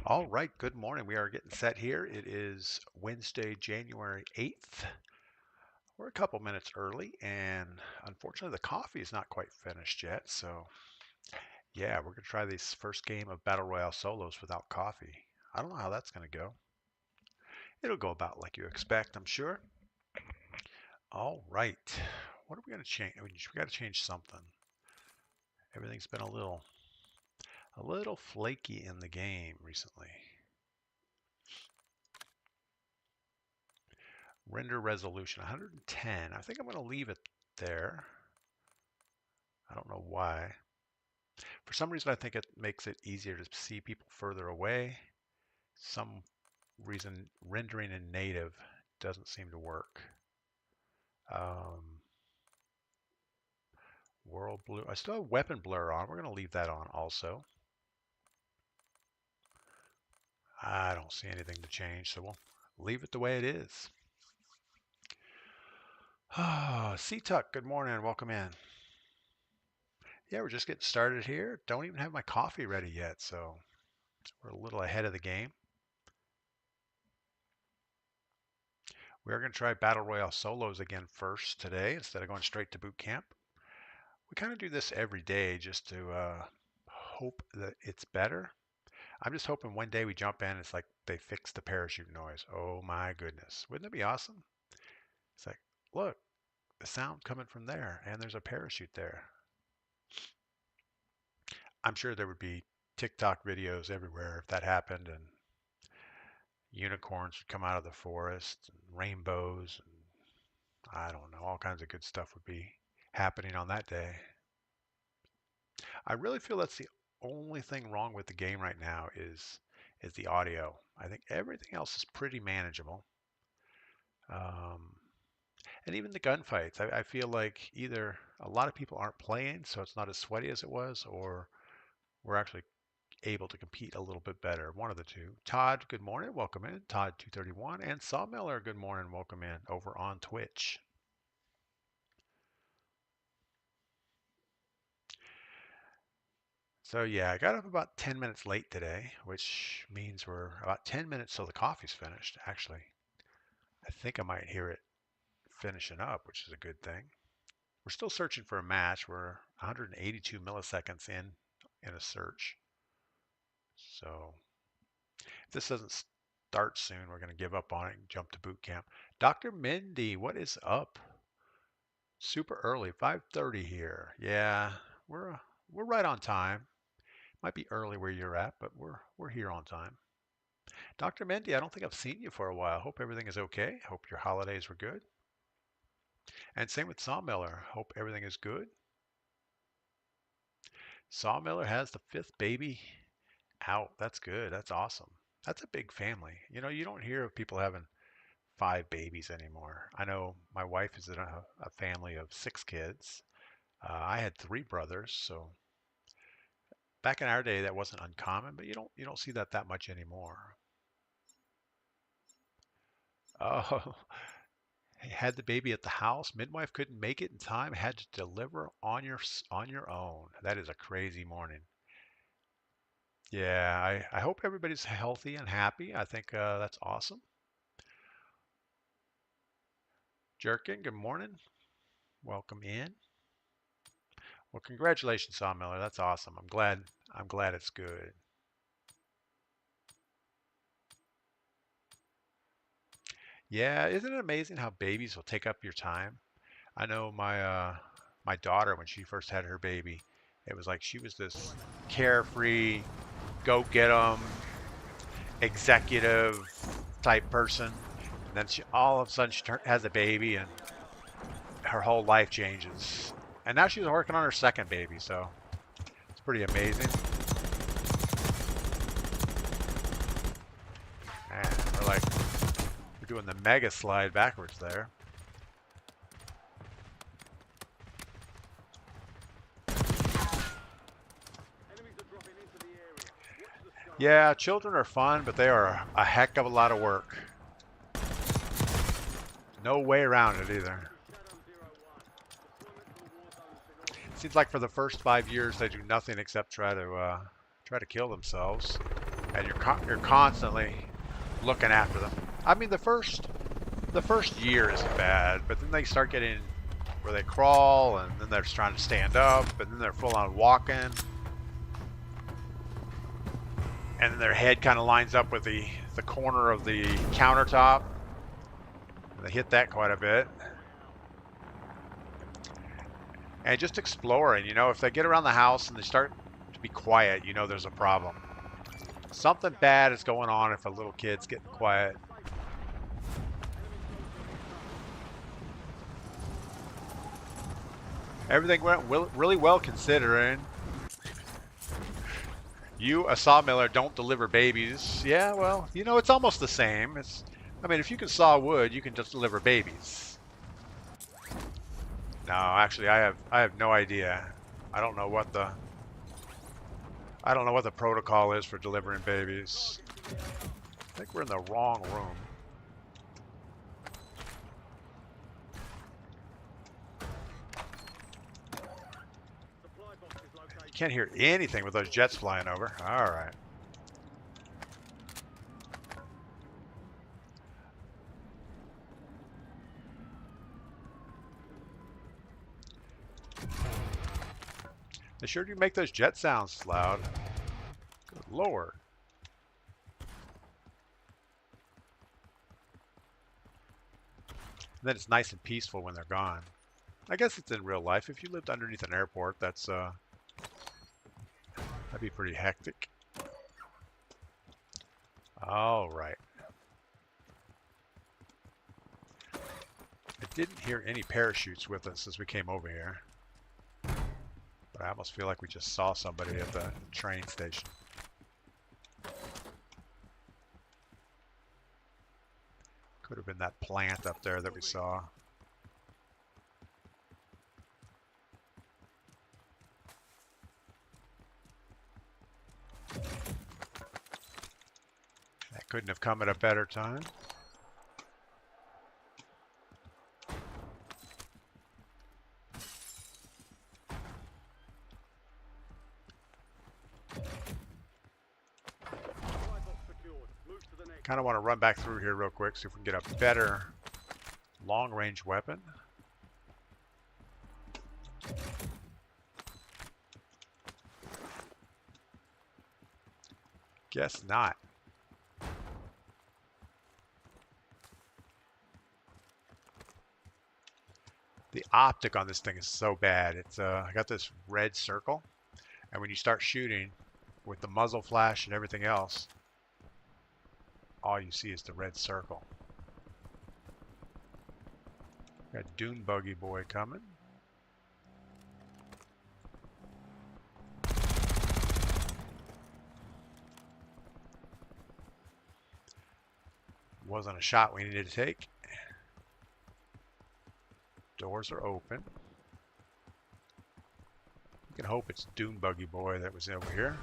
All right, good morning. We are getting set here. It is Wednesday, January 8th. We're a couple minutes early, and unfortunately, the coffee is not quite finished yet. So, yeah, we're going to try this first game of Battle Royale solos without coffee. I don't know how that's going to go. It'll go about like you expect, I'm sure. All right, what are we going to change? We got to change something. Everything's been a little flaky in the game recently. Render resolution 110. I think I'm going to leave it there. I don't know why. For some reason, I think it makes it easier to see people further away. Some reason rendering in native doesn't seem to work. Um, World blue. I still have weapon blur on. We're going to leave that on also. I don't see anything to change, so we'll leave it the way it is. C-Tuck, good morning. Welcome in. Yeah, we're just getting started here. Don't even have my coffee ready yet, so we're a little ahead of the game. We are going to try Battle Royale solos again first today instead of going straight to boot camp. We kind of do this every day just to hope that it's better. I'm just hoping one day we jump in, it's like they fix the parachute noise. Oh my goodness. Wouldn't it be awesome? It's like, look, the sound coming from there, and there's a parachute there. I'm sure there would be TikTok videos everywhere if that happened, and unicorns would come out of the forest, and rainbows, and I don't know, all kinds of good stuff would be happening on that day. I really feel that's the only thing wrong with the game right now is the audio. I think everything else is pretty manageable. Um, and even the gunfights, I feel like either a lot of people aren't playing, so it's not as sweaty as it was, or we're actually able to compete a little bit better. One of the two. Todd, good morning. Welcome in. Todd 231 and Sawmiller, good morning. Welcome in over on Twitch. So yeah, I got up about 10 minutes late today, which means we're about 10 minutes till the coffee's finished. Actually, I think I might hear it finishing up, which is a good thing. We're still searching for a match. We're 182 milliseconds in a search. So if this doesn't start soon, we're going to give up on it and jump to boot camp. Dr. Mindy, what is up? Super early, 5:30 here. Yeah, we're right on time. Might be early where you're at, but we're here on time. Dr. Mindy, I don't think I've seen you for a while. Hope everything is okay. Hope your holidays were good. And same with Sawmiller. Hope everything is good. Sawmiller has the fifth baby out. That's good. That's awesome. That's a big family. You know, you don't hear of people having 5 babies anymore. I know my wife is in a family of 6 kids. I had 3 brothers, so back in our day that wasn't uncommon, but you don't see that much anymore. Oh, had the baby at the house. Midwife couldn't make it in time. Had to deliver on your own. That is a crazy morning. Yeah, I hope everybody's healthy and happy. I think that's awesome. Jerkin, good morning. Welcome in. Well, congratulations, Sawmiller. That's awesome. I'm glad it's good. Yeah, isn't it amazing how babies will take up your time? I know my daughter when she first had her baby, it was like she was this carefree, go get 'em, executive type person. And then all of a sudden has a baby and her whole life changes. And now she's working on her second baby, so it's pretty amazing. And we're doing the mega slide backwards there. Yeah, children are fun, but they are a heck of a lot of work. No way around it either. Seems like for the first 5 years they do nothing except try to kill themselves. and you're constantly looking after them. I mean, the first year isn't bad, but then they start getting where they crawl, and then they're trying to stand up, and then they're full on walking, and then their head kind of lines up with the corner of the countertop. They hit that quite a bit. And just exploring, you know, if they get around the house and they start to be quiet, you know there's a problem. Something bad is going on if a little kid's getting quiet. Everything went really well considering. You, a sawmiller, don't deliver babies. Yeah, well, you know, it's almost the same. I mean, if you can saw wood, you can just deliver babies. No, actually, I have no idea. I don't know what the protocol is for delivering babies. I think we're in the wrong room. You can't hear anything with those jets flying over. All right. They sure do make those jet sounds loud. Good Lord. And then it's nice and peaceful when they're gone. I guess it's in real life. If you lived underneath an airport, that'd be pretty hectic. All right. I didn't hear any parachutes with us as we came over here. But I almost feel like we just saw somebody at the train station. Could have been that plant up there that we saw. That couldn't have come at a better time. Kind of want to run back through here real quick, see if we can get a better long-range weapon. Guess not. The optic on this thing is so bad. It's I got this red circle, and when you start shooting with the muzzle flash and everything else, all you see is the red circle. Got Dune Buggy Boy coming. Wasn't a shot we needed to take. Doors are open. You can hope it's Dune Buggy Boy that was over here.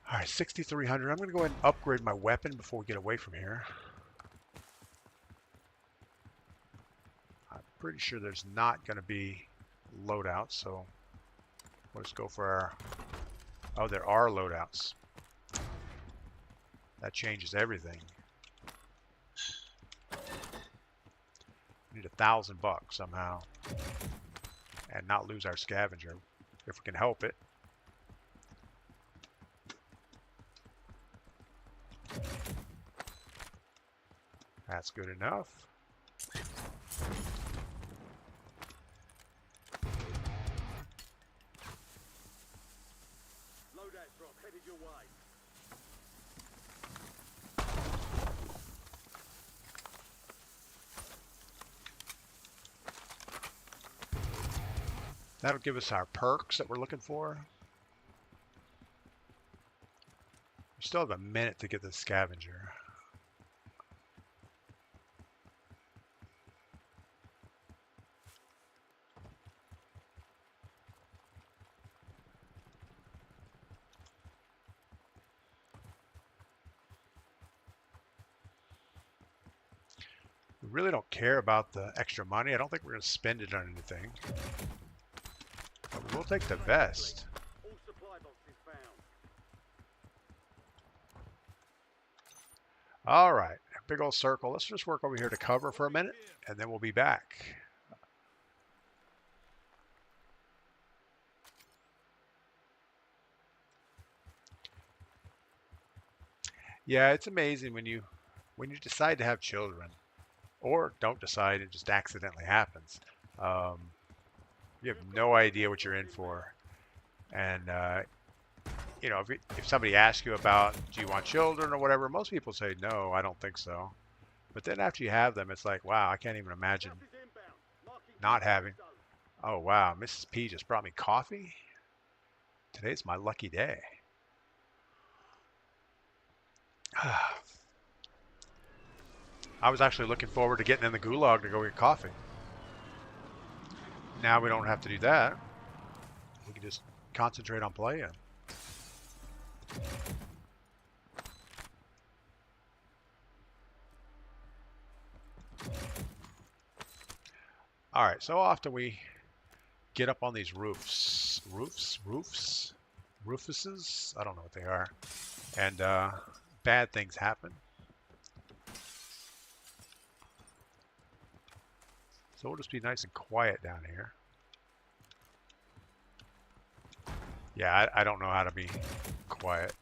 All right, 6,300. I'm going to go ahead and upgrade my weapon before we get away from here. I'm pretty sure there's not going to be loadouts, so let's go for our... Oh, there are loadouts. That changes everything. We need $1,000 somehow and not lose our scavenger if we can help it. That's good enough. Loadout drop headed your way. That'll give us our perks that we're looking for. We still have a minute to get the scavenger. We really don't care about the extra money. I don't think we're going to spend it on anything. But we'll take the vest. All supply boxes found. All right, big old circle. Let's just work over here to cover for a minute, and then we'll be back. Yeah, it's amazing when you decide to have children, or don't decide, it just accidentally happens. Um, you have no idea what you're in for, and you know, if somebody asks you about, do you want children or whatever, most people say no, I don't think so. But then after you have them, it's like, wow, I can't even imagine Gas is inbound. Marking not key safe having. zone. Oh wow, Mrs. P just brought me coffee. Today's my lucky day. I was actually looking forward to getting in the gulag to go get coffee. Now we don't have to do that. We can just concentrate on playing. All right, so often we get up on these roofuses. I don't know what they are, and bad things happen. So we'll just be nice and quiet down here. Yeah, I don't know how to be quiet.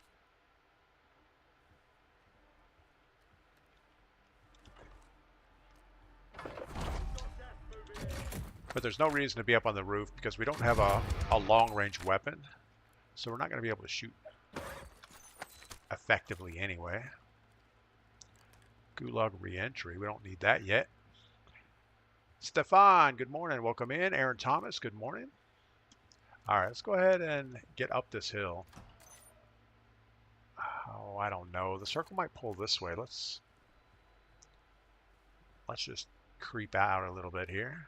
But there's no reason to be up on the roof because we don't have a long-range weapon. So we're not going to be able to shoot effectively anyway. Gulag re-entry. We don't need that yet. Stefan, good morning. Welcome in. Aaron Thomas, good morning. All right, let's go ahead and get up this hill. Oh, I don't know. The circle might pull this way. Let's just creep out a little bit here.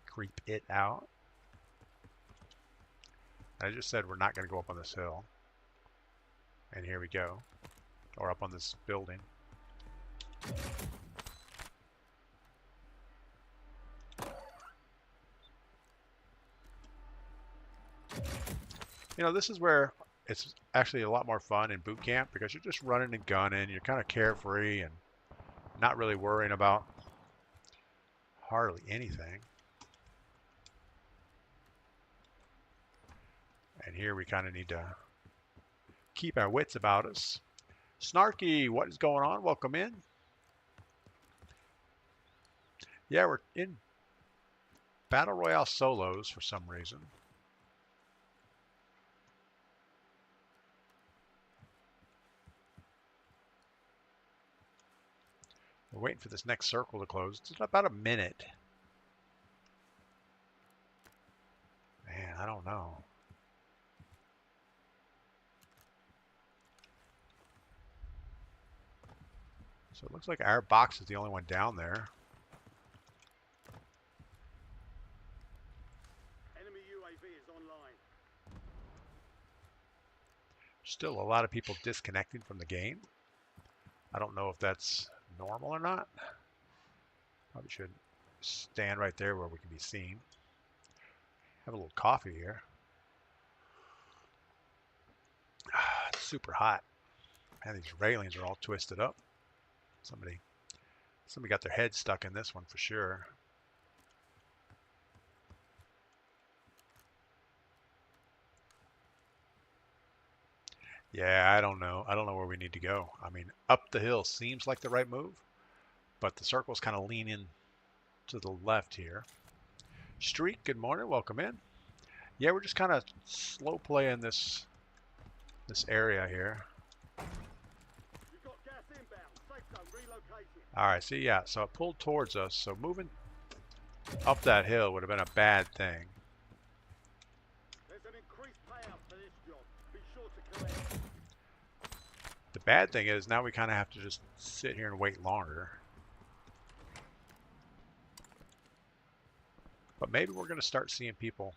Creep it out. I just said we're not going to go up on this hill. And here we go. Or up on this building. You know, this is where it's actually a lot more fun in boot camp because you're just running and gunning. You're kind of carefree and not really worrying about hardly anything. And here we kind of need to keep our wits about us. Snarky, what is going on? Welcome in. Yeah, we're in Battle Royale solos for some reason. We're waiting for this next circle to close. It's about a minute. Man, I don't know. So it looks like our box is the only one down there. Enemy UAV is online. Still a lot of people disconnecting from the game. I don't know if that's normal or not. Probably should stand right there where we can be seen. Have a little coffee here. It's super hot. Man, these railings are all twisted up. Somebody got their head stuck in this one for sure. Yeah, I don't know. I don't know where we need to go. I mean, up the hill seems like the right move, but the circle's kind of leaning to the left here. Streak, good morning. Welcome in. Yeah, we're just kind of slow playing this area here. You've got gas inbound. Safe zone relocated. All right, see, yeah, so it pulled towards us, so moving up that hill would have been a bad thing. There's an increased payout for this job. Be sure to collect. The bad thing is now we kind of have to just sit here and wait longer. But maybe we're going to start seeing people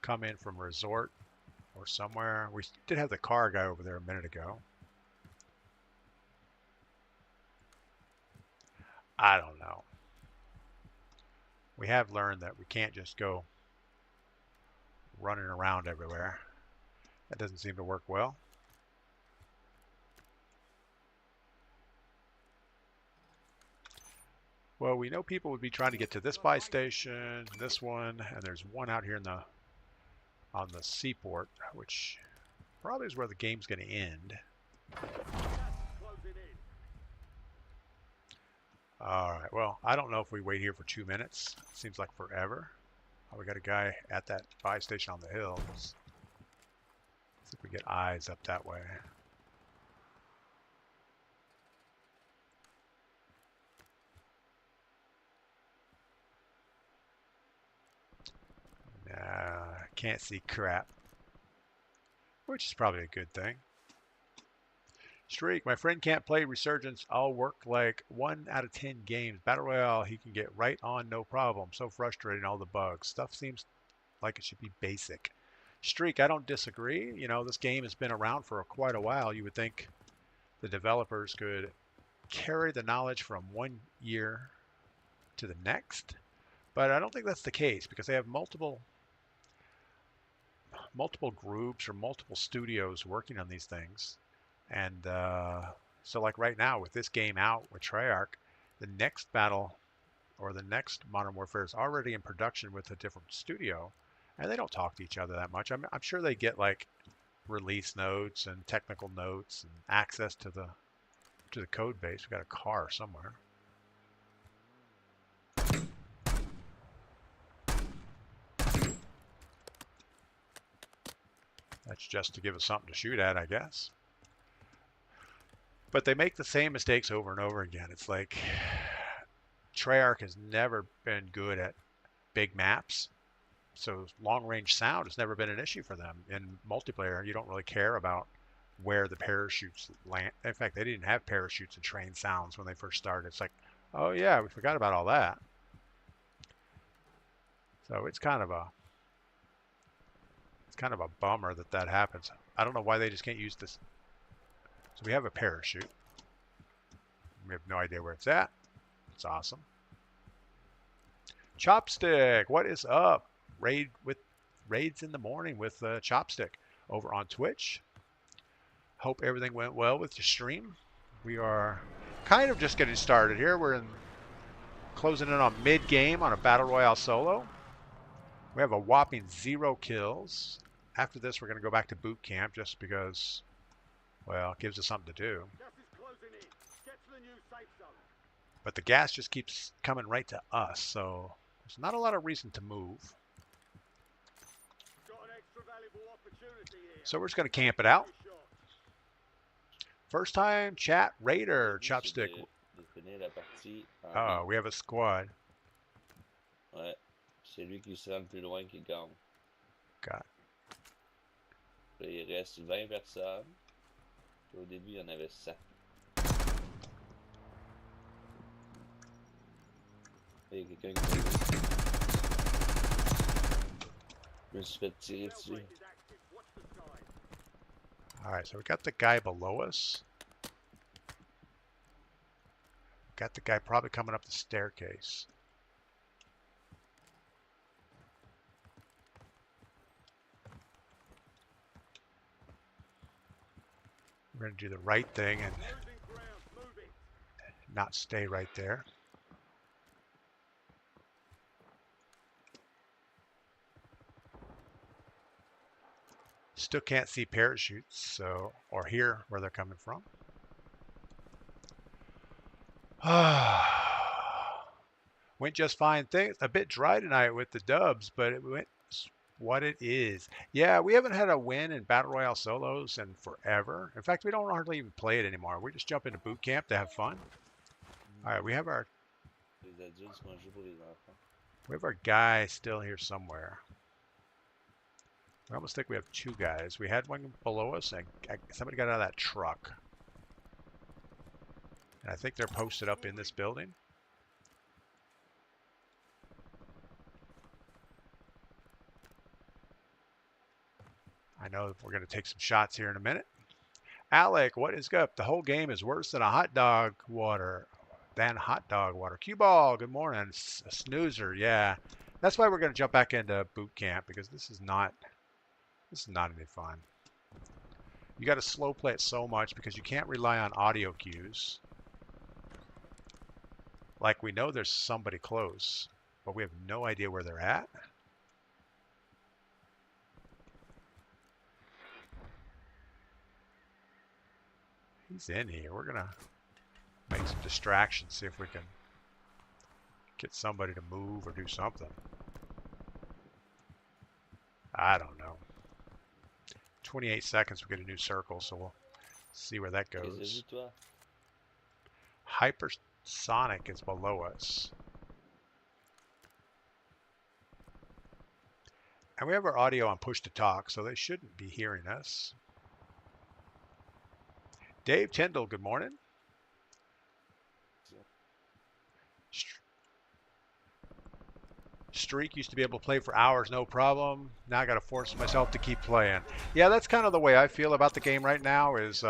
come in from resort or somewhere. We did have the car guy over there a minute ago. I don't know. We have learned that we can't just go running around everywhere. That doesn't seem to work well. Well, we know people would be trying to get to this buy station, this one, and there's one out here in the on the seaport, which probably is where the game's going to end. All right. Well, I don't know if we wait here for 2 minutes. Seems like forever. Oh, we got a guy at that buy station on the hill. Let's see if we get eyes up that way. Nah, can't see crap, which is probably a good thing. Streak, my friend can't play Resurgence. I'll work like 1 out of 10 games. Battle Royale, he can get right on, no problem. So frustrating, all the bugs. Stuff seems like it should be basic. Streak, I don't disagree. You know, this game has been around for quite a while. You would think the developers could carry the knowledge from 1 year to the next, but I don't think that's the case because they have multiple groups or multiple studios working on these things. And so like right now with this game out with Treyarch, the next battle or the next Modern Warfare is already in production with a different studio, and they don't talk to each other that much. I'm sure they get like release notes and technical notes and access to the code base. We got a car somewhere. That's just to give us something to shoot at, I guess. But they make the same mistakes over and over again. It's like Treyarch has never been good at big maps. So long range sound has never been an issue for them. In multiplayer, you don't really care about where the parachutes land. In fact, they didn't have parachutes and train sounds when they first started. It's like, oh yeah, we forgot about all that. So it's kind of a bummer that that happens. I don't know why they just can't use this. So we have a parachute. We have no idea where it's at. It's awesome. Chopstick, what is up? Raids in the morning with Chopstick over on Twitch. Hope everything went well with your stream. We are kind of just getting started here. We're closing in on mid-game on a Battle Royale solo. We have a whopping 0 kills. After this, we're going to go back to boot camp just because, well, it gives us something to do. But the gas just keeps coming right to us, so there's not a lot of reason to move. So we're just going to camp it out. First time chat Raider, Chopstick. Oh, we have a squad. Ouais. C'est lui qui se rend le plus loin qui gagne. Got it. Il reste 20 personnes. Au début, il y en avait 7. Il y a quelqu'un qui je me suis fait tirer dessus. Alright, so we got the guy below us. Got the guy probably coming up the staircase. We're going to do the right thing and not stay right there. Still can't see parachutes, so or hear where they're coming from. Went just fine. Things a bit dry tonight with the dubs, but it went what it is. Yeah, we haven't had a win in Battle Royale solos in forever. In fact, we don't hardly even play it anymore. We just jump into boot camp to have fun. All right, we have our guy still here somewhere. I almost think we have 2 guys. We had one below us, and somebody got out of that truck. And I think they're posted up in this building. I know we're going to take some shots here in a minute. Alec, what is up? The whole game is worse than a hot dog water. Dan Hot Dog Water. Cue Ball, good morning. A snoozer, yeah. That's why we're going to jump back into boot camp, because this is not any fun. You got to slow play it so much because you can't rely on audio cues. Like, we know there's somebody close, but we have no idea where they're at. He's in here. We're going to make some distractions, see if we can get somebody to move or do something. I don't know. 28 seconds, we get a new circle, so we'll see where that goes. Hypersonic is below us. And we have our audio on push to talk, so they shouldn't be hearing us. Dave Tyndall, good morning. Streak used to be able to play for hours, no problem. Now I got to force myself to keep playing. Yeah, that's kind of the way I feel about the game right now. It's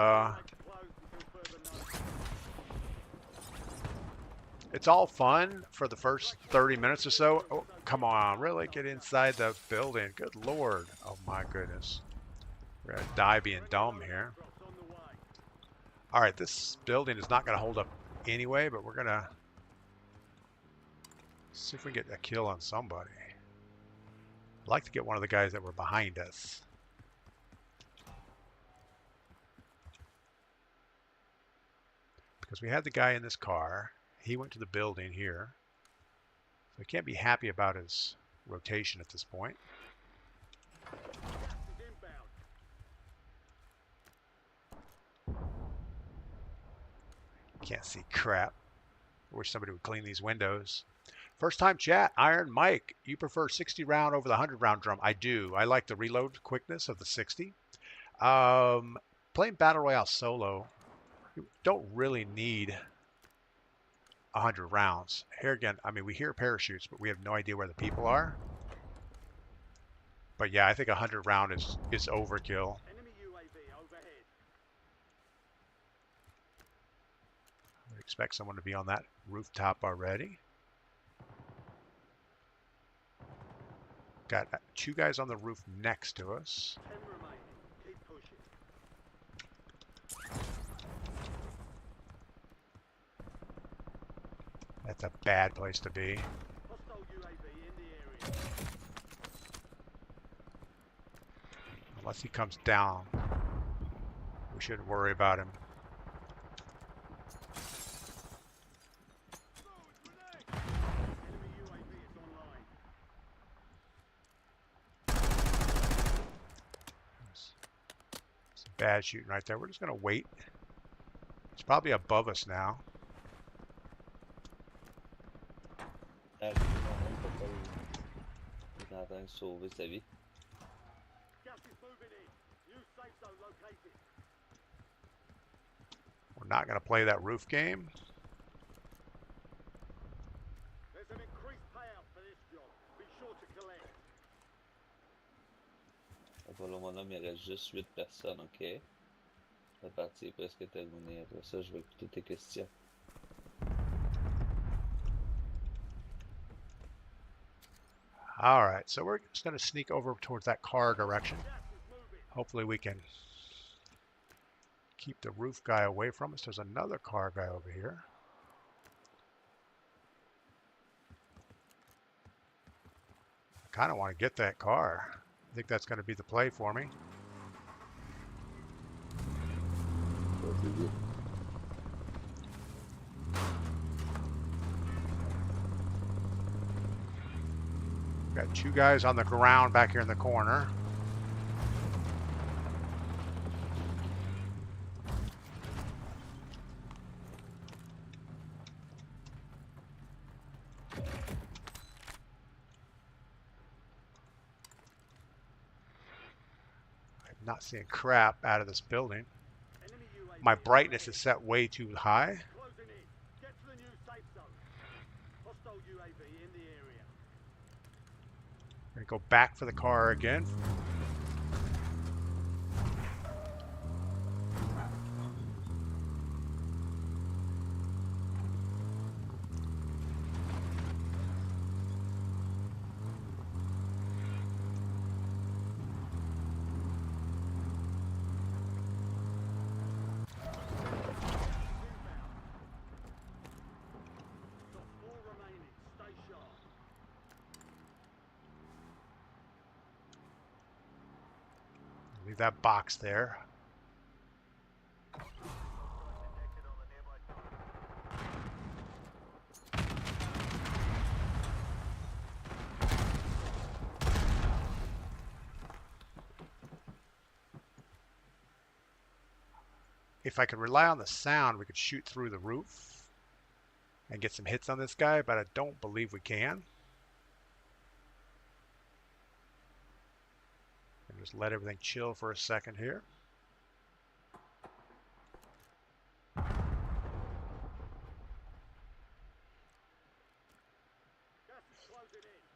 all fun for the first 30 minutes or so. Oh, come on, really? Get inside the building. Good Lord. Oh my goodness. We're going to die being dumb here. All right, this building is not going to hold up anyway, but we're going to see if we can get a kill on somebody. I'd like to get one of the guys that were behind us. Because we had the guy in this car. He went to the building here. So I can't be happy about his rotation at this point. Can't see crap. I wish somebody would clean these windows. First time chat, Iron Mike. You prefer 60 round over the 100 round drum? I do. I like the reload quickness of the 60. Playing Battle Royale solo, you don't really need 100 rounds. Here again, I mean, we hear parachutes, but we have no idea where the people are. But yeah, I think 100 round is overkill. Enemy UAV overhead. I would expect someone to be on that rooftop already. Got 2 guys on the roof next to us. 10 remaining. Keep pushing. That's a bad place to be. Hostile UAV in the area. Unless he comes down, we shouldn't worry about him. Enemy UAV is online. Some bad shooting right there. We're just going to wait. It's probably above us now. Sauver sa vie. Gas is moving in. New safe zone located. We're not going to play that roof game. There's an increased payout for this job. Be sure to collect. Pour le moment, il reste juste 8 personnes, ok? La partie est presque terminée. Après ça, je vais écouter tes questions. All right, so we're just going to sneak over towards that car direction. Hopefully we can keep the roof guy away from us. There's another car guy over here. I kind of want to get that car. I think that's going to be the play for me. Got 2 guys on the ground back here in the corner. I'm not seeing crap out of this building. Enemy UAV My brightness is set way too high. closing in. Get to the new safe zone. Hostile UAV in the area. We're going to go back for the car again. Leave that box there. If I could rely on the sound, we could shoot through the roof and get some hits on this guy, but I don't believe we can. And just let everything chill for a second here.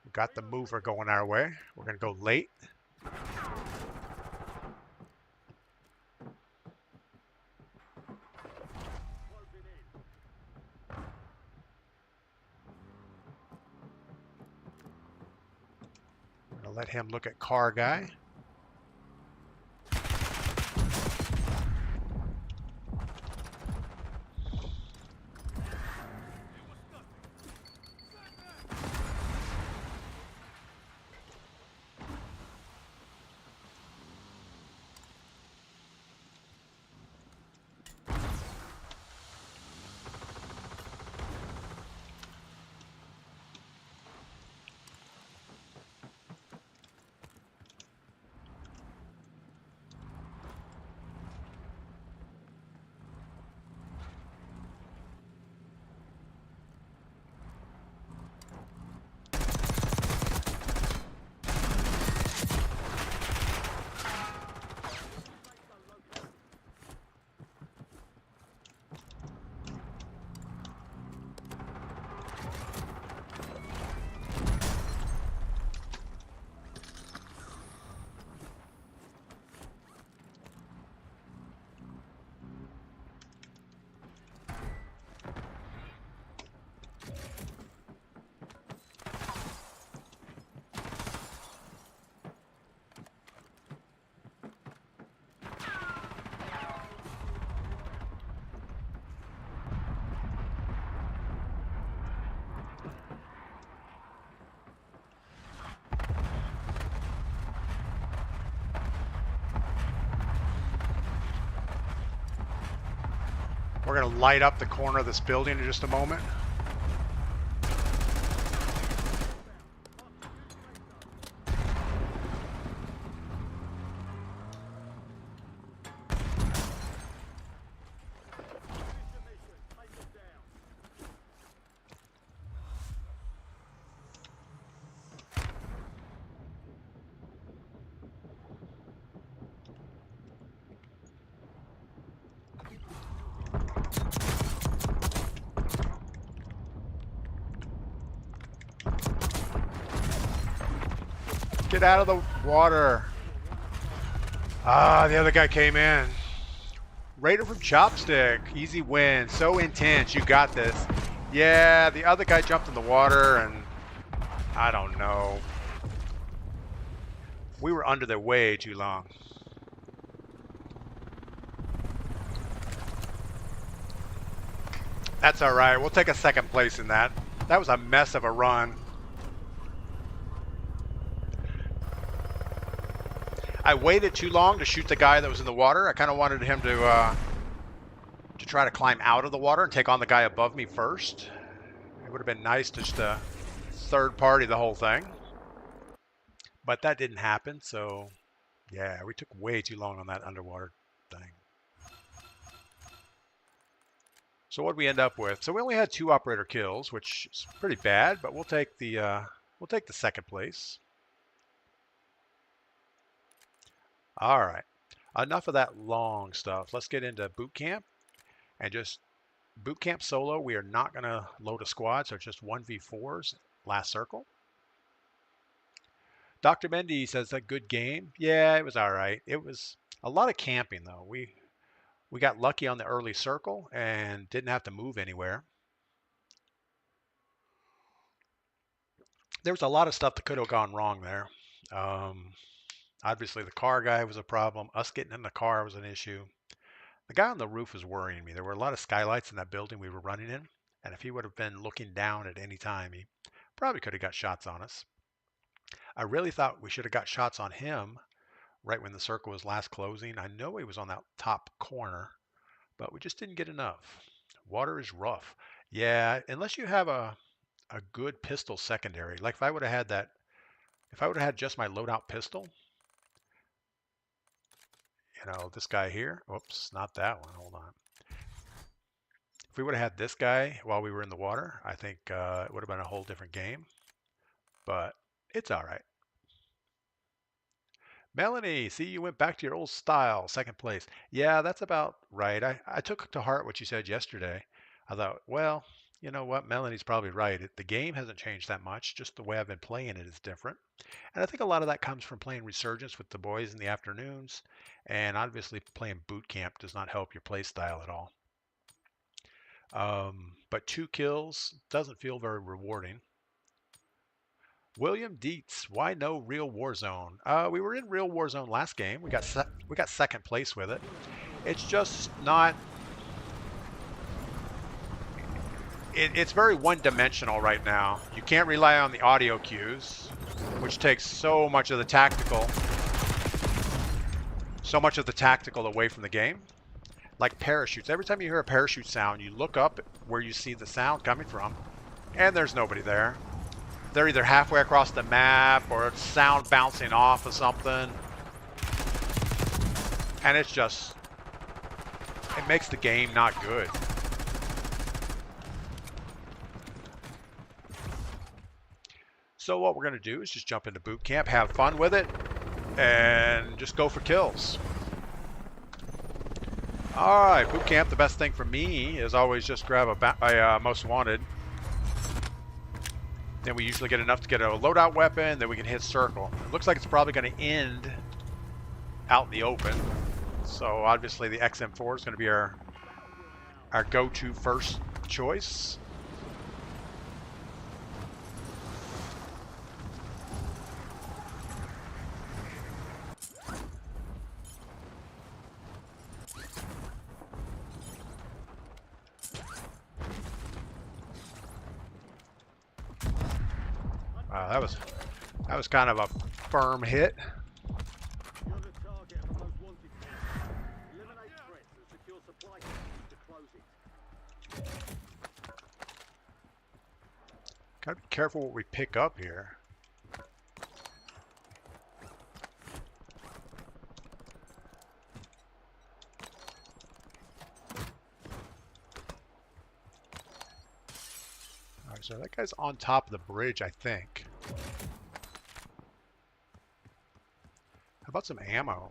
We've got the mover going our way. We're going to go late. I'm going to let him look at car guy. We're going to light up the corner of this building in just a moment. Get out of the water. Ah, the other guy came in. Raider from Chopstick. Easy win. So intense. You got this. Yeah, the other guy jumped in the water and I don't know. We were under there way too long. That's all right. We'll take a second place in that. That was a mess of a run. I waited too long to shoot the guy that was in the water. I kind of wanted him to try to climb out of the water and take on the guy above me first. It would have been nice to just third party the whole thing. But that didn't happen, so yeah, we took way too long on that underwater thing. So what did we end up with? So we only had 2 operator kills, which is pretty bad, but we'll take the second place. All right, enough of that long stuff. Let's get into boot camp and just boot camp solo. We are not going to load a squad, so it's just 1v4s last circle. Dr. Mendy says a good game. Yeah, it was all right. It was a lot of camping though. We got lucky on the early circle and didn't have to move anywhere. There was a lot of stuff that could have gone wrong there. Obviously, the car guy was a problem. Us getting in the car was an issue. The guy on the roof was worrying me. There were a lot of skylights in that building we were running in, and if he would have been looking down at any time, he probably could have got shots on us. I really thought we should have got shots on him right when the circle was last closing. I know he was on that top corner, but we just didn't get enough. Water is rough. Yeah, unless you have a good pistol secondary. Like if I would have had that, if I would have had just my loadout pistol, this guy here. Oops, not that one. Hold on. If we would have had this guy while we were in the water, I think it would have been a whole different game. But it's all right. Melanie, see, you went back to your old style, second place. Yeah, that's about right. I took to heart what you said yesterday. I thought, well, you know what? Melanie's probably right. The game hasn't changed that much. Just the way I've been playing it is different. And I think a lot of that comes from playing Resurgence with the boys in the afternoons. And obviously, playing boot camp does not help your play style at all. But 2 kills doesn't feel very rewarding. William Dietz, why no real Warzone? We were in real Warzone last game. We got second place with it. It's just not. It's very one-dimensional right now. You can't rely on the audio cues, which takes so much of the tactical away from the game. Like parachutes. Every time you hear a parachute sound, you look up where you see the sound coming from, and there's nobody there. They're either halfway across the map or it's sound bouncing off of something. And it makes the game not good. So what we're going to do is just jump into boot camp, have fun with it, and just go for kills. All right, boot camp, the best thing for me is always just grab a most wanted. Then we usually get enough to get a loadout weapon, then we can hit circle. It looks like it's probably going to end out in the open. So obviously the XM4 is going to be our go-to first choice. Wow, that was kind of a firm hit. You're the target of the most wanted force. Eliminate threats and secure supply chains to close it. Gotta be careful what we pick up here. Alright, so that guy's on top of the bridge, I think. How about some ammo?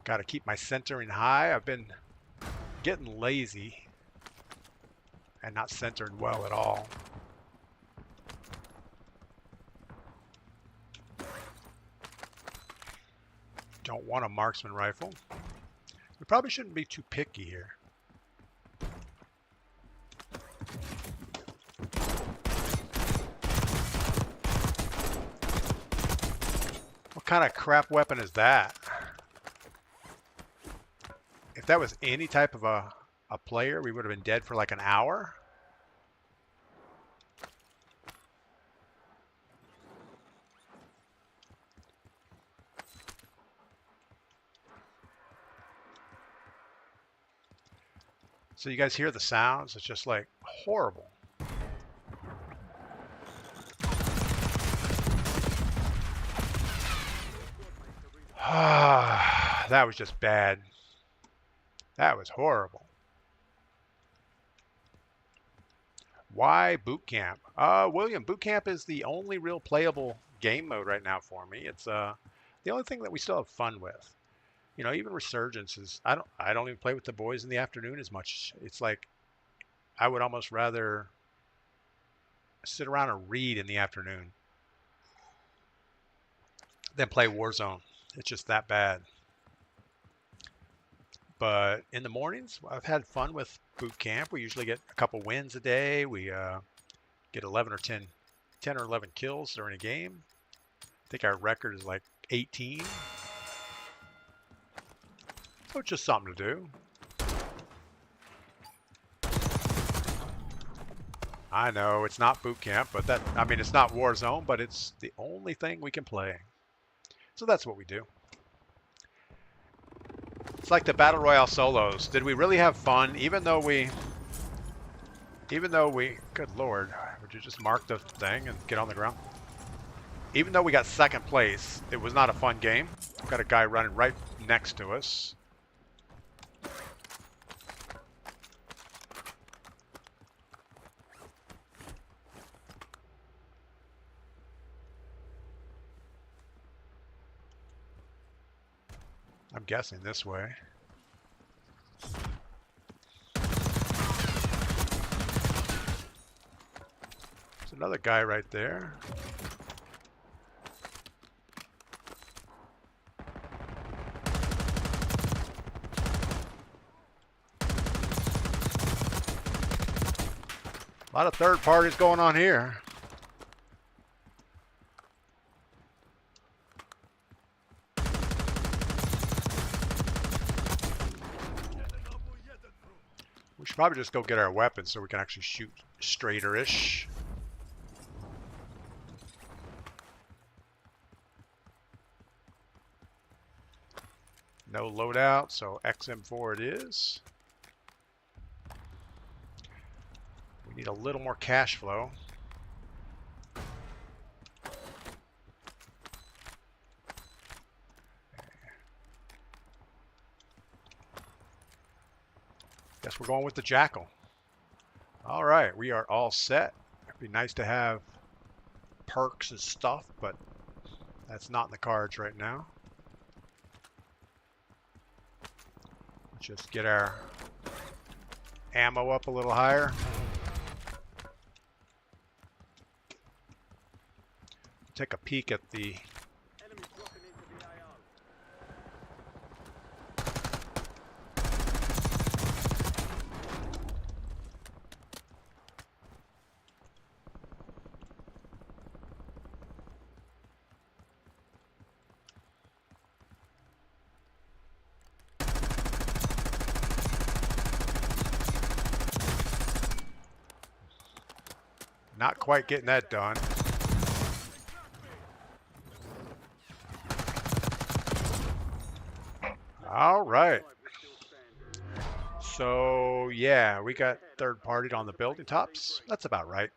Got to keep my centering high. I've been getting lazy and not centering well at all. Don't want a marksman rifle. We probably shouldn't be too picky here. What kind of crap weapon is that? If that was any type of a player, we would have been dead for like an hour. So you guys hear the sounds? It's just like horrible. That was just bad. That was horrible. Why boot camp? William, boot camp is the only real playable game mode right now for me. It's the only thing that we still have fun with. You know, even Resurgence is, I don't even play with the boys in the afternoon as much. It's like I would almost rather sit around and read in the afternoon than play Warzone. It's just that bad. But in the mornings, I've had fun with boot camp. We usually get a couple wins a day. We get 10 or 11 kills during a game. I think our record is like 18. So it's just something to do. I know it's not boot camp, but I mean, it's not Warzone, but it's the only thing we can play. So that's what we do. It's like the Battle Royale solos. Did we really have fun? Good Lord, would you just mark the thing and get on the ground? Even though we got second place, it was not a fun game. We've got a guy running right next to us. I'm guessing this way. There's another guy right there. A lot of third parties going on here. We should probably just go get our weapons so we can actually shoot straighter-ish. No loadout, so XM4 it is. We need a little more cash flow. Guess we're going with the Jackal. All right, we are all set. It'd be nice to have perks and stuff, but that's not in the cards right now. Let's just get our ammo up a little higher. Take a peek at the Enemy dropping into the AO. not quite getting that done. All right. So yeah, we got third partied on the building tops. That's about right.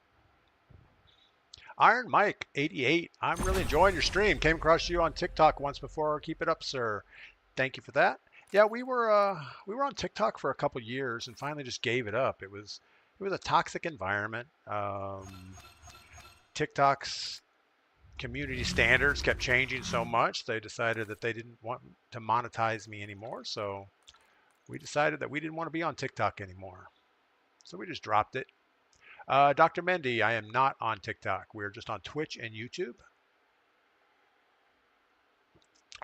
Iron Mike 88. I'm really enjoying your stream. Came across you on TikTok once before. Keep it up, sir. Thank you for that. Yeah, we were on TikTok for a couple years and finally just gave it up. It was a toxic environment. TikTok's community standards kept changing so much, they decided that they didn't want to monetize me anymore. So we decided that we didn't want to be on TikTok anymore. So we just dropped it. Dr. Mendy, I am not on TikTok. We're just on Twitch and YouTube.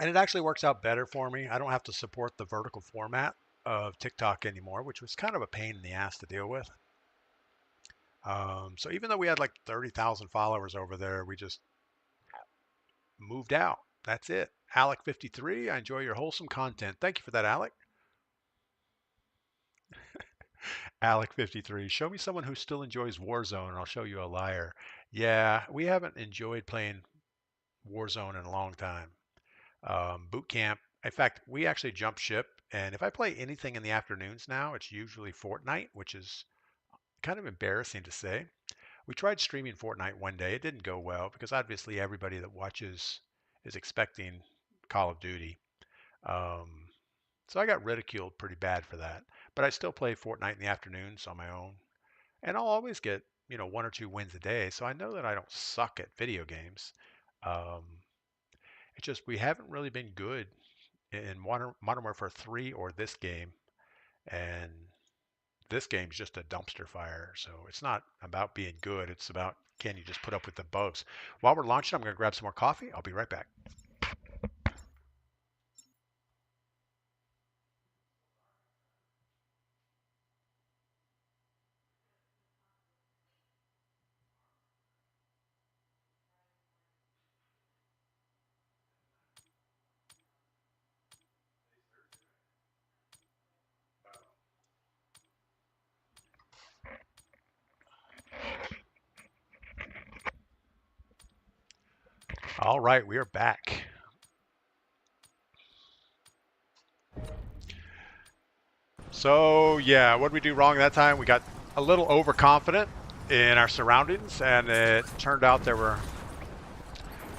And it actually works out better for me. I don't have to support the vertical format of TikTok anymore, which was kind of a pain in the ass to deal with. So even though we had like 30,000 followers over there, we just moved out. That's it. Alec53, I enjoy your wholesome content. Thank you for that, Alec. Alec53, show me someone who still enjoys Warzone and I'll show you a liar. Yeah, we haven't enjoyed playing Warzone in a long time. Boot camp. In fact, we actually jumped ship. And if I play anything in the afternoons now, it's usually Fortnite, which is kind of embarrassing to say. We tried streaming Fortnite one day. It didn't go well because obviously everybody that watches is expecting Call of Duty. Um, so I got ridiculed pretty bad for that. But I still play Fortnite in the afternoons on my own. And I'll always get, one or two wins a day. So I know that I don't suck at video games. Um, it's just we haven't really been good in Modern Warfare 3 or this game. And this game's just a dumpster fire. So it's not about being good. It's about can you just put up with the bugs. While we're launching, I'm going to grab some more coffee. I'll be right back. All right, we are back. So yeah, what did we do wrong that time? We got a little overconfident in our surroundings, and it turned out there were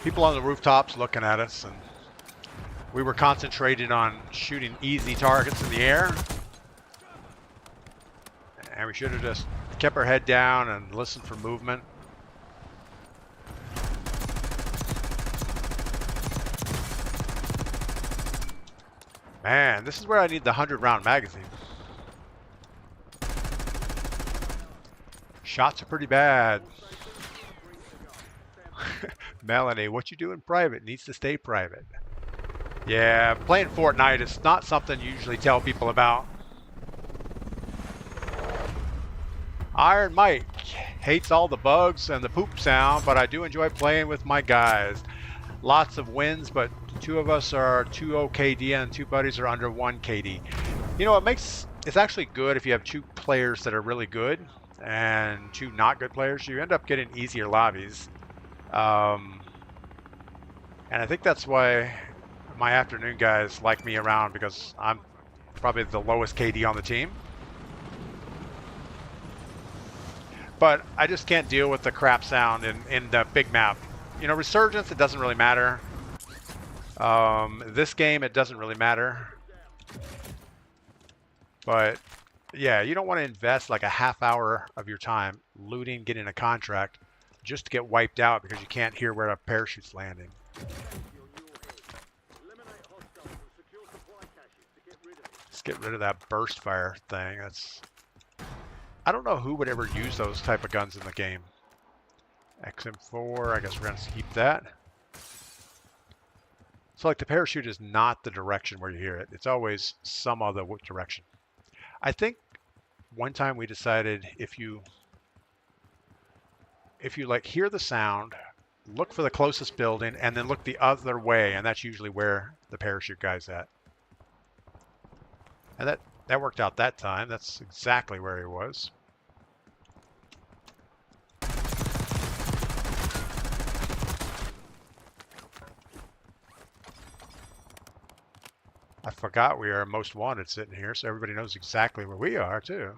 people on the rooftops looking at us, and we were concentrated on shooting easy targets in the air, and we should have just kept our head down and listened for movement. Man, this is where I need the 100-round magazine. Shots are pretty bad. Melanie, what you do in private needs to stay private. Yeah, playing Fortnite is not something you usually tell people about. Iron Mike hates all the bugs and the poop sound, but I do enjoy playing with my guys. Lots of wins, but the two of us are 2-0 KD and 2 buddies are under 1 KD. You know, it's actually good if you have 2 players that are really good and 2 not good players. You end up getting easier lobbies. And I think that's why my afternoon guys like me around, because I'm probably the lowest KD on the team. But I just can't deal with the crap sound in the big map. You know, Resurgence, it doesn't really matter. This game, it doesn't really matter. But yeah, you don't want to invest like a half hour of your time looting, getting a contract, just to get wiped out because you can't hear where a parachute's landing. Let's get rid of that burst fire thing. I don't know who would ever use those type of guns in the game. XM4, I guess we're going to keep that. So like the parachute is not the direction where you hear it. It's always some other direction. I think one time we decided if you like hear the sound, look for the closest building and then look the other way, and that's usually where the parachute guy's at. And that worked out that time. That's exactly where he was. I forgot we are most wanted sitting here, so everybody knows exactly where we are, too.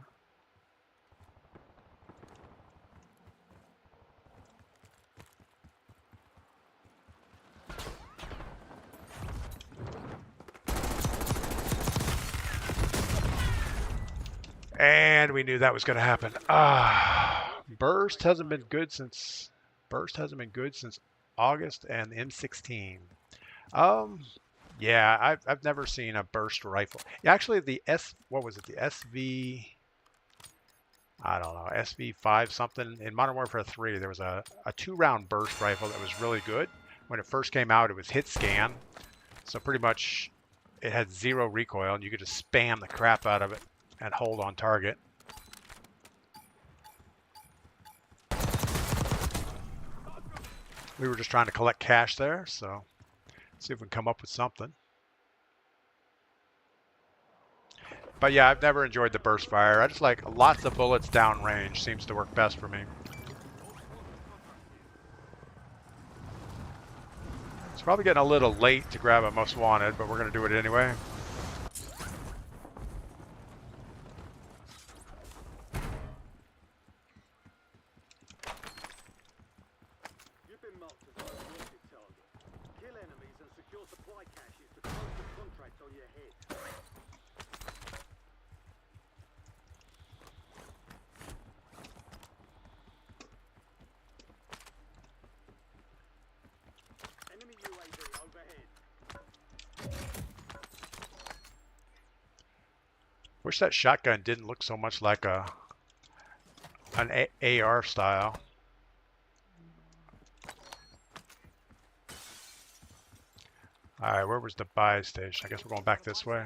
And we knew that was going to happen. Burst hasn't been good since August, and the M16. Yeah, I've never seen a burst rifle. Actually, the what was it? The SV, I don't know, SV5 something. In Modern Warfare 3, there was a 2-round burst rifle that was really good. When it first came out, it was hit scan. So pretty much it had 0 recoil, and you could just spam the crap out of it and hold on target. We were just trying to collect cash there, so see if we can come up with something. But yeah, I've never enjoyed the burst fire. I just like lots of bullets downrange. Seems to work best for me. It's probably getting a little late to grab a most wanted, but we're going to do it anyway. You've been marked as a most wanted target. Kill enemies and secure supply caches to close the contract on your head. Enemy UAV overhead. Wish that shotgun didn't look so much like an AR style. Alright, where was the buy station? I guess we're going back this way.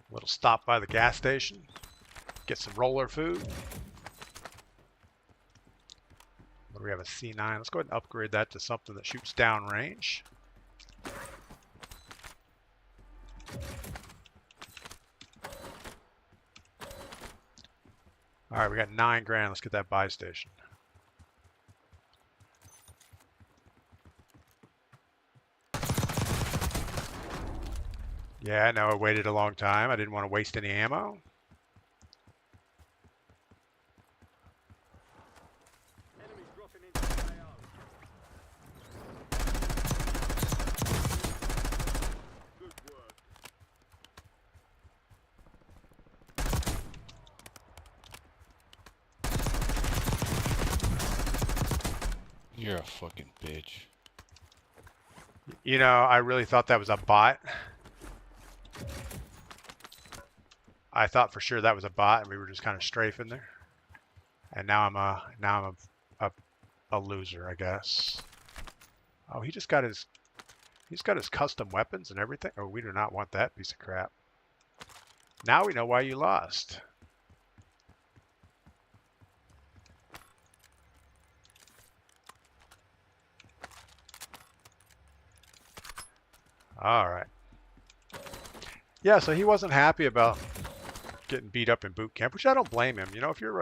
A little stop by the gas station. Get some roller food. What do we have? A C9. Let's go ahead and upgrade that to something that shoots downrange. Alright, we got $9 grand. Let's get that buy station. Yeah, I know. I waited a long time. I didn't want to waste any ammo. Enemies dropping into the AO. Good work. You're a fucking bitch. You know, I really thought that was a bot. I thought for sure that was a bot, and we were just kind of strafing there. And now I'm a loser, I guess. Oh, he's got his custom weapons and everything. Oh, we do not want that piece of crap. Now we know why you lost. All right. Yeah, so he wasn't happy about getting beat up in boot camp, which I don't blame him. You know, if you're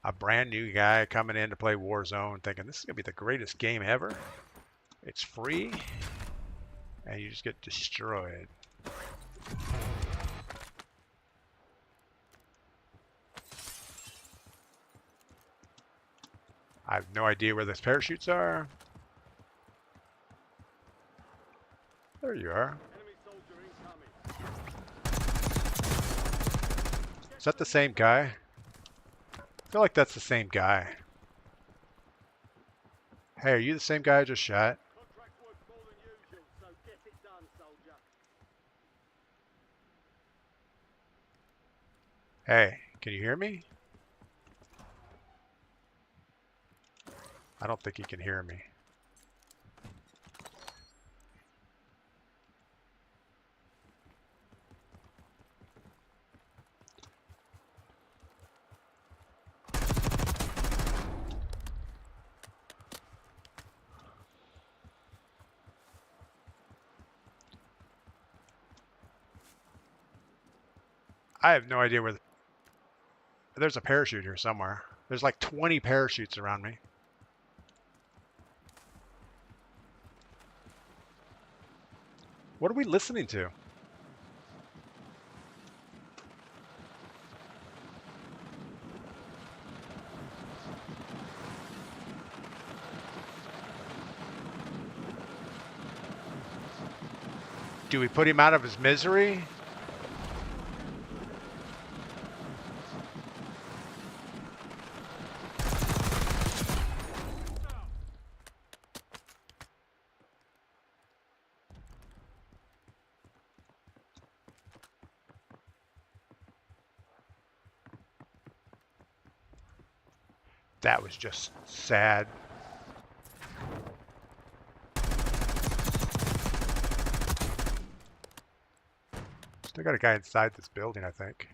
a brand new guy coming in to play Warzone thinking this is going to be the greatest game ever, it's free, and you just get destroyed. I have no idea where those parachutes are. There you are. Enemy soldier incoming. Is that the same guy? I feel like that's the same guy. Hey, are you the same guy I just shot? Contract's worth more than usual, so get it done, soldier. Hey, can you hear me? I don't think he can hear me. I have no idea where. There's a parachute here somewhere. There's like 20 parachutes around me. What are we listening to? Do we put him out of his misery? That was just sad. Still got a guy inside this building, I think.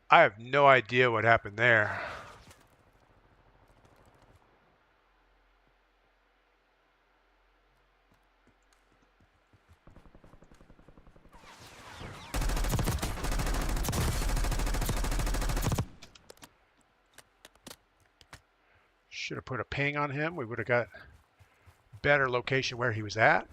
I have no idea what happened there. Should have put a ping on him. We would have got better location where he was at.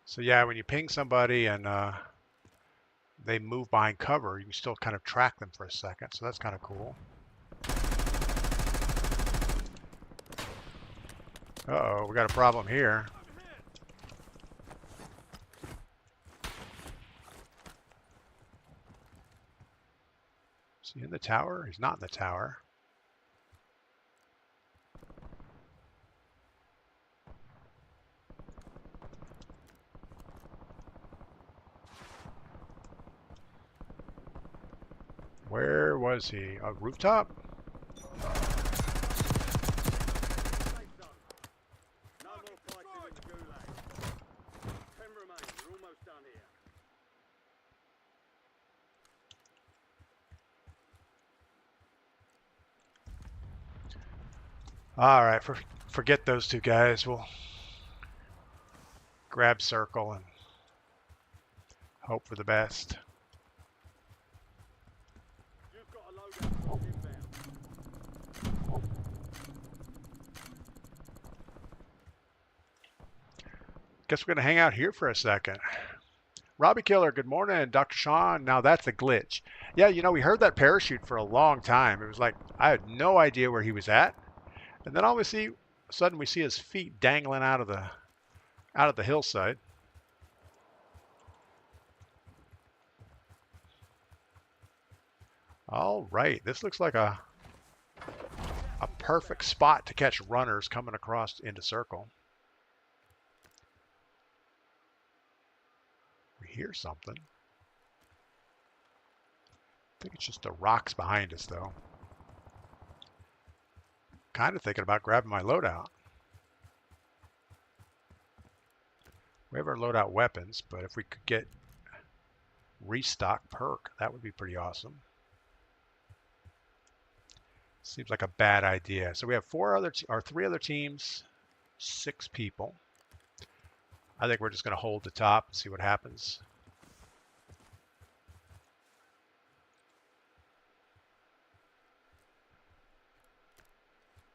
So yeah, when you ping somebody and they move behind cover, you can still kind of track them for a second. So that's kind of cool. Uh-oh, we got a problem here. Is he in the tower? He's not in the tower. Where was he? A rooftop? Safe zone. No more fighting in the gulag. 10 remain. We're almost done here. All right, forget those two guys. We'll grab circle and hope for the best. You've got a loadout drop inbound. Guess we're going to hang out here for a second. Robbie Killer, good morning. Dr. Sean, now that's a glitch. Yeah, you know, we heard that parachute for a long time. It was like, I had no idea where he was at. And then all of a sudden we see his feet dangling out of the hillside. All right, this looks like a perfect spot to catch runners coming across into circle. We hear something. I think it's just the rocks behind us, though. Kind of thinking about grabbing my loadout. We have our loadout weapons, but if we could get restock perk, that would be pretty awesome. Seems like a bad idea. So we have three other teams, 6 people. I think we're just going to hold the top and see what happens.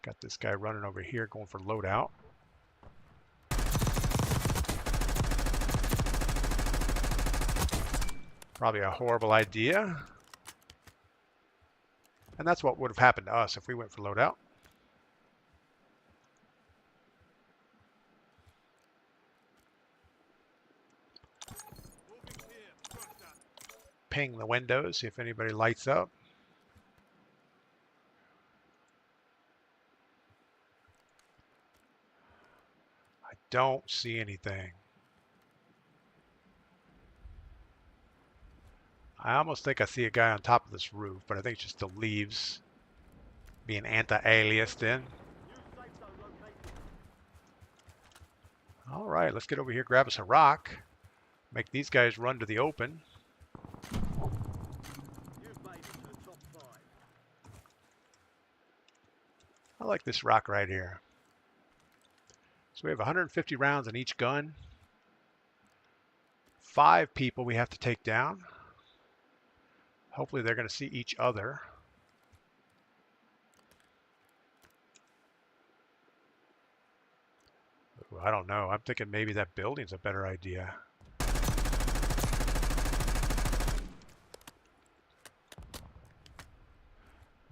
Got this guy running over here going for loadout. Probably a horrible idea. And that's what would have happened to us if we went for loadout. Ping the windows, see if anybody lights up. I don't see anything. I almost think I see a guy on top of this roof, but I think it's just the leaves being anti-aliased in. New safe zone located. All right, let's get over here, grab us a rock, make these guys run to the open. You've made it to the top 5. I like this rock right here. So we have 150 rounds in each gun. 5 people we have to take down. Hopefully they're going to see each other. Ooh, I don't know. I'm thinking maybe that building's a better idea.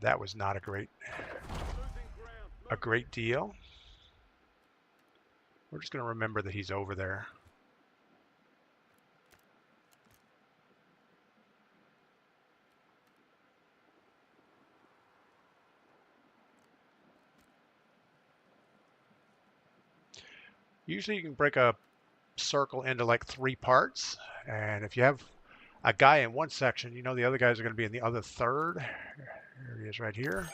That was not a great deal. We're just going to remember that he's over there. Usually you can break a circle into like 3 parts, and if you have a guy in one section, you know the other guys are going to be in the other third. There he is right here.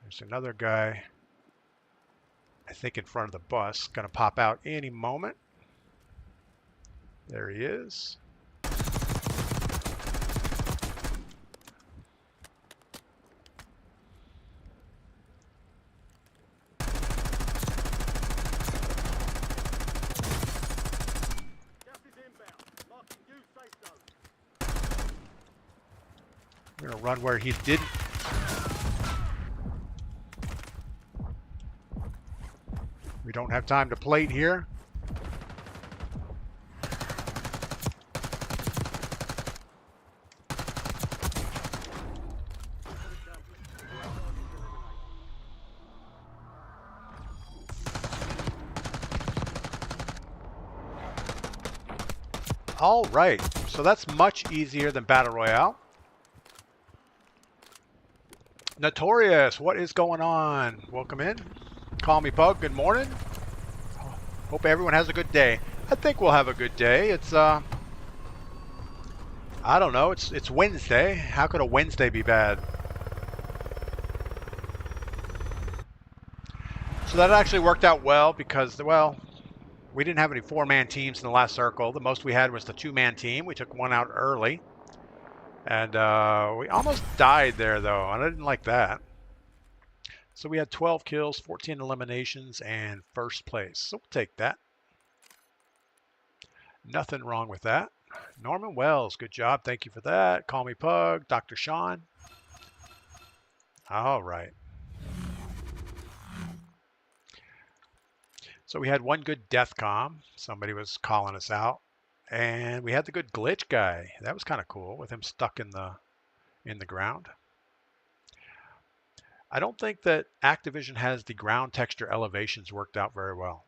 There's another guy, I think in front of the bus, going to pop out any moment. There he is. We're going to run where he didn't. We don't have time to plate here. All right, so that's much easier than Battle Royale. Notorious, what is going on? Welcome in. Call me Pug, good morning. Hope everyone has a good day. I think we'll have a good day. It's I don't know, it's Wednesday. How could a Wednesday be bad? So that actually worked out well because, well, we didn't have any 4-man teams in the last circle. The most we had was the 2-man team. We took one out early. And we almost died there, though, and I didn't like that. So we had 12 kills, 14 eliminations, and first place. So we'll take that. Nothing wrong with that. Norman Wells, good job. Thank you for that. Call me Pug. Dr. Sean. All right. So we had one good death comm. Somebody was calling us out. And we had the good glitch guy. That was kind of cool with him stuck in the ground. I don't think that Activision has the ground texture elevations worked out very well.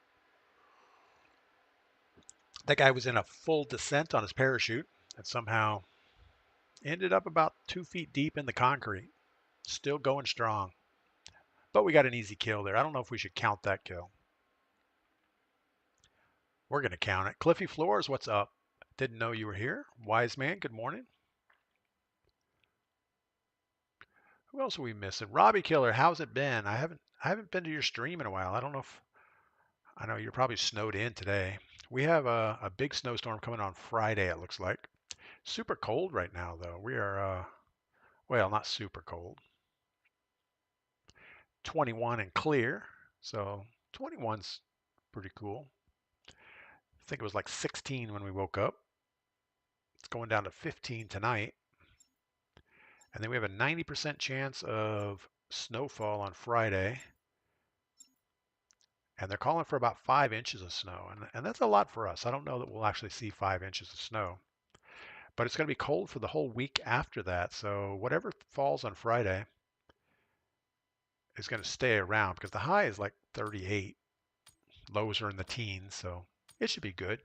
That guy was in a full descent on his parachute and somehow ended up about 2 feet deep in the concrete. Still going strong. But we got an easy kill there. I don't know if we should count that kill. We're going to count it. Cliffy Floors, what's up? Didn't know you were here. Wise Man, good morning. Who else are we missing? Robbie Killer, how's it been? I haven't been to your stream in a while. I don't know if I know you're probably snowed in today. We have a big snowstorm coming on Friday, it looks like. Super cold right now, though. We are, well, not super cold. 21 and clear. So 21's pretty cool. I think it was like 16 when we woke up. It's going down to 15 tonight. And then we have a 90% chance of snowfall on Friday. And they're calling for about 5 inches of snow. And that's a lot for us. I don't know that we'll actually see 5 inches of snow. But it's going to be cold for the whole week after that. So whatever falls on Friday is going to stay around because the high is like 38. Lows are in the teens, so it should be good.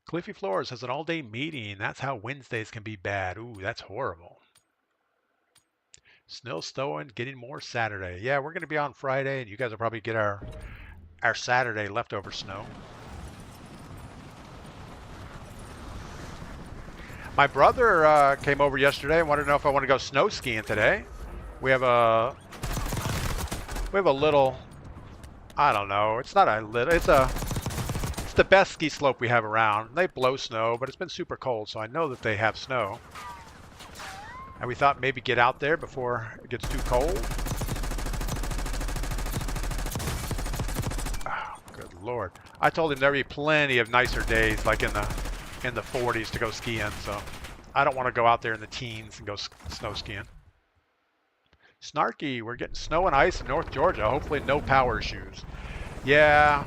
Cliffy Floors has an all-day meeting. That's how Wednesdays can be bad. Ooh, that's horrible. Snow snowing, getting more Saturday. Yeah, we're going to be on Friday, and you guys will probably get our Saturday leftover snow. My brother came over yesterday and wanted to know if I want to go snow skiing today. We have a little, I don't know. It's not a little. It's the best ski slope we have around. They blow snow, but it's been super cold, so I know that they have snow. And we thought maybe get out there before it gets too cold. Oh, good Lord. I told him there'd be plenty of nicer days, like in the 40s to go skiing, so I don't want to go out there in the teens and go snow skiing. Snarky, we're getting snow and ice in North Georgia. Hopefully no power issues. Yeah,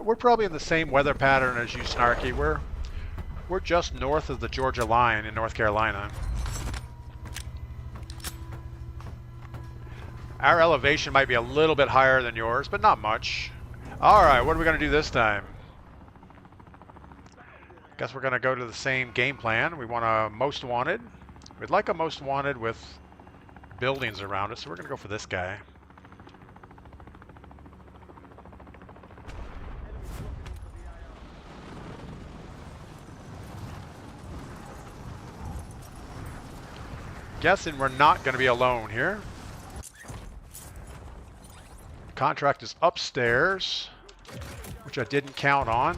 we're probably in the same weather pattern as you, Snarky. We're just north of the Georgia line in North Carolina. Our elevation might be a little bit higher than yours, but not much. All right, what are we going to do this time? Guess we're going to go to the same game plan. We want a most wanted. We'd like a most wanted with buildings around us, so we're going to go for this guy. Guessing we're not going to be alone here. Contract is upstairs, which I didn't count on.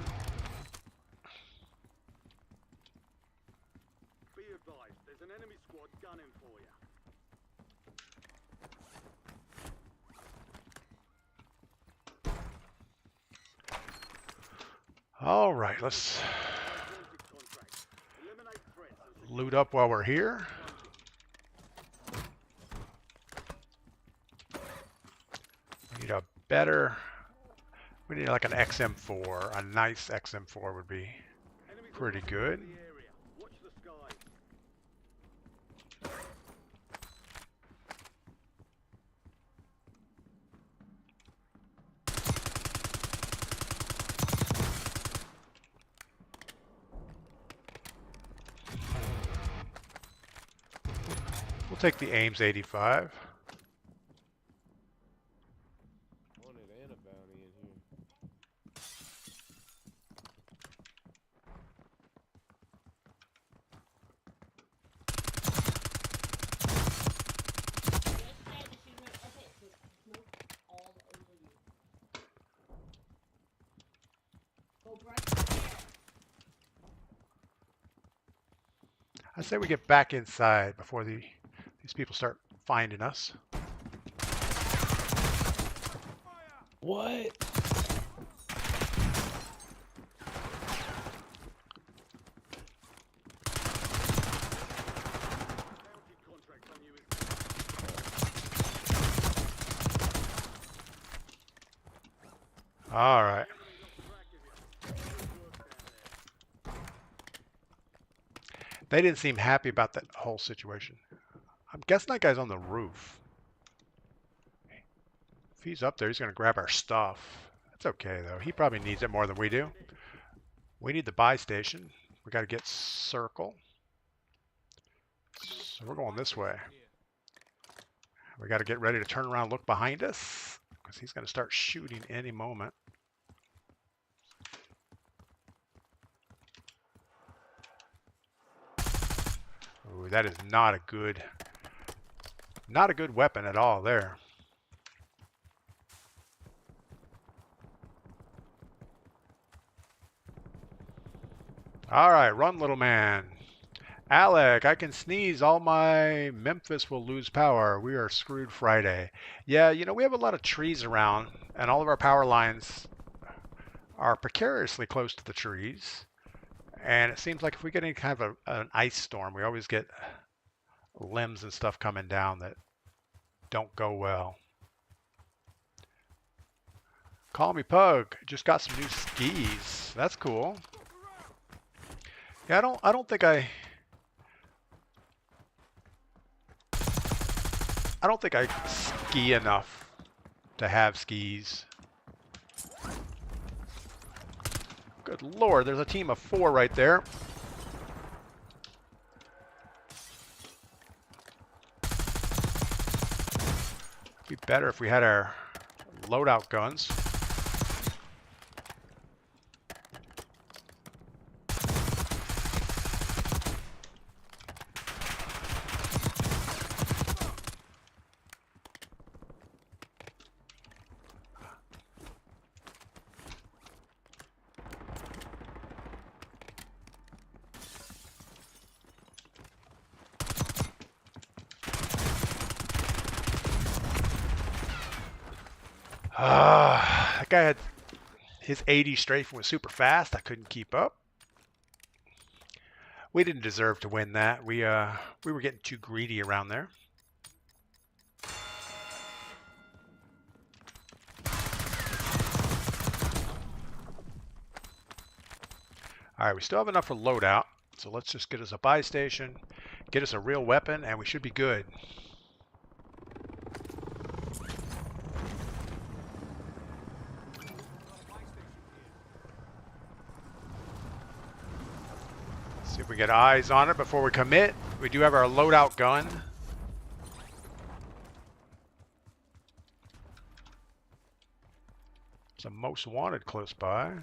Be advised, there's an enemy squad gunning for you. All right, let's loot up while we're here. We need like an XM4. A nice XM4 would be pretty good. We'll take the Ames 85. I say we get back inside before these people start finding us. What? Bounty contract on you is All right. enemy lost track of you. Good work down there. They didn't seem happy about that whole situation. I'm guessing that guy's on the roof. If he's up there, he's going to grab our stuff. That's okay, though. He probably needs it more than we do. We need the buy station. We got to get circle. So we're going this way. We got to get ready to turn around and look behind us because he's going to start shooting any moment. Ooh, that is not a good weapon at all there. All right, run, little man. Alec, I can sneeze. All my Memphis will lose power. We are screwed Friday. Yeah, you know, we have a lot of trees around, and all of our power lines are precariously close to the trees. And it seems like if we get any kind of an ice storm, we always get limbs and stuff coming down that don't go well. Call me Pug. Just got some new skis. That's cool. Yeah, I don't think I ski enough to have skis. Good Lord, there's a team of 4 right there. It'd be better if we had our loadout guns. That guy had his 80 strafing was super fast. I couldn't keep up. We didn't deserve to win that. We were getting too greedy around there. All right, we still have enough for loadout, so let's just get us a buy station, get us a real weapon, and we should be good. See if we get eyes on it before we commit. We do have our loadout gun. It's a most wanted close by.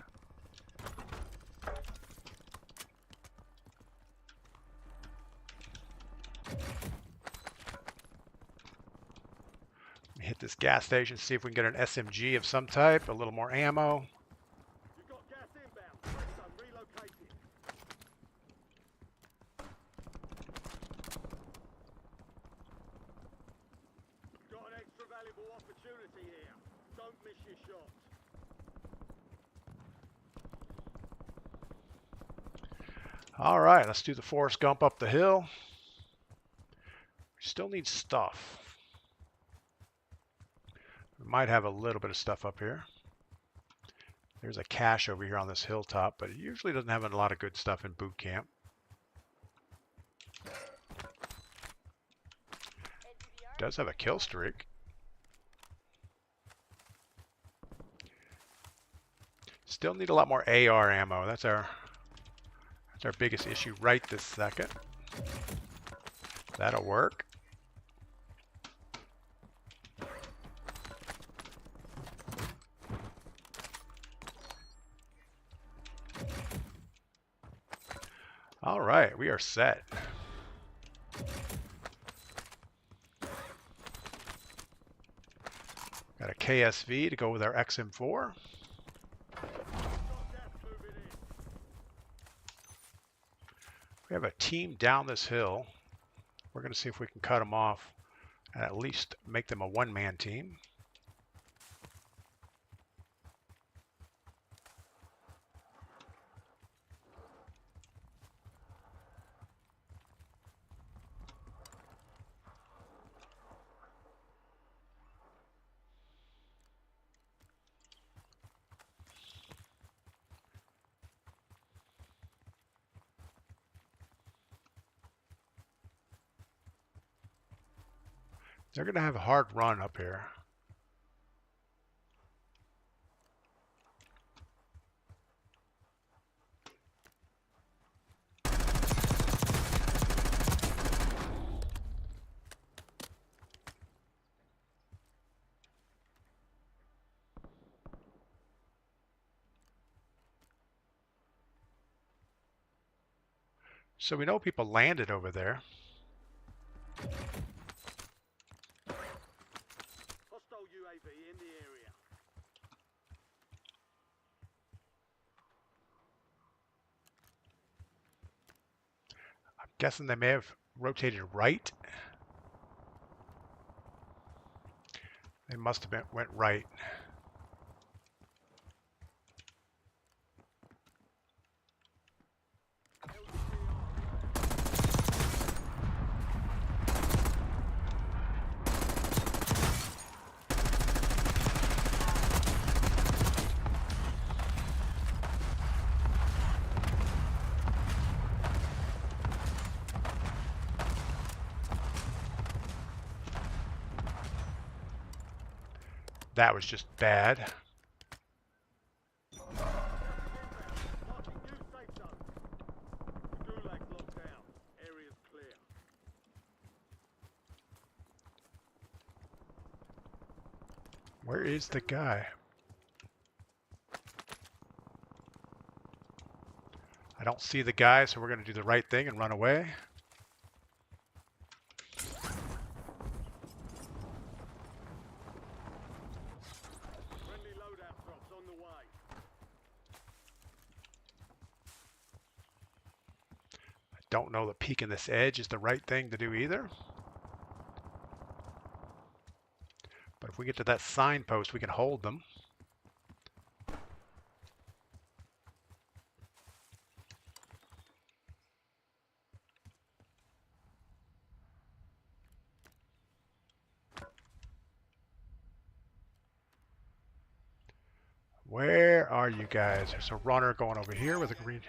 Hit this gas station, see if we can get an SMG of some type, a little more ammo. You've got gas inbound. Press zone relocated. You've got an extra valuable opportunity here. Don't miss your shot. All right, let's do the Forrest Gump up the hill. We still need stuff. We might have a little bit of stuff up here. There's a cache over here on this hilltop, but it usually doesn't have a lot of good stuff in boot camp. It does have a kill streak. Still need a lot more AR ammo. That's our biggest issue right this second. That'll work. All right, we are set. Got a KSV to go with our XM4. We have a team down this hill. We're going to see if we can cut them off and at least make them a one-man team. They're going to have a hard run up here. So we know people landed over there. Hostile UAV in the area. I'm guessing they may have rotated right. They must have went right. That was just bad. Marking new safe zone. The Gulag's locked down. Area's clear. Where is the guy? I don't see the guy, so we're going to do the right thing and run away. Friendly loadout drops on the way. I don't know that peeking this edge is the right thing to do either. But if we get to that signpost, we can hold them. Where are you guys? There's a runner going over here with a green.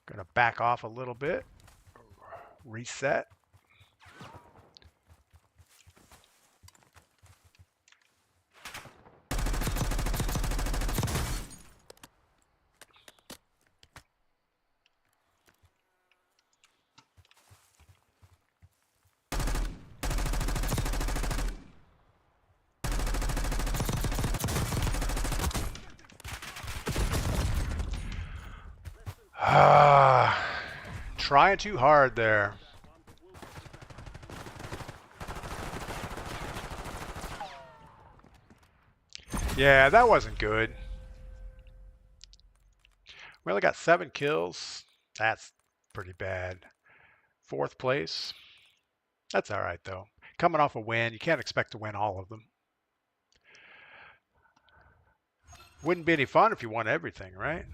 Gonna back off a little bit. Reset. Ah, trying too hard there. Yeah, that wasn't good. We only got 7 kills. That's pretty bad. 4th place. That's all right, though. Coming off a win, you can't expect to win all of them. Wouldn't be any fun if you won everything, right?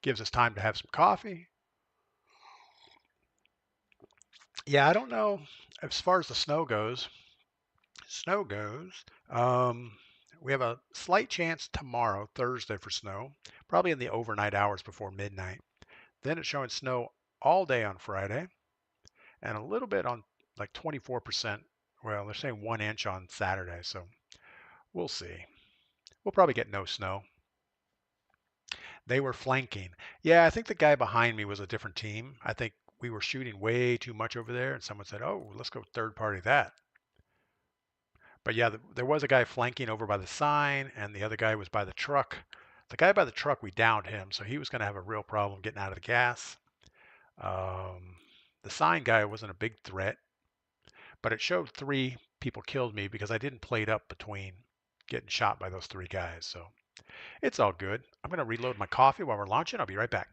Gives us time to have some coffee. Yeah, I don't know as far as the snow goes. Um, we have a slight chance tomorrow, Thursday, for snow, probably in the overnight hours before midnight. Then it's showing snow all day on Friday and a little bit on like 24%. Well, they're saying 1 inch on Saturday, so we'll see. We'll probably get no snow. They were flanking. Yeah, I think the guy behind me was a different team. I think we were shooting way too much over there, and someone said, "Oh, let's go third party that." But yeah, there was a guy flanking over by the sign, and the other guy was by the truck. The guy by the truck, we downed him, so he was going to have a real problem getting out of the gas. The sign guy wasn't a big threat, but it showed 3 people killed me because I didn't plate up between getting shot by those 3 guys. So it's all good. I'm going to reload my coffee while we're launching. I'll be right back.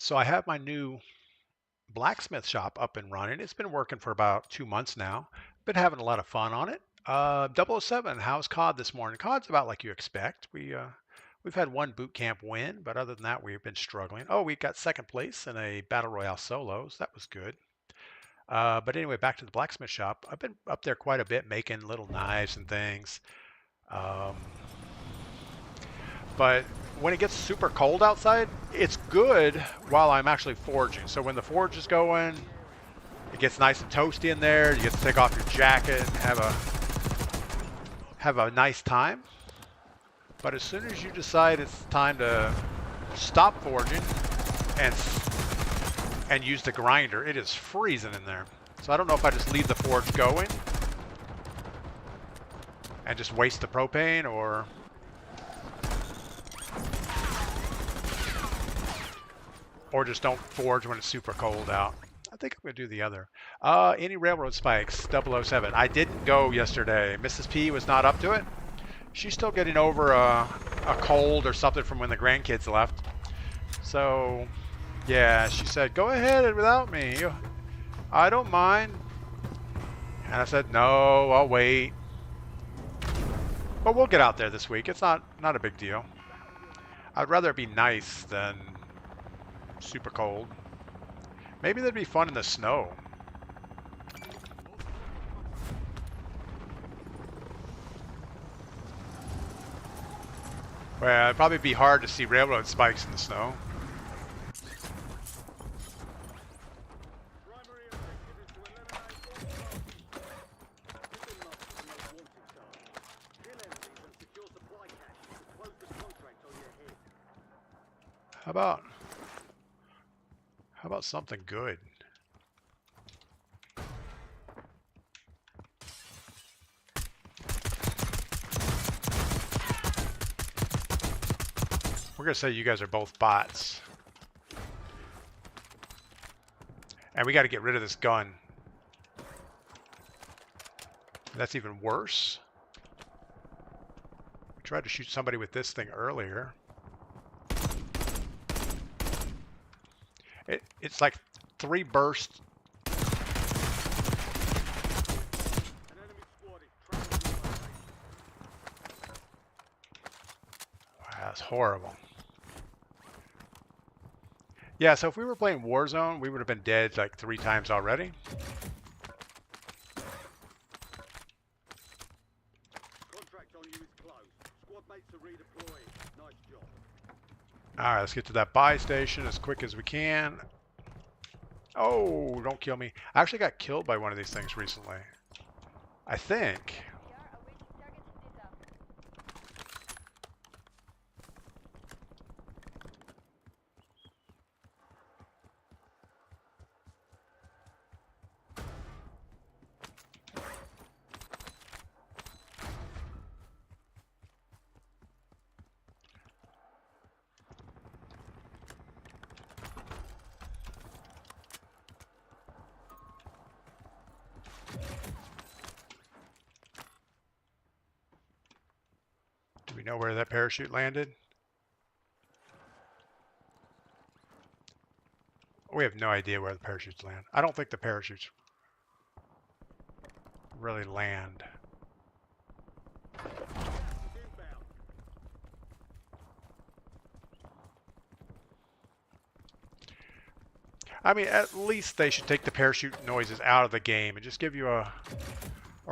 So I have my new blacksmith shop up and running. It's been working for about 2 months now. Been having a lot of fun on it. 007, how's COD this morning? COD's about like you expect. We've had one boot camp win, but other than that, we've been struggling. Oh, we got second place in a battle royale solos. That was good. But anyway, back to the blacksmith shop. I've been up there quite a bit making little knives and things. Um, but when it gets super cold outside, it's good while I'm actually forging. So when the forge is going, it gets nice and toasty in there. You get to take off your jacket and have a nice time. But as soon as you decide it's time to stop forging and use the grinder, it is freezing in there. So I don't know if I just leave the forge going and just waste the propane, or just don't forge when it's super cold out. I think I'm going to do the other. Any railroad spikes, 007. I didn't go yesterday. Mrs. P was not up to it. She's still getting over a cold or something from when the grandkids left. So, yeah, she said, go ahead without me. I don't mind. And I said, no, I'll wait. But we'll get out there this week. It's not a big deal. I'd rather it be nice than super cold. Maybe that'd be fun in the snow. Well, it'd probably be hard to see railroad spikes in the snow. Primary objective is to eliminate all targets. Keep in mind the most wanted target. Kill enemies and secure supply caches to close the contract on your head. How about something good? We're gonna say you guys are both bots. And we got to get rid of this gun. That's even worse. We tried to shoot somebody with this thing earlier. It's like 3 bursts. An enemy squad is trapped in your location. Wow, that's horrible. Yeah, so if we were playing Warzone, we would have been dead like 3 times already. Contract on you is closed. Squad mates are redeploying. Nice job. Alright, let's get to that buy station as quick as we can. Oh, don't kill me. I actually got killed by one of these things recently. I think. Do we know where that parachute landed? We have no idea where the parachutes land. I don't think the parachutes really land. Inbound. I mean, at least they should take the parachute noises out of the game and just give you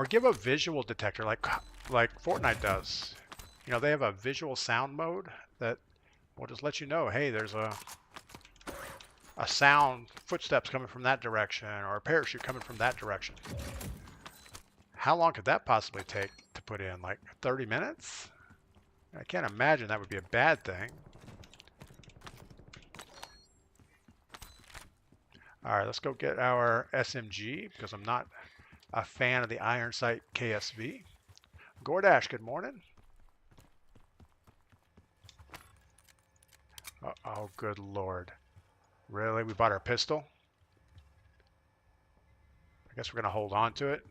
give a visual detector like Fortnite does. You know, they have a visual sound mode that will just let you know, hey, there's a sound, footsteps coming from that direction, or a parachute coming from that direction. How long could that possibly take to put in? Like 30 minutes? I can't imagine that would be a bad thing. All right, let's go get our SMG because I'm not a fan of the Iron Sight KSV. Gordash, good morning. Oh, good Lord. Really? We bought our pistol? I guess we're going to hold on to it.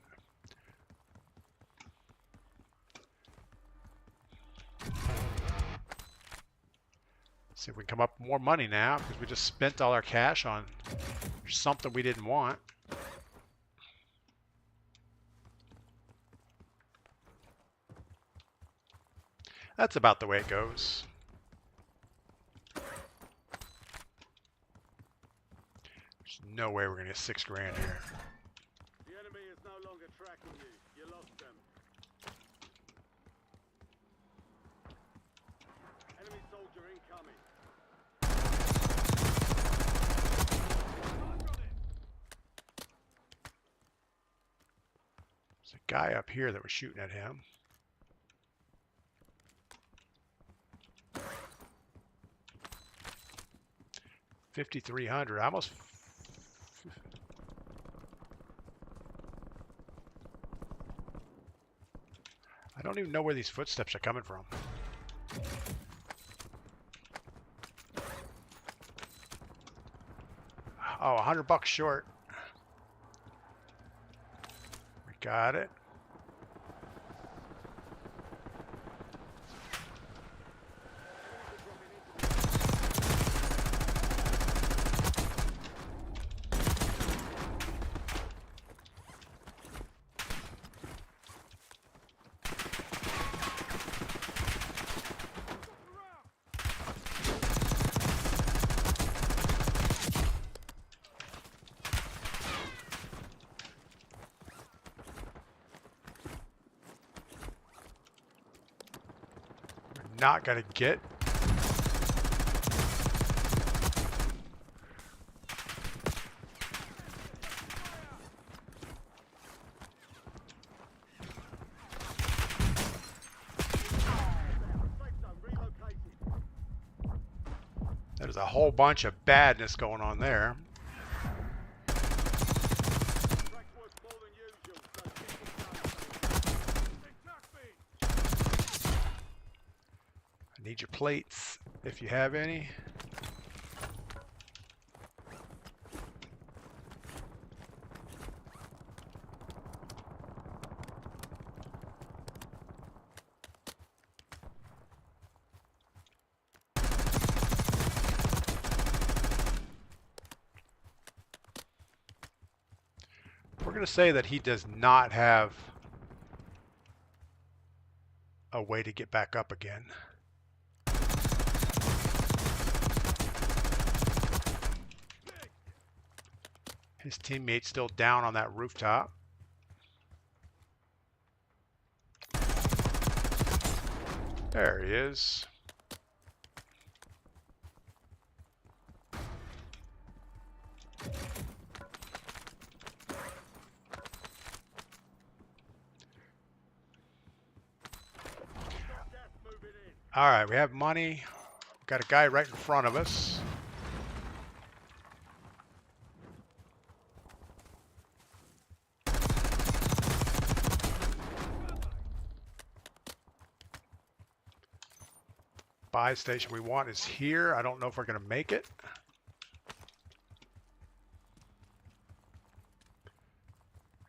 See if we can come up with more money now, because we just spent all our cash on something we didn't want. That's about the way it goes. There's no way we're going to get $6 grand here. The enemy is no longer tracking you. You lost them. Enemy soldier incoming. There's a guy up here that was shooting at him. $5,300, almost. I don't even know where these footsteps are coming from. Oh, $100 short. We got it. Not gonna get. There's a whole bunch of badness going on there. I need your plates if you have any. We're going to say that he does not have a way to get back up again. His teammate's still down on that rooftop. There he is. All right, we have money. We've got a guy right in front of us. Buy station we want is here. I don't know if we're going to make it.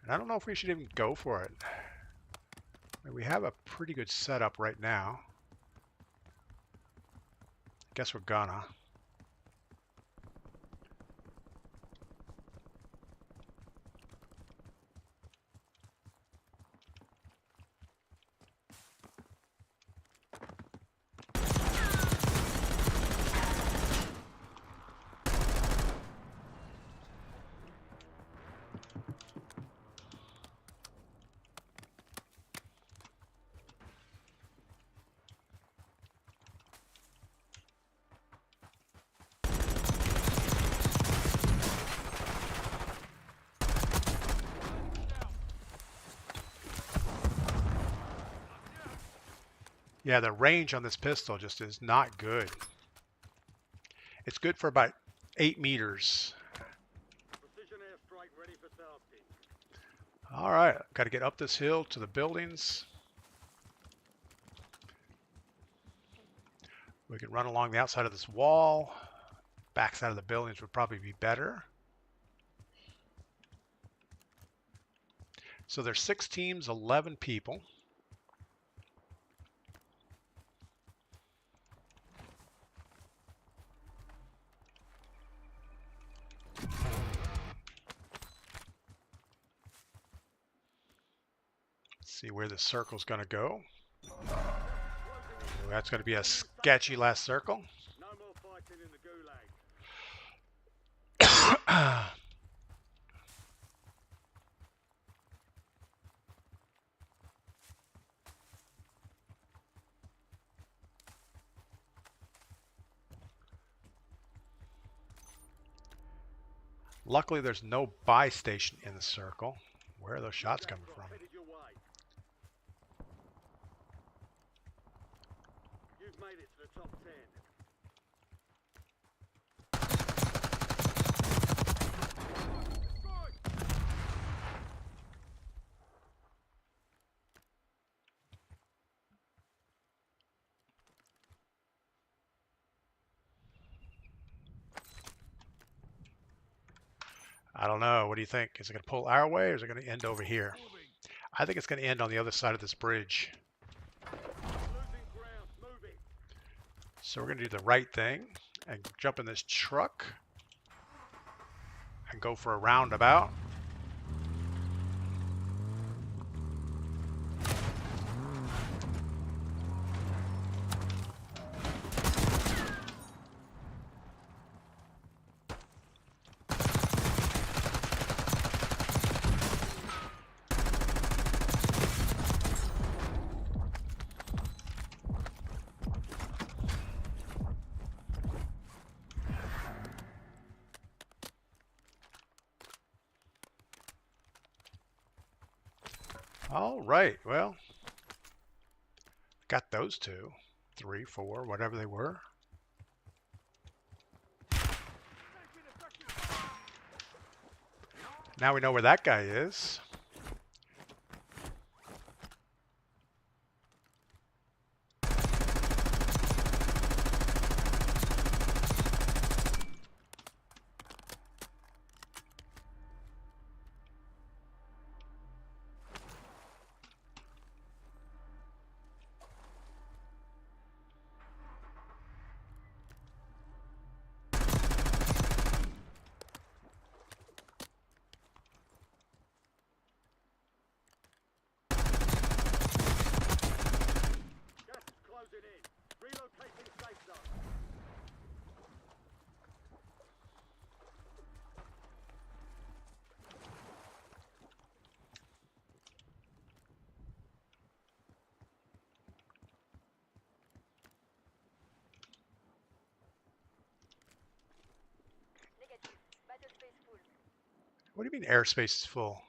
And I don't know if we should even go for it. I mean, we have a pretty good setup right now. Guess we're gonna. Yeah, the range on this pistol just is not good. It's good for about 8 meters. Precision airstrike ready for tasking. All right, got to get up this hill to the buildings. We can run along the outside of this wall. Backside of the buildings would probably be better. So there's 6 teams, 11 people. See where the circle's going to go. That's going to be a sketchy last circle. No more fighting in the gulag. Luckily, there's no buy station in the circle. Where are those shots coming from? Headed your way. You've made it to the top 10. I don't know. What do you think? Is it going to pull our way or is it going to end over here? I think it's going to end on the other side of this bridge. Losing ground. Moving. So we're going to do the right thing and jump in this truck and go for a roundabout. All right, well, got those two, 3, 4, whatever they were. Now we know where that guy is. Gas is closing in. Relocating safe zone. Negative. Battle space full. What do you mean airspace is full?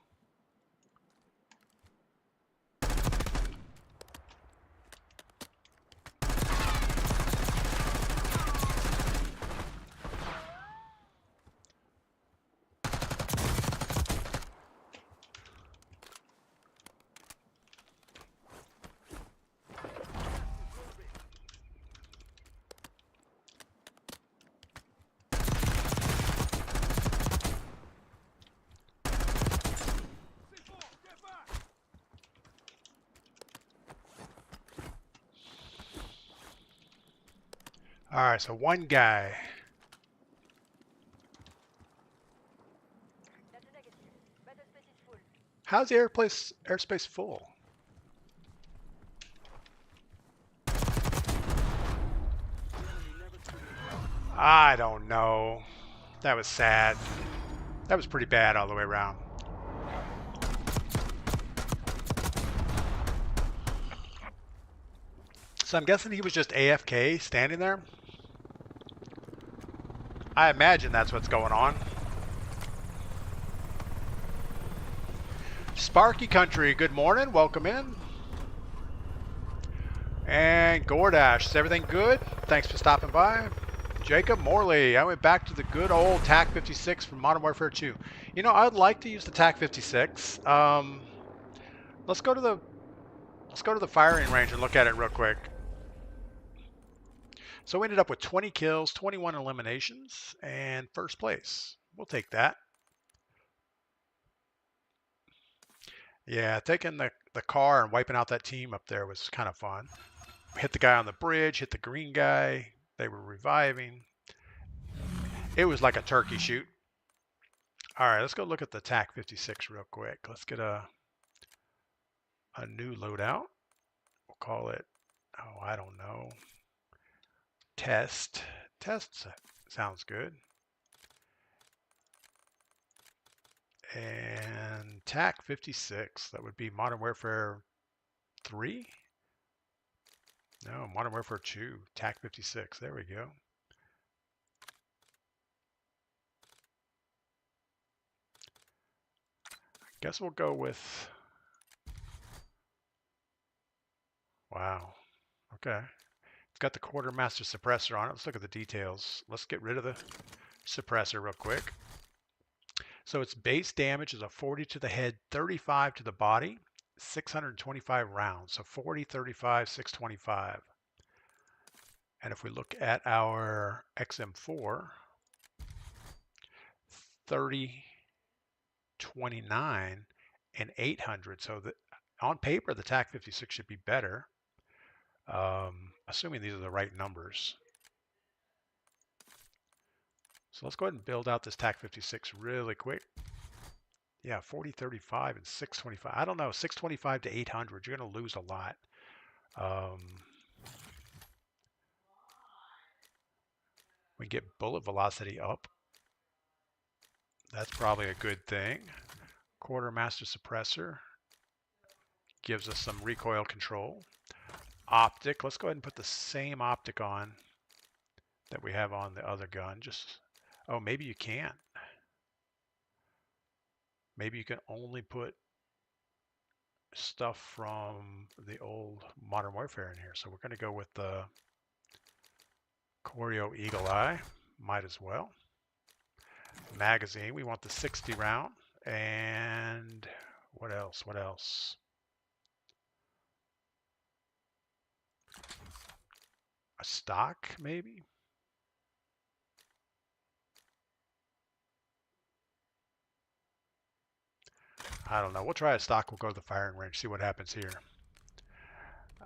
All right, so one guy. That's a negative. Battle space is full. How's the airspace full? I don't know. That was sad. That was pretty bad all the way around. So I'm guessing he was just AFK standing there. I imagine that's what's going on. Sparky Country, good morning. Welcome in. And Gordash, is everything good? Thanks for stopping by. Jacob Morley, I went back to the good old TAC 56 from Modern Warfare 2. You know, I'd like to use the TAC 56. Let's go to the firing range and look at it real quick. So we ended up with 20 kills, 21 eliminations, and first place. We'll take that. Yeah, taking the car and wiping out that team up there was kind of fun. Hit the guy on the bridge, hit the green guy. They were reviving. It was like a turkey shoot. All right, let's go look at the TAC 56 real quick. Let's get a a new loadout. We'll call it, oh, I don't know, test. Test sounds good. And TAC 56, that would be Modern Warfare 3? No, Modern Warfare 2, TAC 56, there we go. Guess we'll go with, wow, okay. It's got the quartermaster suppressor on it. Let's look at the details. Let's get rid of the suppressor real quick. So its base damage is a 40 to the head, 35 to the body, 625 rounds. So 40, 35, 625. And if we look at our XM4, 30, 29, and 800. So that on paper, the TAC 56 should be better, assuming these are the right numbers. So let's go ahead and build out this TAC 56 really quick. Yeah, 40, 35, and 625. I don't know, 625 to 800. You're going to lose a lot. We get bullet velocity up. That's probably a good thing. Quartermaster suppressor gives us some recoil control. Optic, let's go ahead and put the same optic on that we have on the other gun. Just, oh, maybe you can't. Maybe you can only put stuff from the old Modern Warfare in here. So we're going to go with the Choreo Eagle Eye. Might as well. Magazine, we want the 60 round. And what else? What else? A stock, maybe? I don't know. We'll try a stock. We'll go to the firing range, see what happens here.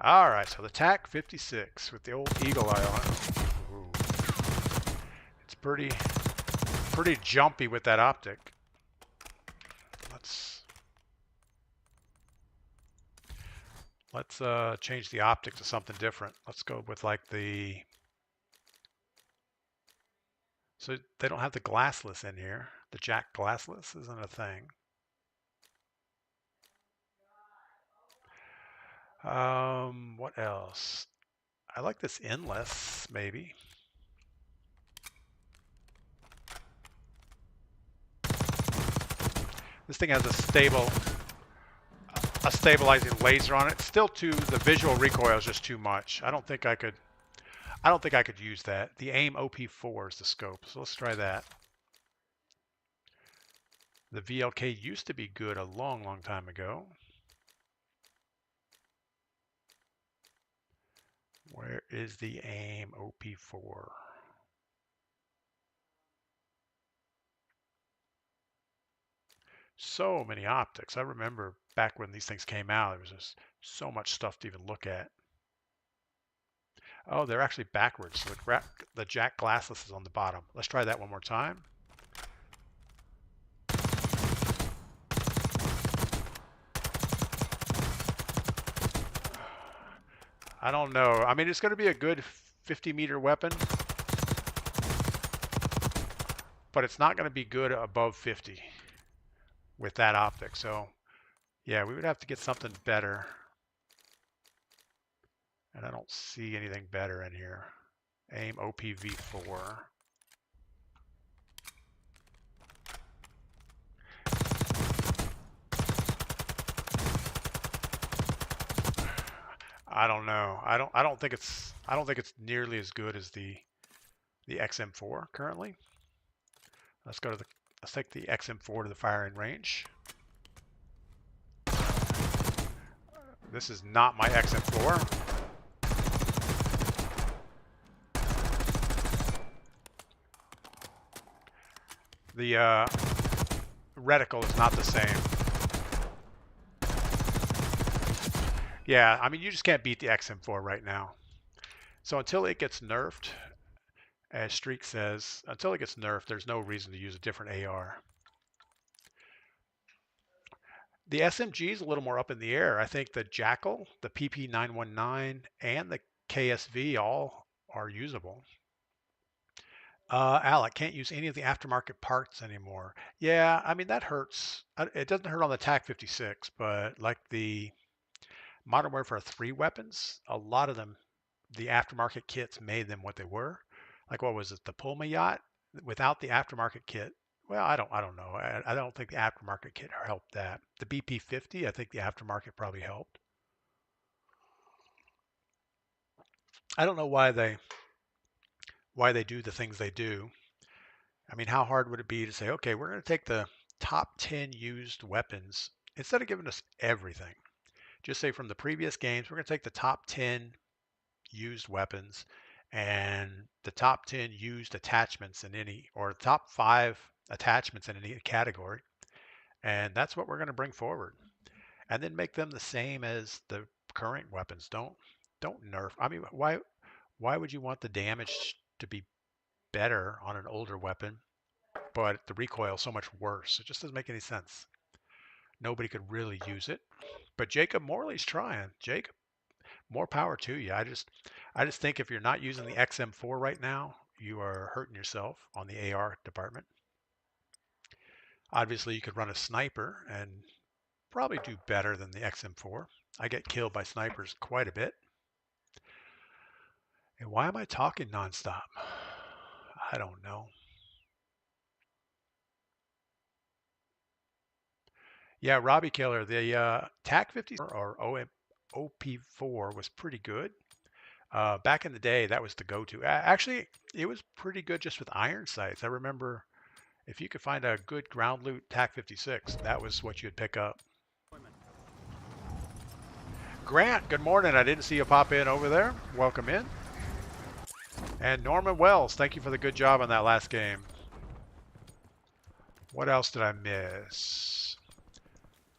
All right, so the TAC 56 with the old Eagle Eye on it. Ooh. It's pretty jumpy with that optic. Let's change the optic to something different. Let's go with like the, so they don't have the glassless in here. The jack glassless isn't a thing. What else? I like this endless, maybe. This thing has a stabilizing laser on it. Still the visual recoil is just too much. I don't think I could use that. The AIM OP4 is the scope, so let's try that. The VLK used to be good a long, long time ago. Where is the AIM OP4? So many optics. I remember back when these things came out, there was just so much stuff to even look at. Oh, they're actually backwards. So the jack glassless is on the bottom. Let's try that one more time. I don't know. I mean, it's going to be a good 50-meter weapon, but it's not going to be good above 50 with that optic. So, yeah, we would have to get something better. And I don't see anything better in here. AIM OPV4. I don't know. I don't think it's nearly as good as the XM4 currently. Let's take the XM4 to the firing range. This is not my XM4. The reticle is not the same. Yeah, I mean, you just can't beat the XM4 right now. So until it gets nerfed, as Streak says, until it gets nerfed, there's no reason to use a different AR. The SMG is a little more up in the air. I think the Jackal, the PP919, and the KSV all are usable. Alec, can't use any of the aftermarket parts anymore. Yeah, I mean, that hurts. It doesn't hurt on the TAC 56, but like the Modern Warfare 3 weapons, a lot of them, the aftermarket kits made them what they were. Like what was it, the Puma yacht? Without the aftermarket kit, well, I don't know. I don't think the aftermarket kit helped that. The BP50, I think the aftermarket probably helped. I don't know why they do the things they do. I mean, how hard would it be to say, okay, we're going to take the top 10 used weapons instead of giving us everything. Just say from the previous games, we're going to take the top 10 used weapons and the top 10 used attachments in any, or top 5 attachments in any category. And that's what we're going to bring forward. And then make them the same as the current weapons. Don't nerf. I mean, why would you want the damage to be better on an older weapon, but the recoil so much worse? It just doesn't make any sense. Nobody could really use it. But Jacob Morley's trying. Jacob, more power to you. I just think if you're not using the XM4 right now, you are hurting yourself on the AR department. Obviously, you could run a sniper and probably do better than the XM4. I get killed by snipers quite a bit. And why am I talking nonstop? I don't know. Yeah, Robbie Killer, the TAC 54 or OP4 was pretty good. Back in the day, that was the go-to. Actually, it was pretty good just with iron sights. I remember if you could find a good ground loot TAC 56, that was what you'd pick up. Grant, good morning. I didn't see you pop in over there. Welcome in. And Norman Wells, thank you for the good job on that last game. What else did I miss?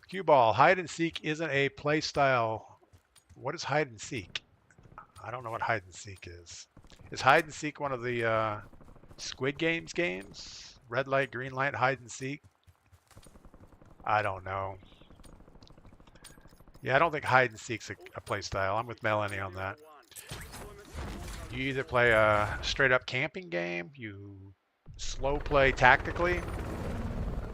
Cue ball, hide and seek isn't a play style. What is hide and seek? I don't know what hide and seek is. Is hide and seek one of the Squid Games games? Red light, green light, hide and seek? I don't know. Yeah, I don't think hide and seek's a play style. I'm with Melanie on that. You either play a straight up camping game, you slow play tactically,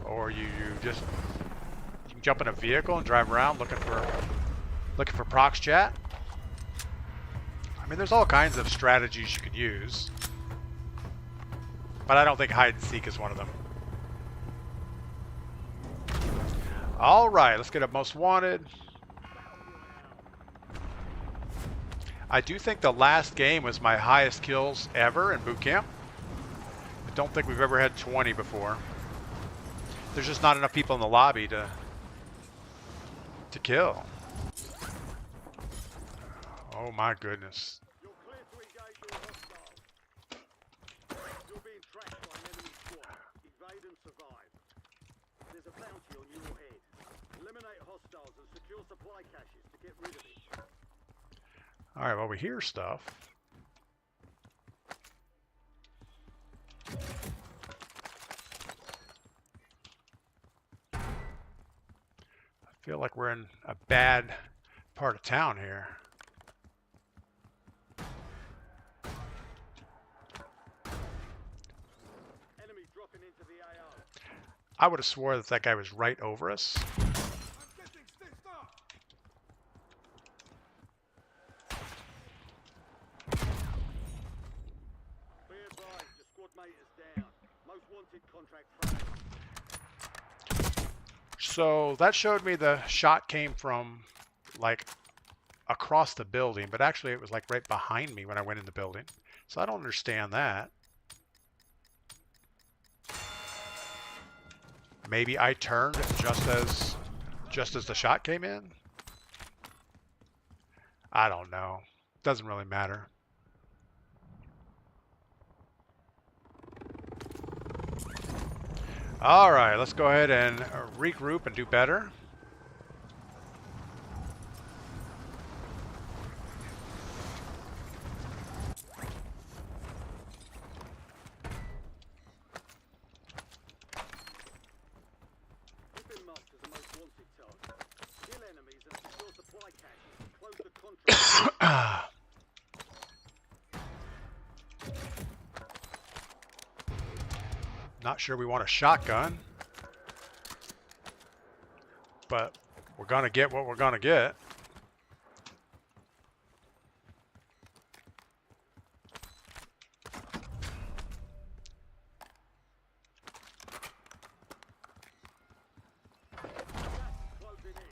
or you can jump in a vehicle and drive around looking for prox chat. I mean, there's all kinds of strategies you could use, but I don't think hide and seek is one of them. All right, let's get a most wanted. I do think the last game was my highest kills ever in boot camp. I don't think we've ever had 20 before. There's just not enough people in the lobby to kill. Oh my goodness. You're clear to engage your hostile. You're being tracked by an enemy squad. Evade and survive. There's a bounty on your head. Eliminate hostiles and secure supply caches to get rid of it. All right, well, we hear stuff. I feel like we're in a bad part of town here. Enemy dropping into the AO. I would have swore that guy was right over us. Be advised, your squad mate is down. Most wanted contract failed. So that showed me the shot came from like across the building, but actually it was like right behind me when I went in the building. So I don't understand that. Maybe I turned just as the shot came in. I don't know. Doesn't really matter. All right, let's go ahead and regroup and do better. You've been marked as the most wanted target. Not sure we want a shotgun, but we're gonna get what we're gonna get. Closing in.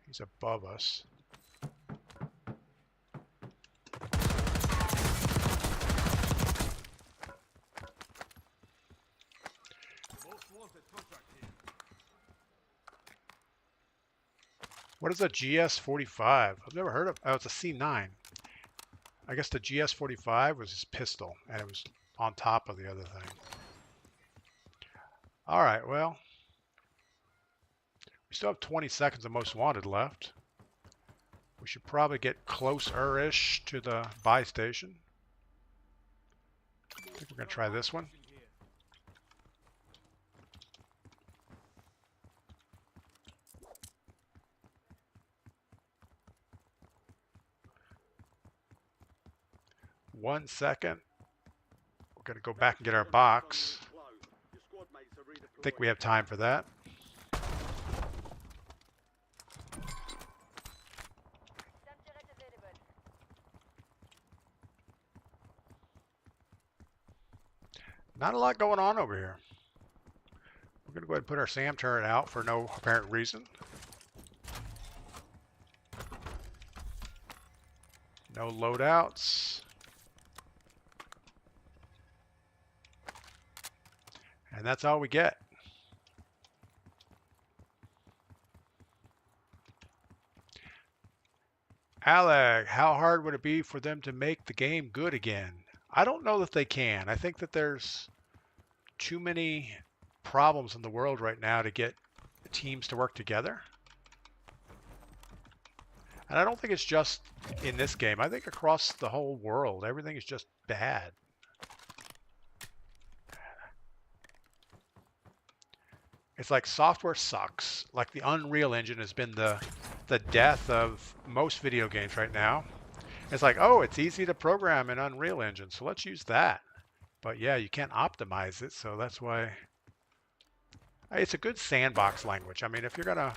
He's above us. Most wanted contract here. What is a GS-45? I've never heard of. Oh, it's a C9. I guess the GS-45 was his pistol, and it was on top of the other thing. All right, well, we still have 20 seconds of most wanted left. We should probably get closer-ish to the buy station. I think we're going to try this one. Here. 1 second. We're going to go back and get our box. Your squad mates are I think we have time for that. Some turret available. Not a lot going on over here. We're going to go ahead and put our SAM turret out for no apparent reason. No loadouts. And that's all we get. Alec, how hard would it be for them to make the game good again? I don't know that they can. I think that there's too many problems in the world right now to get teams to work together. And I don't think it's just in this game. I think across the whole world, everything is just bad. It's like software sucks. Like the Unreal Engine has been the death of most video games right now. It's like, oh, it's easy to program in Unreal Engine, so let's use that. But yeah, you can't optimize it, so that's why it's a good sandbox language. I mean, if you're gonna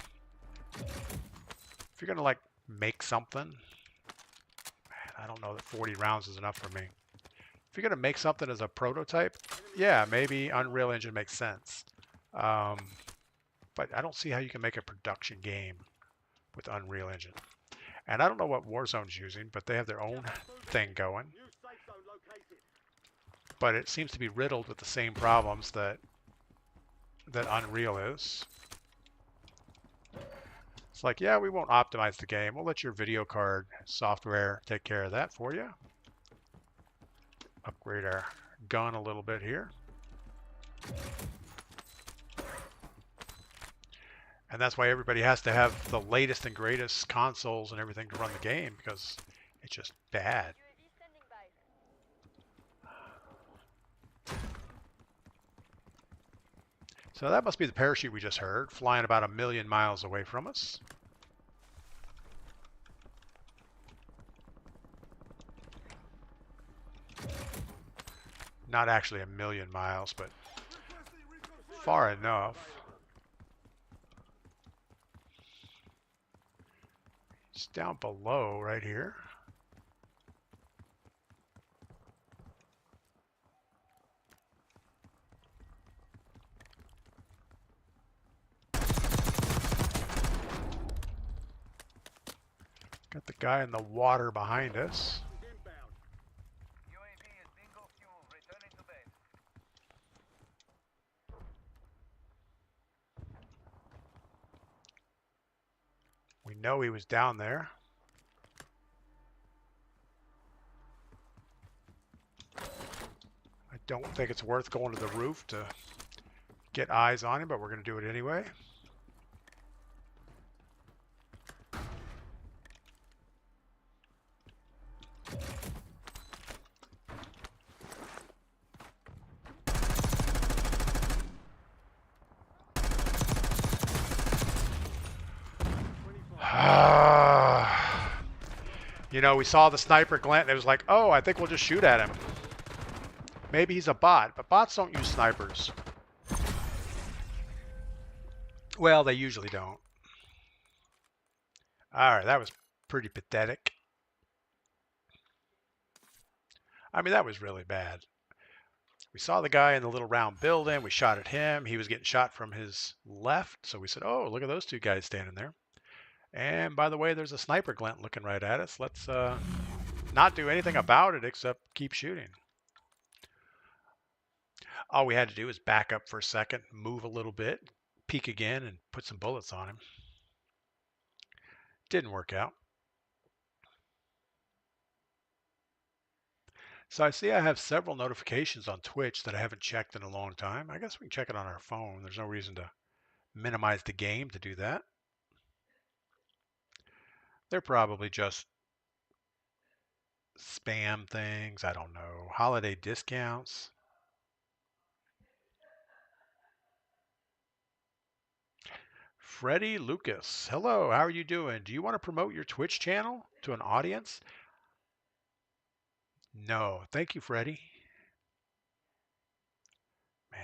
like make something, man, I don't know that 40 rounds is enough for me. If you're gonna make something as a prototype, yeah, maybe Unreal Engine makes sense. But I don't see how you can make a production game with Unreal Engine. And I don't know what Warzone's using, but they have their own thing going. New safe zone located. But it seems to be riddled with the same problems that Unreal is. It's like, yeah, we won't optimize the game. We'll let your video card software take care of that for you. Upgrade our gun a little bit here. And that's why everybody has to have the latest and greatest consoles and everything to run the game, because it's just bad. UAV standing by. So that must be the parachute we just heard, flying about 1,000,000 miles away from us. Not actually 1,000,000 miles, but far enough. It's down below right here. Got the guy in the water behind us. Inbound. UAV is bingo fuel, returning to base. We know he was down there. I don't think it's worth going to the roof to get eyes on him, but we're going to do it anyway. You know, we saw the sniper glint and it was like, oh, I think we'll just shoot at him. Maybe he's a bot, but bots don't use snipers. Well, they usually don't. All right, that was pretty pathetic. I mean, that was really bad. We saw the guy in the little round building. We shot at him. He was getting shot from his left. So we said, oh, look at those two guys standing there. And by the way, there's a sniper glint looking right at us. Let's not do anything about it except keep shooting. All we had to do was back up for a second, move a little bit, peek again, and put some bullets on him. Didn't work out. So I see I have several notifications on Twitch that I haven't checked in a long time. I guess we can check it on our phone. There's no reason to minimize the game to do that. They're probably just spam things. I don't know. Holiday discounts. Freddie Lucas. Hello, how are you doing? Do you want to promote your Twitch channel to an audience? No. Thank you, Freddie. Man.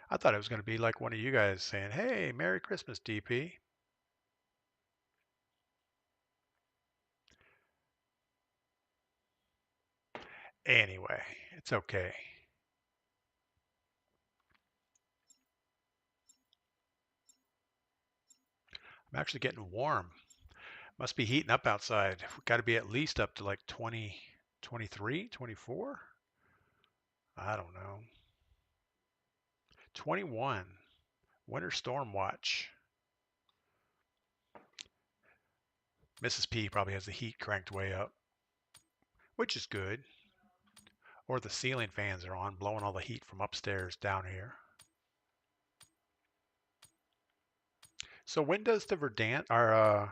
I thought it was going to be like one of you guys saying, hey, Merry Christmas, DP. Anyway, it's okay. I'm actually getting warm. Must be heating up outside. We've got to be at least up to like 20, 23, 24? I don't know. 21. Winter storm watch. Mrs. P probably has the heat cranked way up, which is good. Or the ceiling fans are on, blowing all the heat from upstairs down here. So when does the Verdant, when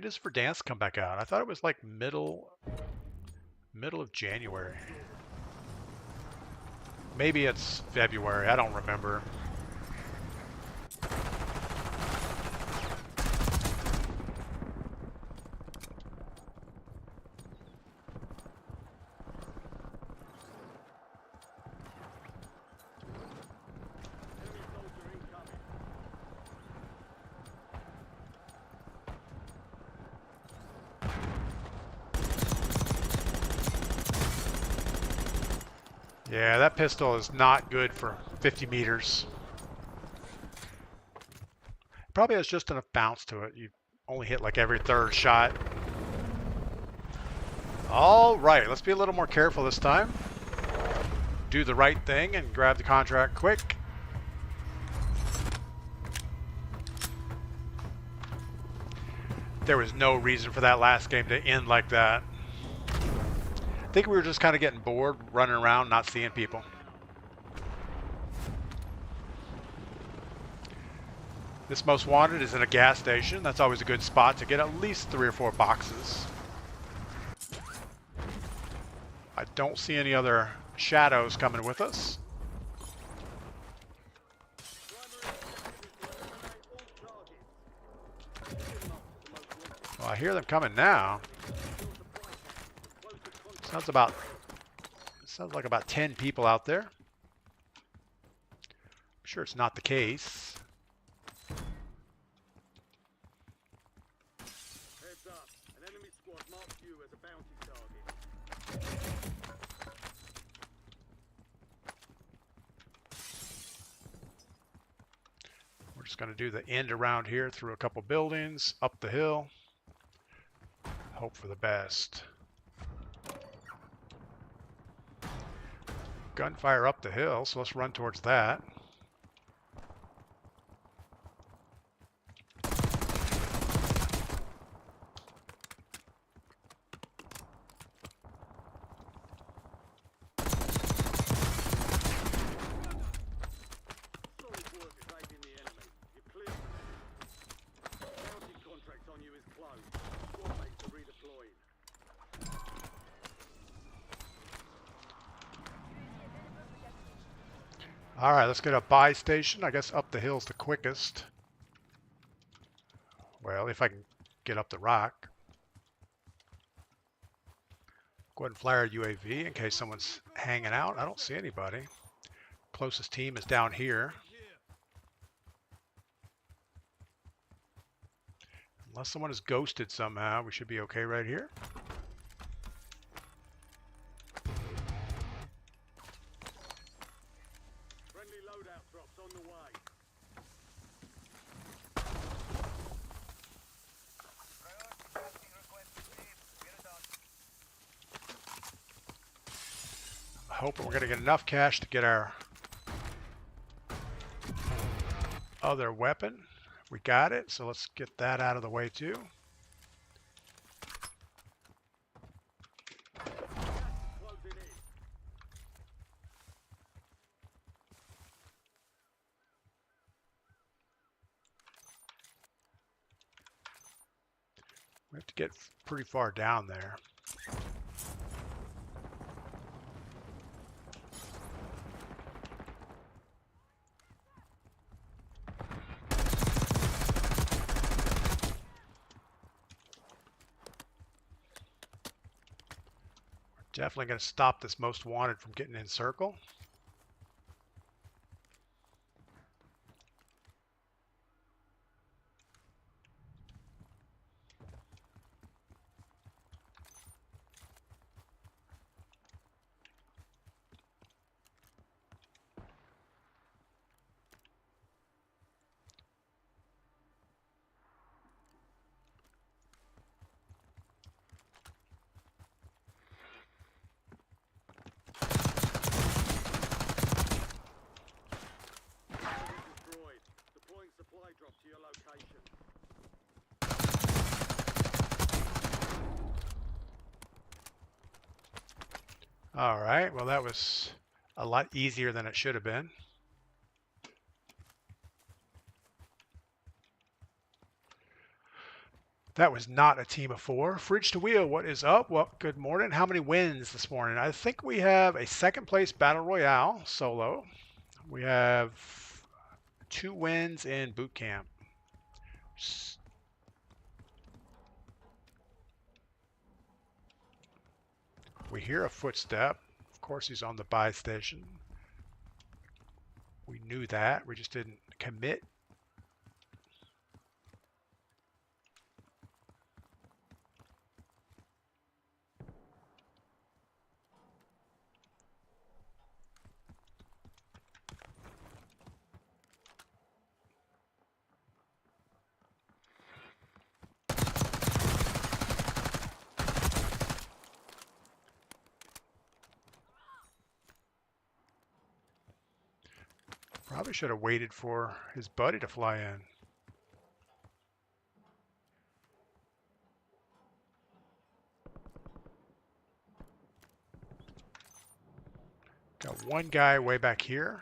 does Verdansk come back out? I thought it was like middle of January. Maybe it's February. I don't remember. Yeah, that pistol is not good for 50 meters. Probably has just enough bounce to it. You only hit like every third shot. All right, let's be a little more careful this time. Do the right thing and grab the contract quick. There was no reason for that last game to end like that. I think we were just kind of getting bored, running around, not seeing people. This most wanted is in a gas station. That's always a good spot to get at least 3 or 4 boxes. I don't see any other shadows coming with us. Well, I hear them coming now. Sounds like about 10 people out there. I'm sure it's not the case. Heads up. An enemy squad marks you as a bounty target. We're just going to do the end around here through a couple buildings, up the hill. Hope for the best. Gunfire up the hill, so let's run towards that. Solid work evading the enemy. You're clear. Bounty contract on you is closed. Squad mates are redeploying. All right, let's get a buy station. I guess up the hill's the quickest. Well, if I can get up the rock. Go ahead and fly our UAV in case someone's hanging out. I don't see anybody. Closest team is down here. Unless someone is ghosted somehow, we should be okay right here. Friendly loadout drops on the way. Priority tasking request received. Get it done. Hoping we're going to get enough cash to get our other weapon. We got it, so let's get that out of the way too. Closing in. We have to get pretty far down there. Definitely going to stop this most wanted from getting in circle. Destroyed. Deploying supply drop to your location. All right, well that was a lot easier than it should have been. That was not a team of 4. Fridge to Wheel, what is up? Well, good morning. How many wins this morning? I think we have a second place Battle Royale solo. We have 2 wins in boot camp. We hear a footstep. Of course, he's on the buy station. We knew that. We just didn't commit. Probably should have waited for his buddy to fly in. Got one guy way back here.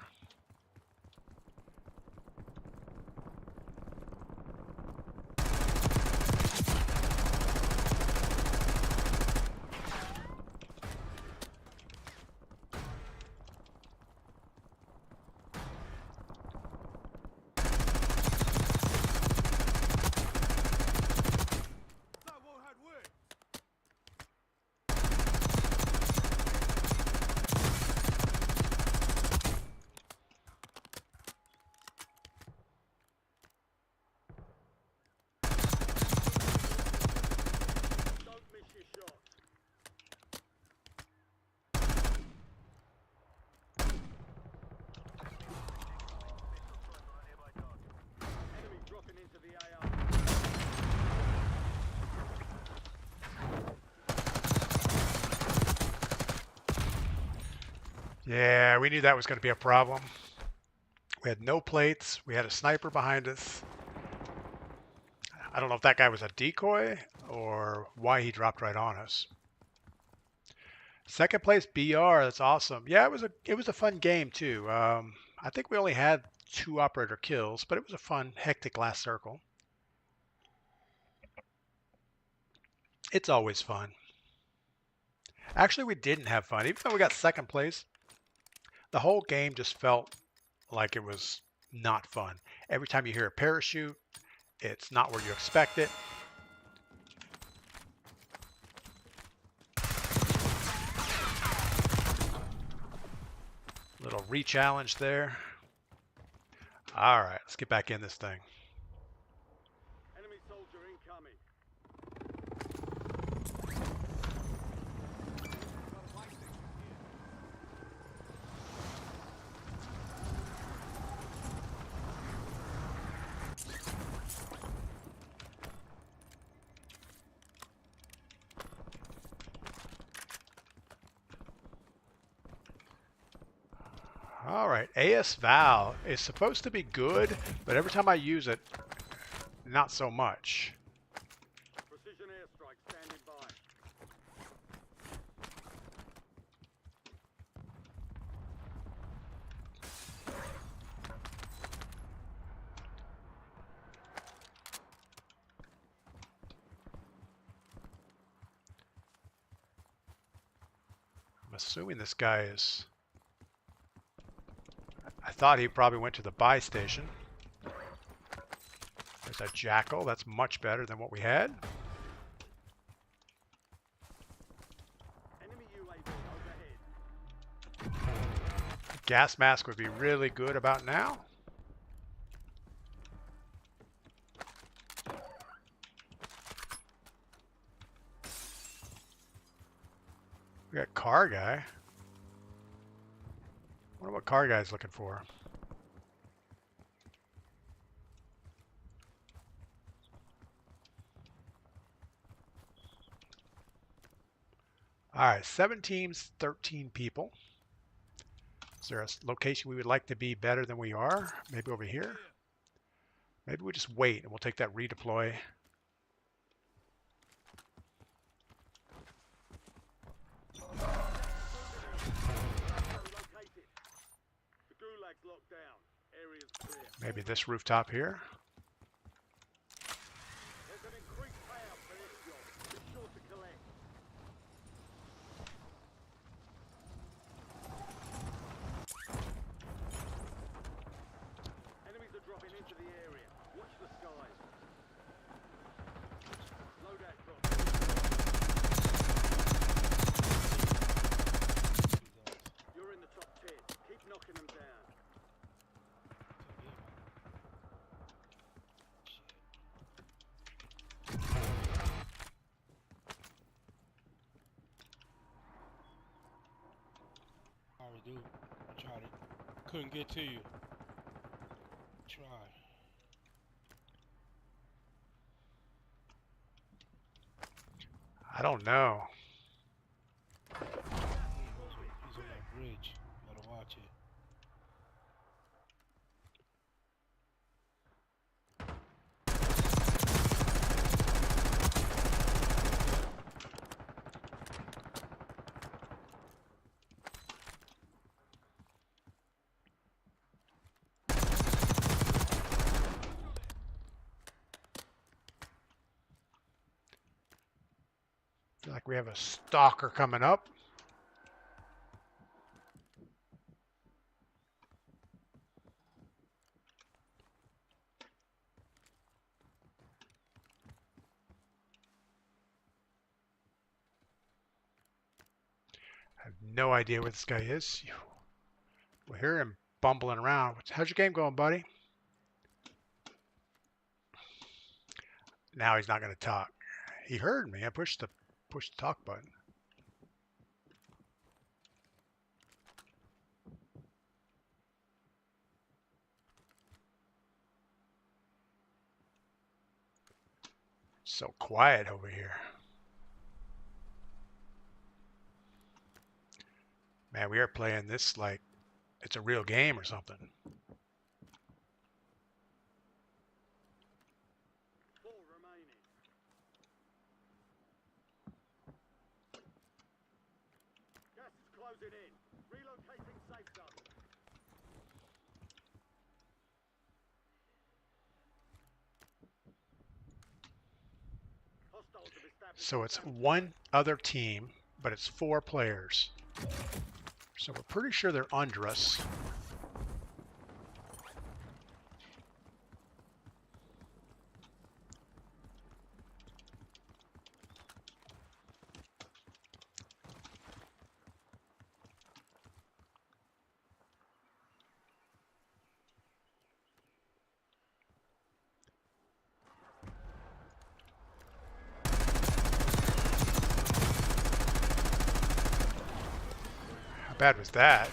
Don't miss your shot. Enemy dropping into the AR. Yeah, we knew that was going to be a problem. We had no plates. We had a sniper behind us. I don't know if that guy was a decoy or why he dropped right on us. Second place BR, that's awesome. Yeah, it was a fun game too. I think we only had 2 operator kills, but it was a fun, hectic last circle. It's always fun. Actually, we didn't have fun. Even though we got second place, the whole game just felt like it was not fun. Every time you hear a parachute, it's not where you expect it. Little re-challenge there. All right, let's get back in this thing. Enemy soldier incoming. All right, AS Val is supposed to be good, but every time I use it, not so much. Precision airstrike standing by. I'm assuming this guy is... I thought he probably went to the buy station. There's a Jackal. That's much better than what we had. Enemy UAV overhead. Gas mask would be really good about now. We got car guy. Wonder what car guy's looking for. All right, 7 teams, 13 people. Is there a location we would like to be better than we are? Maybe over here? Maybe we just wait and we'll take that redeploy. Located. The Gulag's locked down. Area's clear. Maybe this rooftop here. There's an increased payout for this job. Be sure to collect. Enemies are dropping into the area. Watch the skies. Loadout drop. You're in the top 10. Keep knocking them down. Sorry, dude. I tried it. Couldn't get to you. Tried. I don't know. He's on that bridge. Gotta watch it. Feel like we have a stalker coming up. I have no idea where this guy is. We hear him bumbling around. How's your game going, buddy? Now he's not going to talk. He heard me. I pushed the talk button. So quiet over here. Man, we are playing this like it's a real game or something. 4 remaining. Gas is closing in. Relocating safe zone. Hostiles have established. So it's one other team, but it's 4 players. So we're pretty sure they're under us. How bad was that?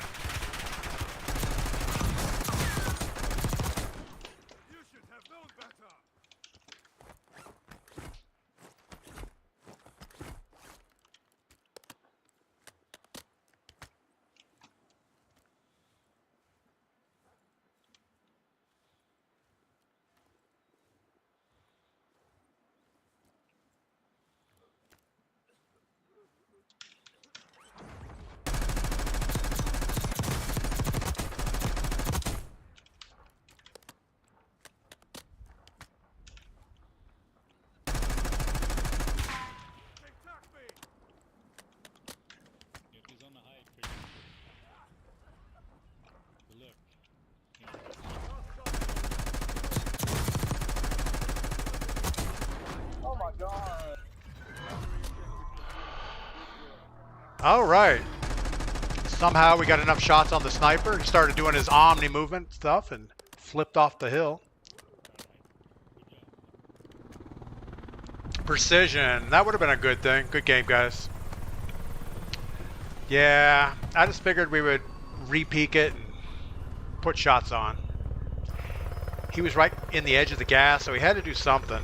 If he's on the high, pretty good. Look. Oh my god. All right. Somehow we got enough shots on the sniper. He started doing his omni movement stuff and flipped off the hill. Precision. That would have been a good thing. Good game, guys. Yeah, I just figured we would re-peek it and put shots on. He was right in the edge of the gas, so he had to do something.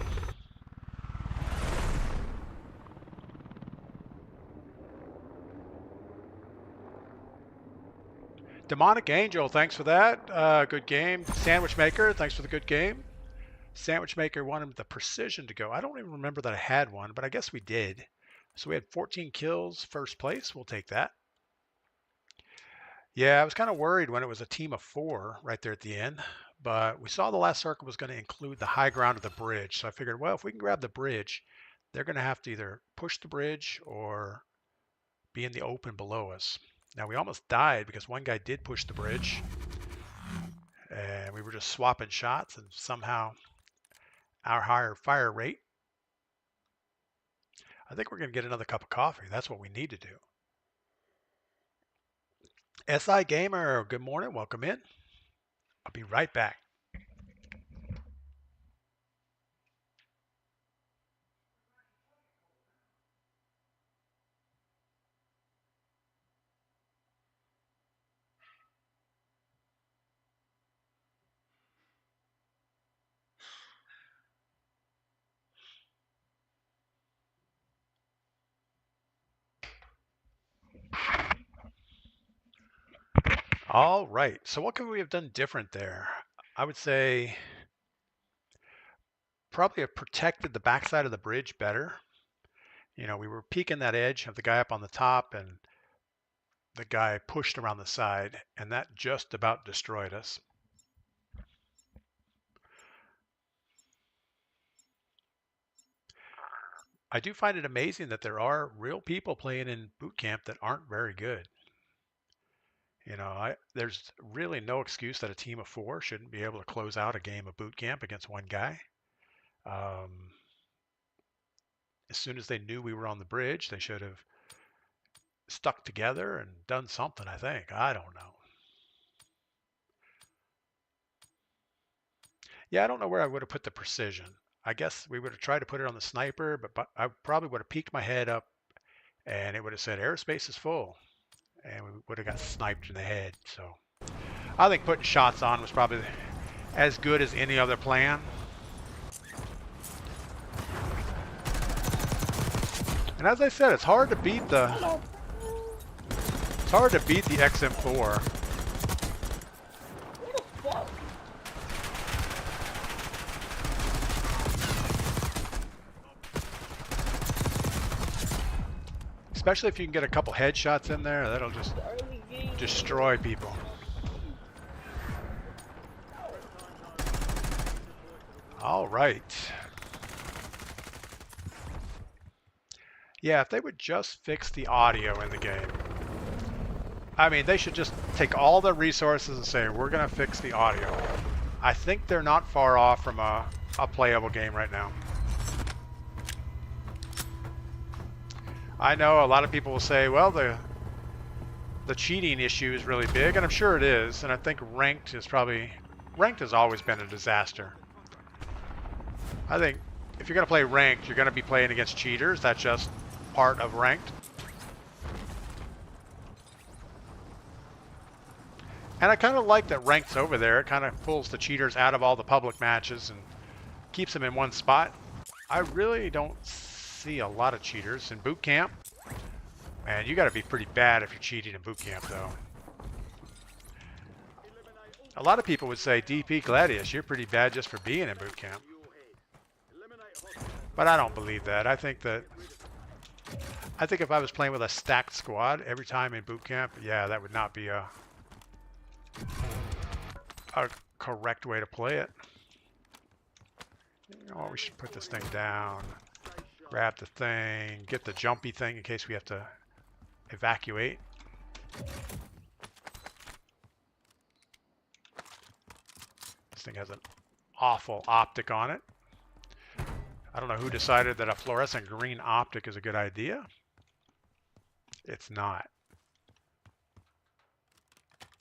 Demonic Angel, thanks for that. Good game. Sandwich Maker, thanks for the good game. Sandwich Maker wanted the precision to go. I don't even remember that I had one, but I guess we did. So we had 14 kills, first place. We'll take that. Yeah, I was kind of worried when it was a team of 4 right there at the end, but we saw the last circle was going to include the high ground of the bridge. So I figured, well, if we can grab the bridge, they're going to have to either push the bridge or be in the open below us. Now we almost died because one guy did push the bridge and we were just swapping shots, and somehow our higher fire rate. I think we're going to get another cup of coffee. That's what we need to do. SI Gamer, good morning. Welcome in. I'll be right back. All right. So what could we have done different there? I would say probably have protected the backside of the bridge better. You know, we were peeking that edge of the guy up on the top, and the guy pushed around the side, and that just about destroyed us. I do find it amazing that there are real people playing in boot camp that aren't very good. You know, there's really no excuse that a team of 4 shouldn't be able to close out a game of boot camp against one guy. As soon as they knew we were on the bridge, they should have stuck together and done something, I think. I don't know. Yeah, I don't know where I would have put the precision. I guess we would have tried to put it on the sniper, but I probably would have peeked my head up and it would have said airspace is full, and we would have got sniped in the head. So I think putting shots on was probably as good as any other plan. And as I said, it's hard to beat the XM4. Especially if you can get a couple headshots in there, that'll just destroy people. All right. Yeah, if they would just fix the audio in the game. I mean, they should just take all the resources and say, we're going to fix the audio. I think they're not far off from a playable game right now. I know a lot of people will say, well, the cheating issue is really big, and I'm sure it is, and I think ranked has always been a disaster. I think if you're going to play ranked, you're going to be playing against cheaters. That's just part of ranked. And I kind of like that rank's over there. It kind of pulls the cheaters out of all the public matches and keeps them in one spot. I really don't see a lot of cheaters in boot camp. Man, you got to be pretty bad if you're cheating in boot camp, though. A lot of people would say, DPGladius, you're pretty bad just for being in boot camp. But I don't believe that. I think if I was playing with a stacked squad every time in boot camp, yeah, that would not be a correct way to play it. You know, we should put this thing down, grab the thing, get the jumpy thing in case we have to evacuate. This thing has an awful optic on it. I don't know who decided that a fluorescent green optic is a good idea. It's not.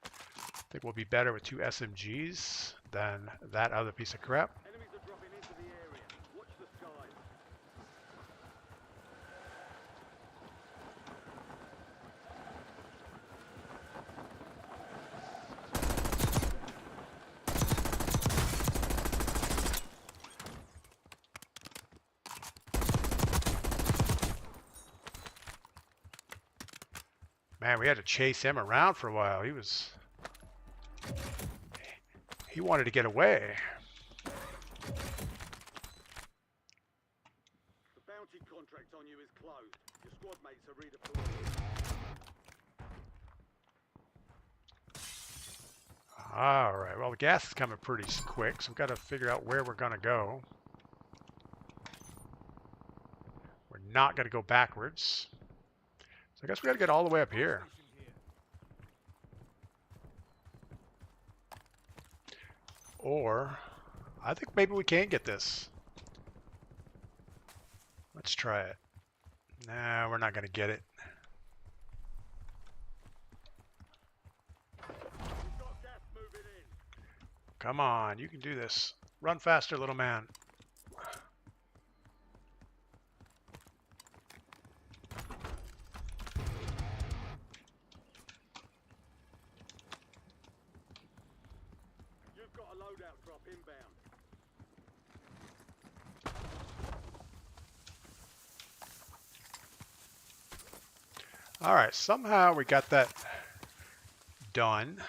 I think we'll be better with 2 SMGs than that other piece of crap. Enemies are dropping into the area. Watch the skies. Man, we had to chase him around for a while. He wanted to get away. The bounty contract on you is closed. Your squad mates are redeployed. All right, well, the gas is coming pretty quick, so we've got to figure out where we're going to go. We're not going to go backwards. So I guess we got to get all the way up here. Or, I think maybe we can get this. Let's try it. Nah, we're not going to get it. We've got gas moving in. Come on, you can do this. Run faster, little man. You've got a loadout drop inbound. All right, somehow we got that done.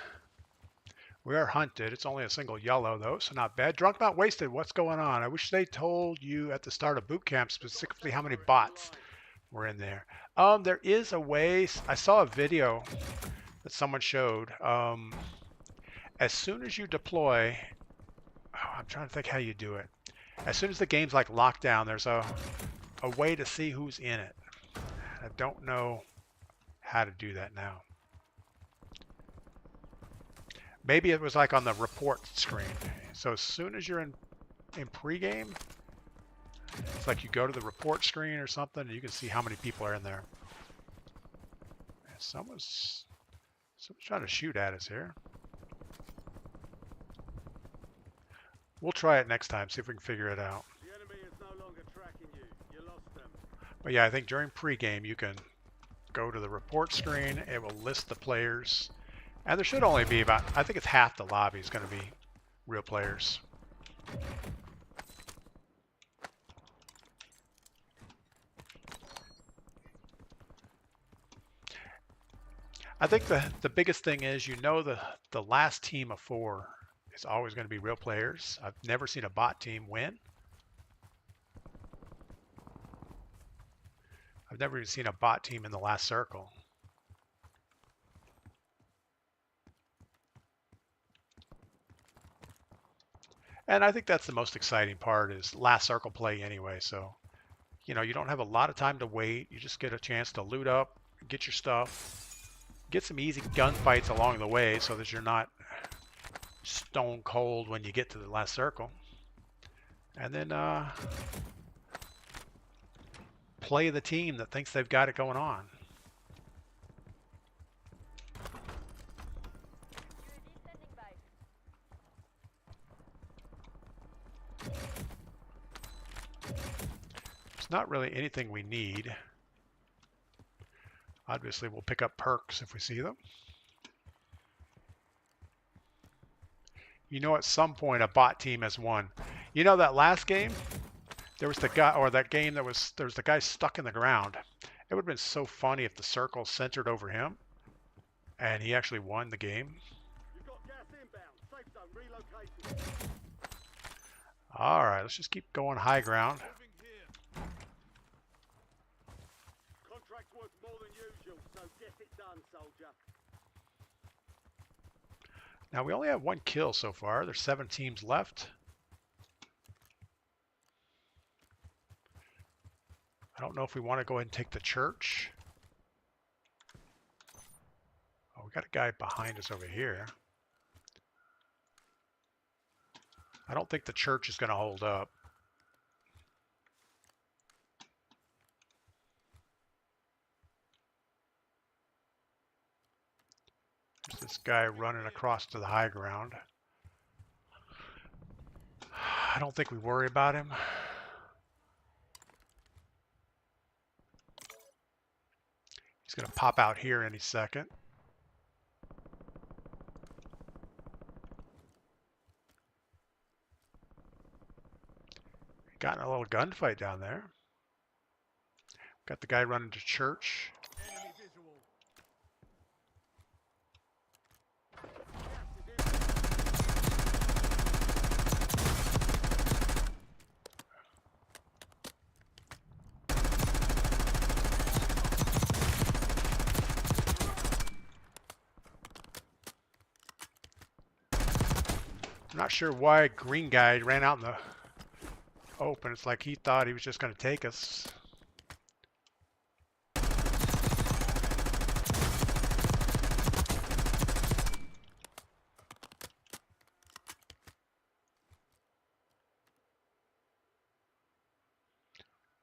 We are hunted. It's only a single yellow, though, so not bad. Drunk, not wasted. What's going on? I wish they told you at the start of boot camp specifically how many bots were in there. There is a way. I saw a video that someone showed. As soon as you deploy, I'm trying to think how you do it. As soon as the game's like locked down, there's a way to see who's in it. I don't know how to do that now. Maybe it was like on the report screen. So as soon as you're in pregame, it's like you go to the report screen or something, and you can see how many people are in there. Someone's trying to shoot at us here. We'll try it next time, see if we can figure it out. The enemy is no longer tracking you. You lost them. But yeah, I think during pregame you can go to the report screen. It will list the players. And there should only be about, I think it's half the lobby is going to be real players. I think the biggest thing is, you know, the last team of 4 is always going to be real players. I've never seen a bot team win. I've never even seen a bot team in the last circle. And I think that's the most exciting part, is last circle play anyway. So, you know, you don't have a lot of time to wait. You just get a chance to loot up, get your stuff, get some easy gunfights along the way so that you're not stone cold when you get to the last circle. And then play the team that thinks they've got it going on. It's not really anything we need. Obviously, we'll pick up perks if we see them. You know, at some point a bot team has won. You know that last game? There was the guy, or that game that was, there's the guy stuck in the ground. It would have been so funny if the circle centered over him and he actually won the game. You've got gas inbound. Safe zone relocated. All right, let's just keep going high ground. Moving here. Contract's worth more than usual, so get it done, soldier. Now we only have 1 kill so far. There's 7 teams left. I don't know if we want to go ahead and take the church. Oh, we got a guy behind us over here. I don't think the church is going to hold up. There's this guy running across to the high ground. I don't think we worry about him. He's going to pop out here any second. Got in a little gunfight down there. Got the guy running to church. Enemy visual. I'm not sure why green guy ran out in the open. It's like he thought he was just going to take us.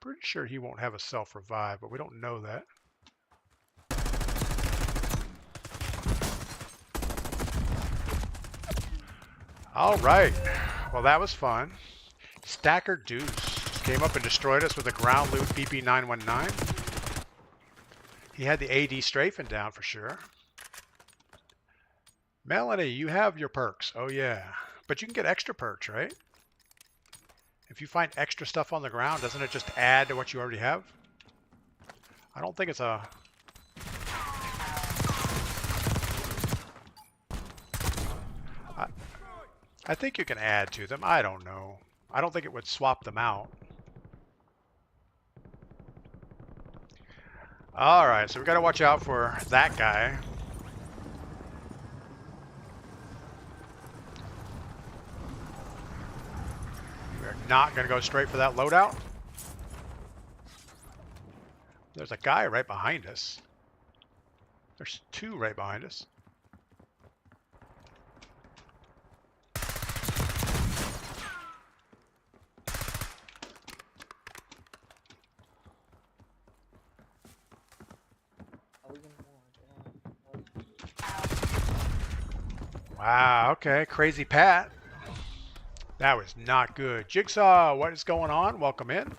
Pretty sure he won't have a self-revive, but we don't know that. All right. Well, that was fun. Stacker Deuce just came up and destroyed us with a ground loot BP919. He had the AD strafing down for sure. Melanie, you have your perks. Oh, yeah. But you can get extra perks, right? If you find extra stuff on the ground, doesn't it just add to what you already have? I don't think it's a... I think you can add to them. I don't know. I don't think it would swap them out. All right, so we got to watch out for that guy. We're not going to go straight for that loadout. There's a guy right behind us. There's 2 right behind us. Wow, okay, Crazy Pat. That was not good. Jigsaw, what is going on? Welcome in.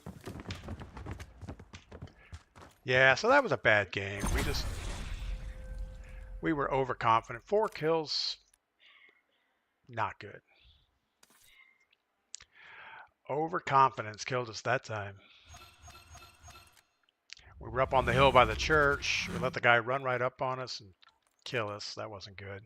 Yeah, so that was a bad game. We were overconfident. 4 kills, not good. Overconfidence killed us that time. We were up on the hill by the church. We let the guy run right up on us and kill us. That wasn't good.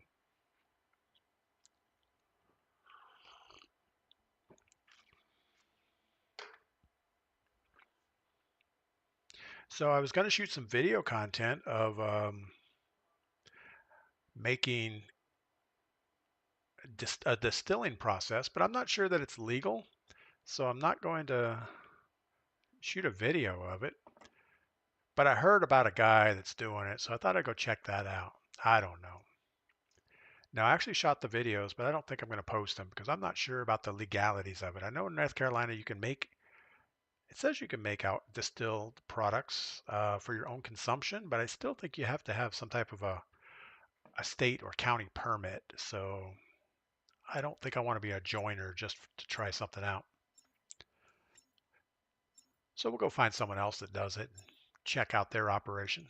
So I was going to shoot some video content of making a distilling process, but I'm not sure that it's legal. So I'm not going to shoot a video of it. But I heard about a guy that's doing it, so I thought I'd go check that out. I don't know. Now, I actually shot the videos, but I don't think I'm going to post them because I'm not sure about the legalities of it. I know in North Carolina you can make, it says you can make out distilled products for your own consumption, but I still think you have to have some type of a state or county permit. So I don't think I want to be a joiner just to try something out. So we'll go find someone else that does it and check out their operation.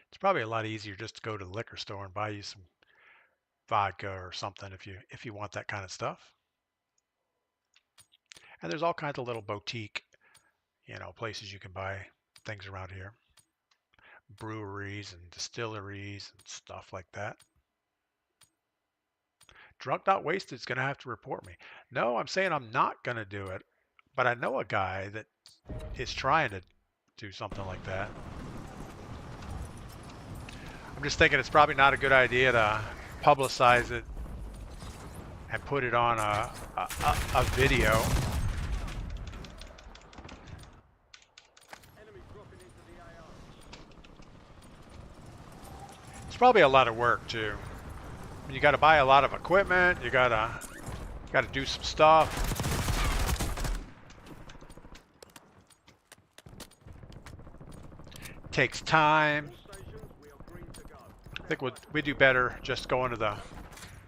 It's probably a lot easier just to go to the liquor store and buy you some vodka or something if you want that kind of stuff. And there's all kinds of little boutique, places you can buy things around here. Breweries and distilleries and stuff like that. Drunk Not Wasted is going to have to report me. No, I'm saying I'm not going to do it, but I know a guy that is trying to do something like that. I'm just thinking it's probably not a good idea to publicize it and put it on a video. Enemy dropping into the AR. It's probably a lot of work too. You got to buy a lot of equipment. You gotta do some stuff. Takes time. Stations, we are green to go. I think we do better just go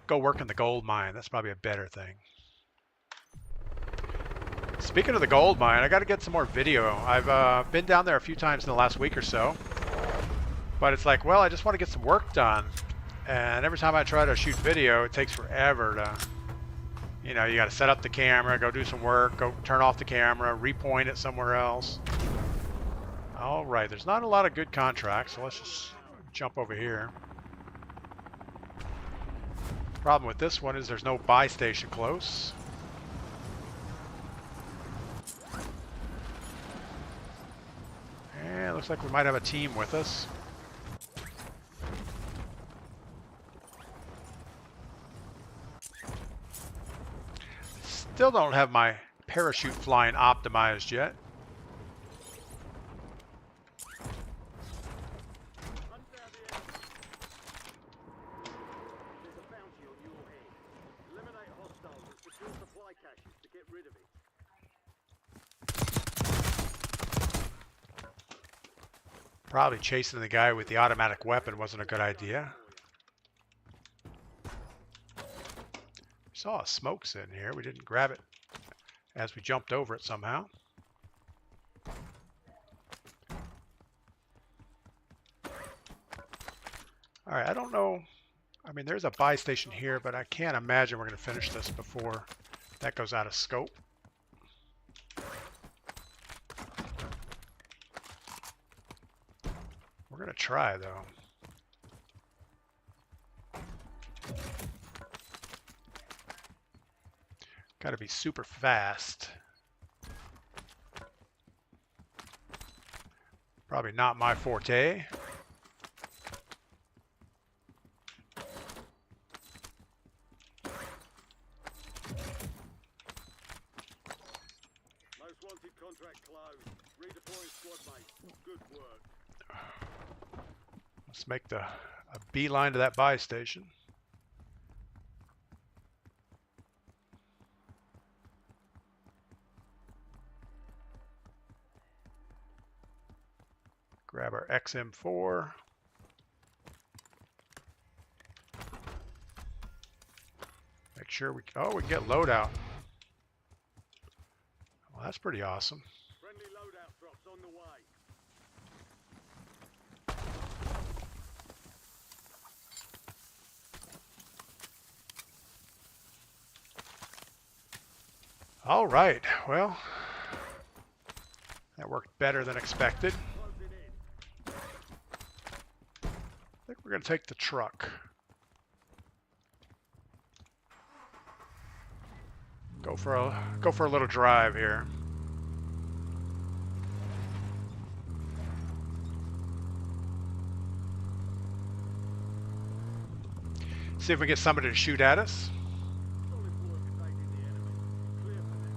work in the gold mine. That's probably a better thing. Speaking of the gold mine, I got to get some more video. I've been down there a few times in the last week or so, but it's like, well, I just want to get some work done. And every time I try to shoot video, it takes forever to, you got to set up the camera, go do some work, go turn off the camera, repoint it somewhere else. All right, there's not a lot of good contracts, so let's just jump over here. Problem with this one is there's no buy station close. And it looks like we might have a team with us. Still don't have my parachute flying optimized yet. Hunt down the enemy. There's a bounty on your head. Eliminate hostiles and secure supply caches to get rid of it. Probably chasing the guy with the automatic weapon wasn't a good idea. Saw a smoke sitting here. We didn't grab it as we jumped over it somehow. All right, I don't know. I mean, there's a buy station here, but I can't imagine we're going to finish this before that goes out of scope. We're going to try, though. Got to be super fast. Probably not my forte. Most wanted contract closed. Redeploying squad mates. Good work. Let's make a beeline to that buy station. Grab our XM4. Make sure we can get loadout. Well, that's pretty awesome. Friendly loadout drops on the way. All right, well, that worked better than expected. Closing in. I think we're going to take the truck. Go for a little drive here. See if we get somebody to shoot at us. Solid work evading the enemy. Clear for them.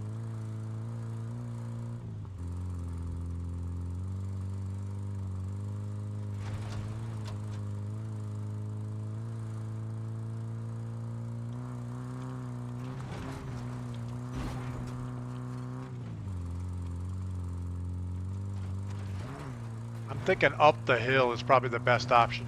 I'm thinking up the hill is probably the best option.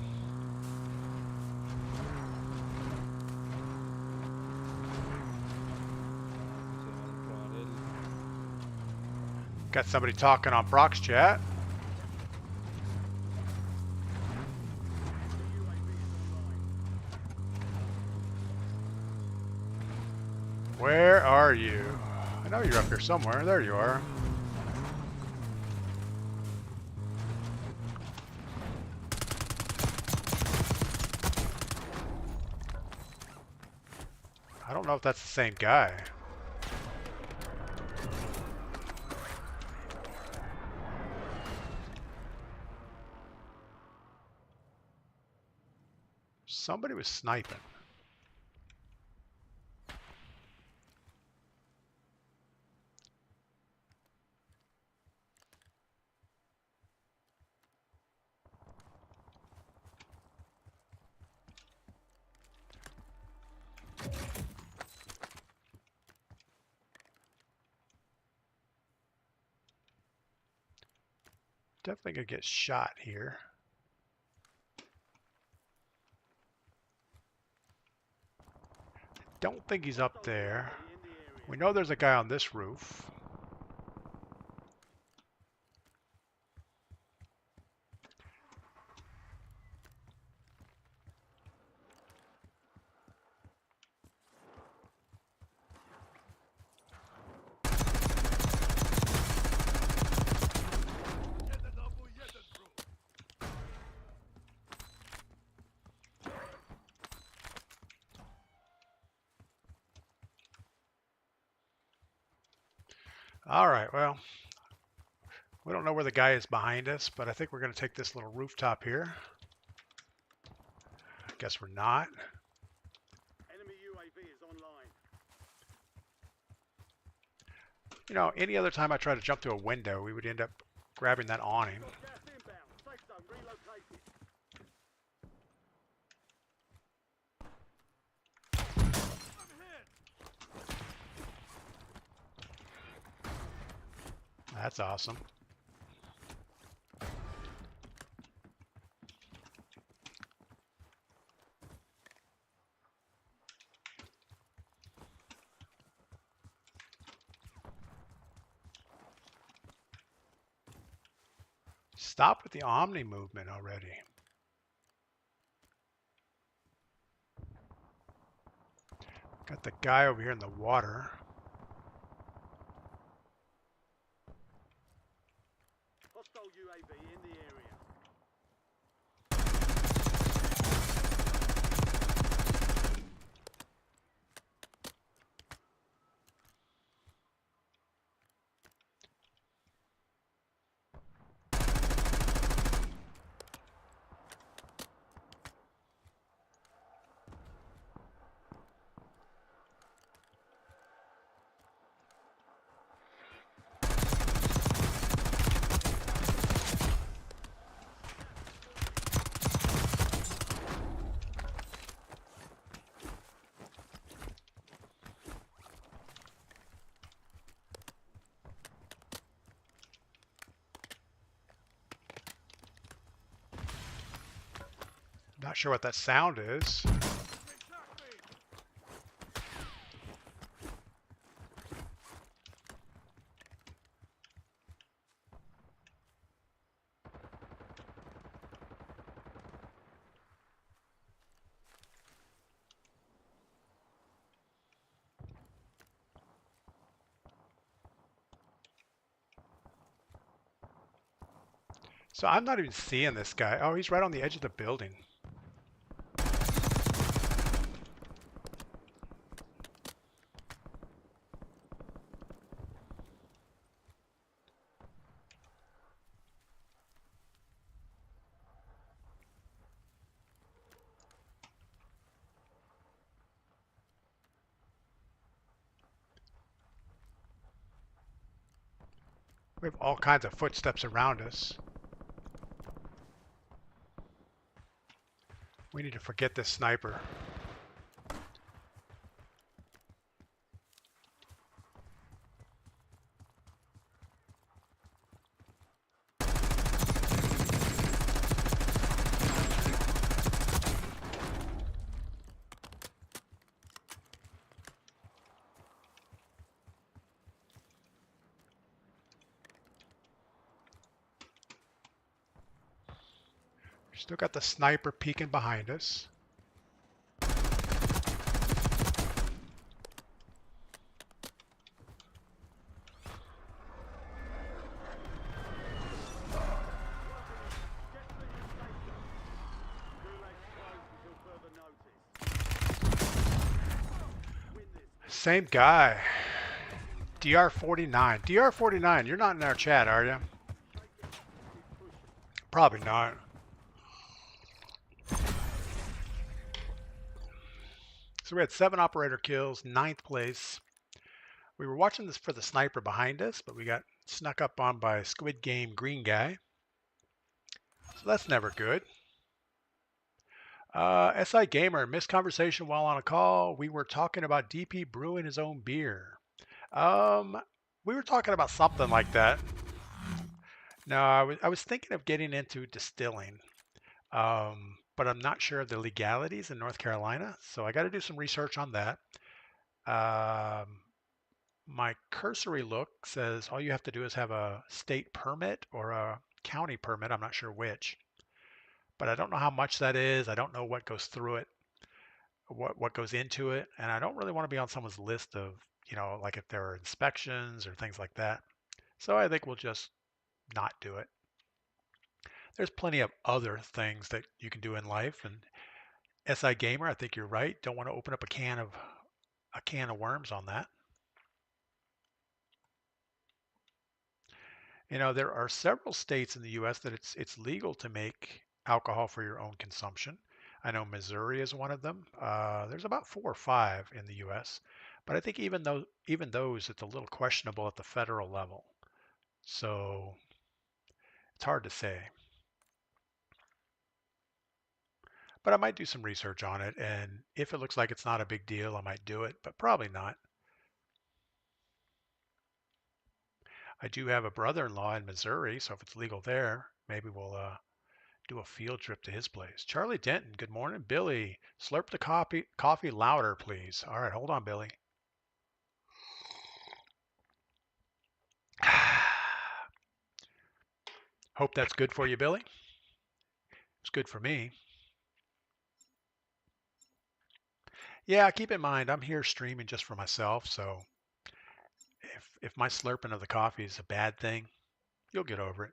Got somebody talking on Brock's chat. Where are you? I know you're up here somewhere. There you are. I don't know if that's the same guy. Somebody was sniping. Definitely gonna get shot here. Don't think he's up there. In the area. We know there's a guy on this roof. All right, well, we don't know where the guy is behind us, but I think we're going to take this little rooftop here. I guess we're not. Enemy UAV is online. You know, any other time I try to jump through a window, we would end up grabbing that awning. Got gas inbound. Safe zone relocated. That's awesome. Stop with the Omni movement already. Got the guy over here in the water. Hostile UAV in the area. Not sure what that sound is. So I'm not even seeing this guy. Oh, he's right on the edge of the building. We have all kinds of footsteps around us. We need to forget this sniper. Still got the sniper peeking behind us. Same guy. DR49. DR49, you're not in our chat, are you? Probably not. So we had 7 operator kills, 9th place. We were watching this for the sniper behind us, but we got snuck up on by Squid Game Green Guy. So that's never good. SI Gamer, missed conversation while on a call. We were talking about DP brewing his own beer. We were talking about something like that. No, I was thinking of getting into distilling, but I'm not sure of the legalities in North Carolina, so I got to do some research on that. My cursory look says all you have to do is have a state permit or a county permit. I'm not sure which, but I don't know how much that is. I don't know what goes through it, what goes into it, and I don't really want to be on someone's list of, like if there are inspections or things like that. So I think we'll just not do it. There's plenty of other things that you can do in life, and SI Gamer, I think you're right. Don't want to open up a can of worms on that. There are several states in the U.S. that it's legal to make alcohol for your own consumption. I know Missouri is one of them. There's about 4 or 5 in the U.S., but I think even those, it's a little questionable at the federal level. So it's hard to say. But I might do some research on it, and if it looks like it's not a big deal, I might do it, but probably not. I do have a brother-in-law in Missouri, so if it's legal there, maybe we'll do a field trip to his place. Charlie Denton, good morning. Billy, slurp the coffee louder, please. All right, hold on, Billy. Hope that's good for you, Billy. It's good for me. Yeah, keep in mind, I'm here streaming just for myself, so if my slurping of the coffee is a bad thing, you'll get over it.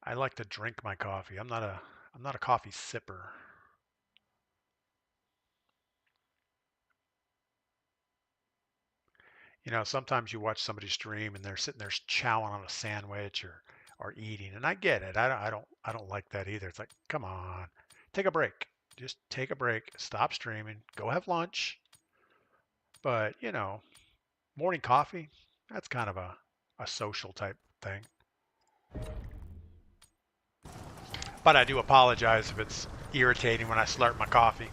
I like to drink my coffee. I'm not a coffee sipper. Sometimes you watch somebody stream and they're sitting there chowing on a sandwich or eating, and I get it. I don't like that either. It's like, come on, take a break. Just take a break. Stop streaming. Go have lunch. But morning coffee, that's kind of a social type thing. But I do apologize if it's irritating when I slurp my coffee.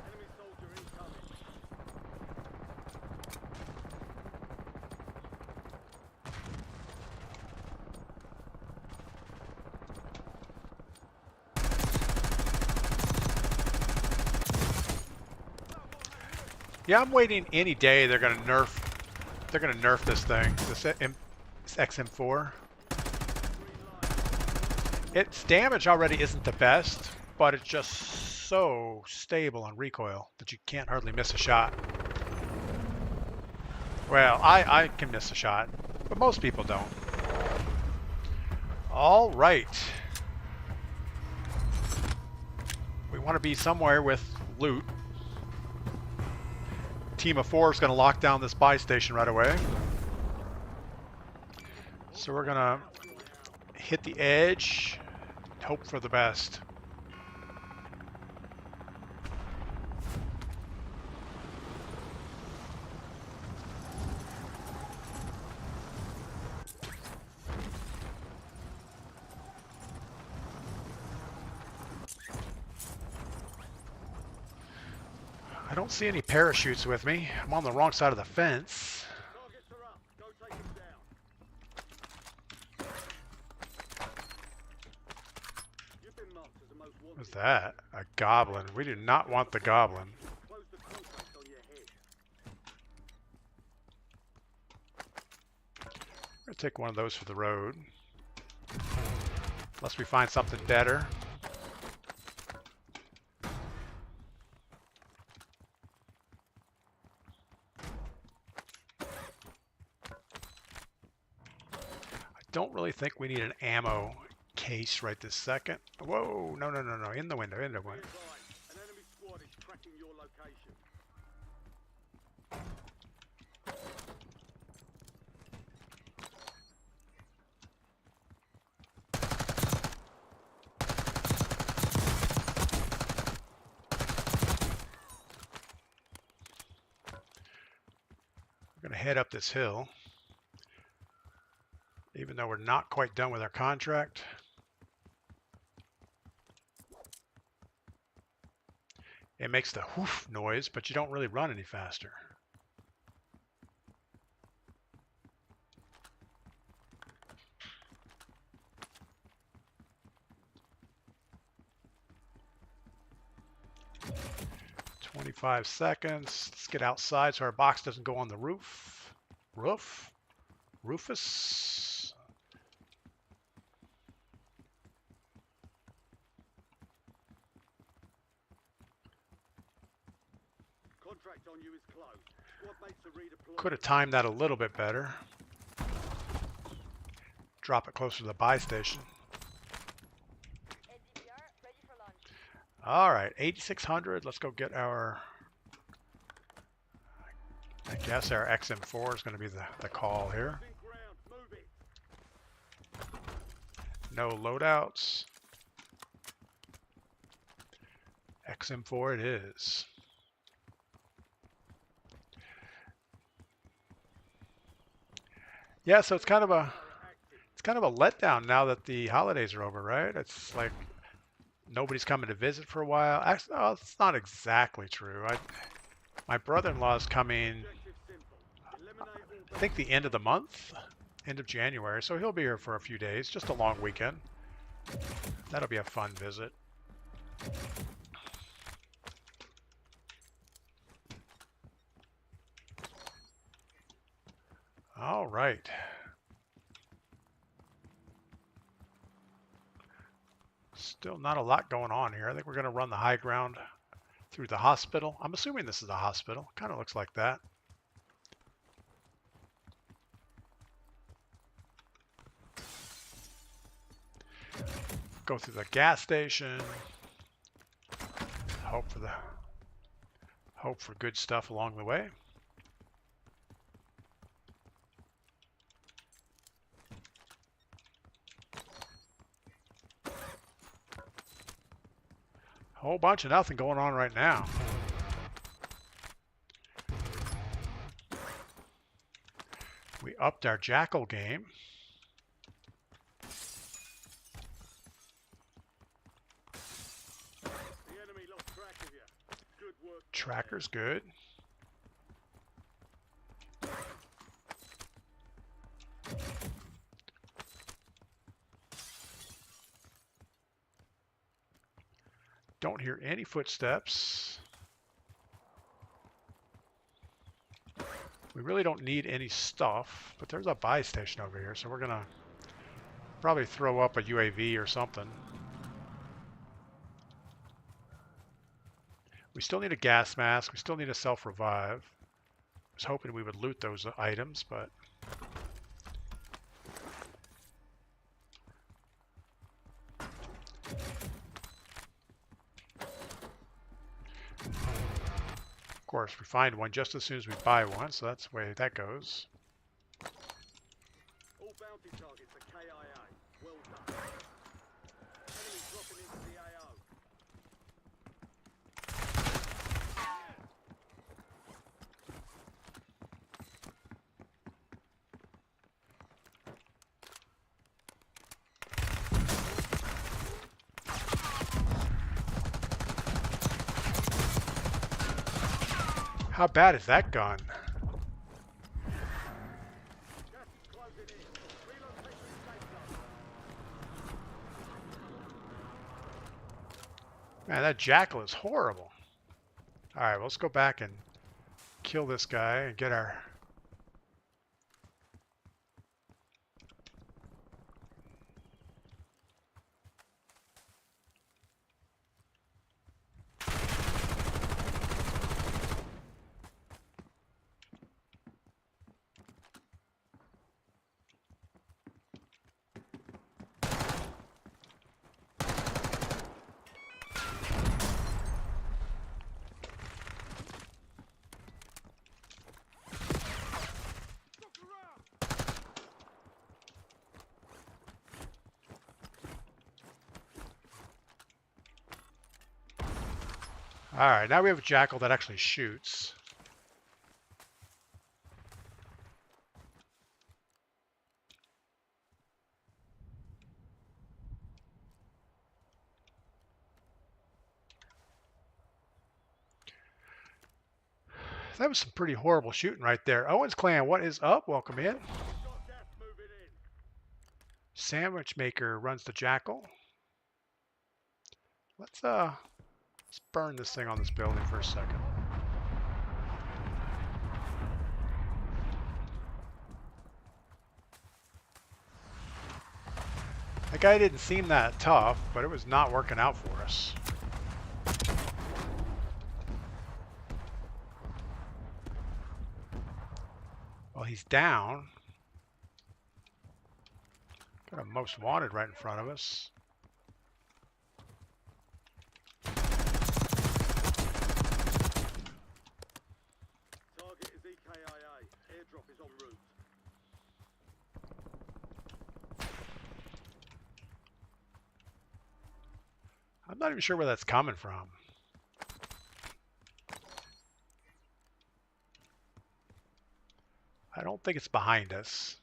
Enemy soldier incoming. Yeah, I'm waiting any day they're gonna nerf this thing, this XM4. Its damage already isn't the best, but it's just so stable on recoil that you can't hardly miss a shot. Well, I can miss a shot, but most people don't. All right. We want to be somewhere with loot. Team of 4 is going to lock down this buy station right away. So we're going to hit the edge, hope for the best. I don't see any parachutes with me. I'm on the wrong side of the fence. Targets are up. Go take them down. You've been marked as the most wanted. What's that? A goblin. We do not want the goblin. Close the contract on your head. I'm going to take one of those for the road. Unless we find something better. I don't really think we need an ammo case right this second. Whoa, no, no, no, no, in the window, in the Be window. advised, an enemy squad is tracking your location. We're gonna head up this hill, even though we're not quite done with our contract. It makes the whoof noise, but you don't really run any faster. "25 seconds. Let's get outside so our box doesn't go on the roof. Rufus. Contract on you is closed. Squad mates are redeployed. Could have timed that a little bit better. Drop it closer to the buy station. NDPR ready for launch. All right, 8,600. Let's go get our, I guess our XM4 is going to be the call here. Losing ground. Move it. No loadouts. XM4 it is. Yeah, so it's kind of a letdown now that the holidays are over, right? It's like nobody's coming to visit for a while. Actually, oh, it's not exactly true. My brother-in-law is coming, Objective simple. Eliminate all I think the end of the month, end of January, so he'll be here for a few days, just a long weekend. That'll be a fun visit. All right. Still not a lot going on here. I think we're going to run the high ground through the hospital. I'm assuming this is a hospital. Kind of looks like that. Go through the gas station. Hope for good stuff along the way. Whole bunch of nothing going on right now. We upped our jackal game. The enemy lost track of you. Good work. Tracker's good. Don't hear any footsteps. We really don't need any stuff, but there's a buy station over here, so we're gonna probably throw up a UAV or something. We still need a gas mask. We still need a self-revive. I was hoping we would loot those items, but of course, we find one just as soon as we buy one, so that's the way that goes. All bounty targets are KIA. Well done. Enemy dropping into the AO. How bad is that gun? Gas is closing in. Relocation safe zone. Man, that jackal is horrible. All right, well, let's go back and kill this guy and get our... All right, now we have a jackal that actually shoots. That was some pretty horrible shooting right there. Owens Clan, what is up? Welcome in. We've got gas moving in. Sandwich Maker runs the jackal. Let's burn this thing on this building for a second. That guy didn't seem that tough, but it was not working out for us. Well, he's down. Got a most wanted right in front of us. Target is EKIA. Airdrop is en route. I'm not even sure where that's coming from. I don't think it's behind us.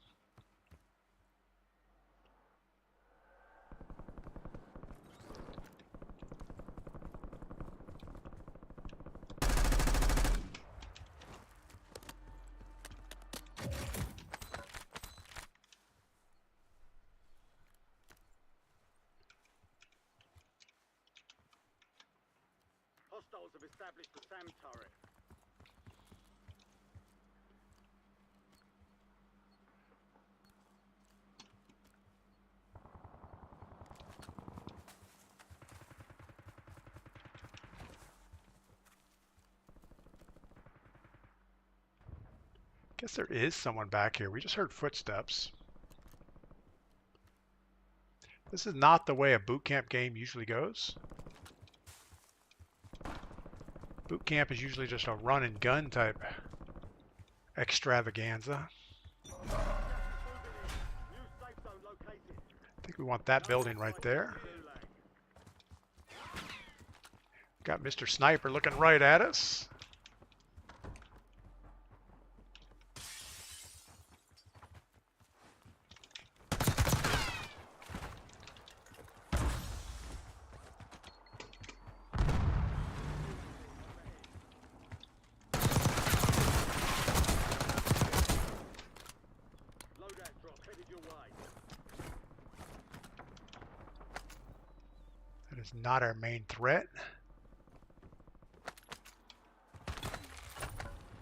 Hostiles have established the SAM turret. Guess there is someone back here. We just heard footsteps. This is not the way a boot camp game usually goes. Boot camp is usually just a run and gun type extravaganza. Gas is moving in. New safe zone located. I think we want that building right there. Got Mr. Sniper looking right at us. Loadout drop headed your way. That is not our main threat.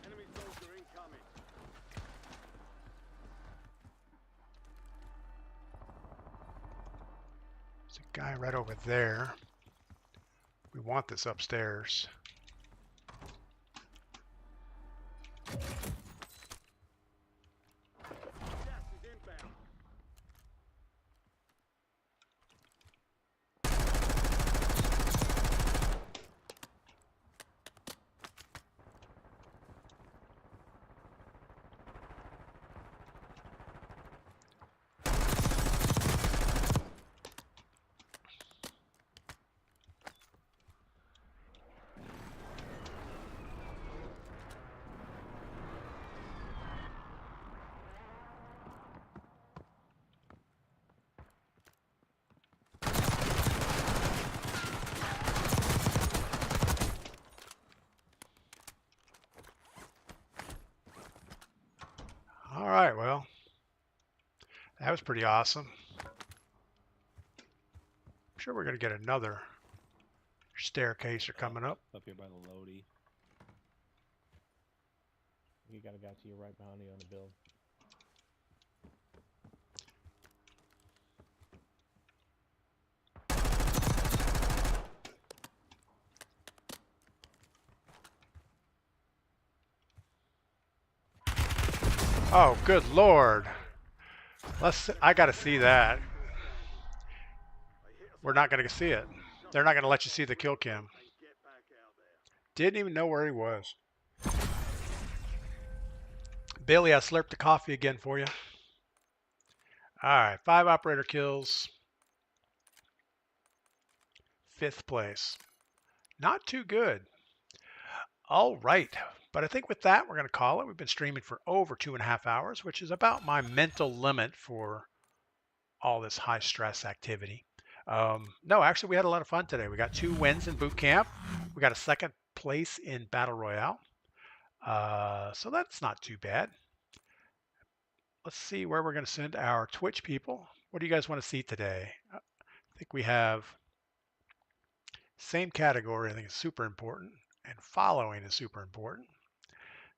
Enemy soldier incoming. There's a guy right over there. We want this upstairs. Gas is inbound. All right, well, that was pretty awesome. I'm sure we're going to get another staircase coming up. Up here by the Lodi. You got a guy to your right behind you on the build. Oh, good Lord. I got to see that. We're not going to see it. They're not going to let you see the kill cam. Get back out there. Didn't even know where he was. Bailey, I slurped the coffee again for you. All right, 5 operator kills. 5th place. Not too good. All right. But I think with that, we're going to call it. We've been streaming for over 2.5 hours, which is about my mental limit for all this high stress activity. No, actually, we had a lot of fun today. We got 2 wins in boot camp. We got a second place in battle royale. So that's not too bad. Let's see where we're going to send our Twitch people. What do you guys want to see today? I think we have same category. I think it's super important, and following is super important.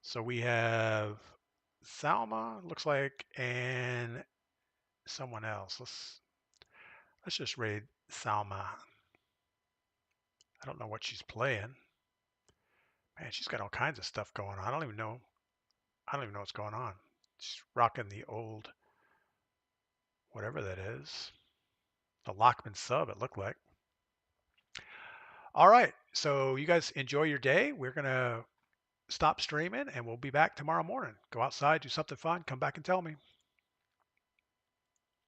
So we have Salma, looks like, and someone else. Let's just raid Salma. I don't know what she's playing. Man, she's got all kinds of stuff going on. I don't even know what's going on. She's rocking the old whatever that is. The Lockman sub, it looked like. All right. So you guys enjoy your day. We're gonna stop streaming and we'll be back tomorrow morning. Go outside, do something fun, come back and tell me.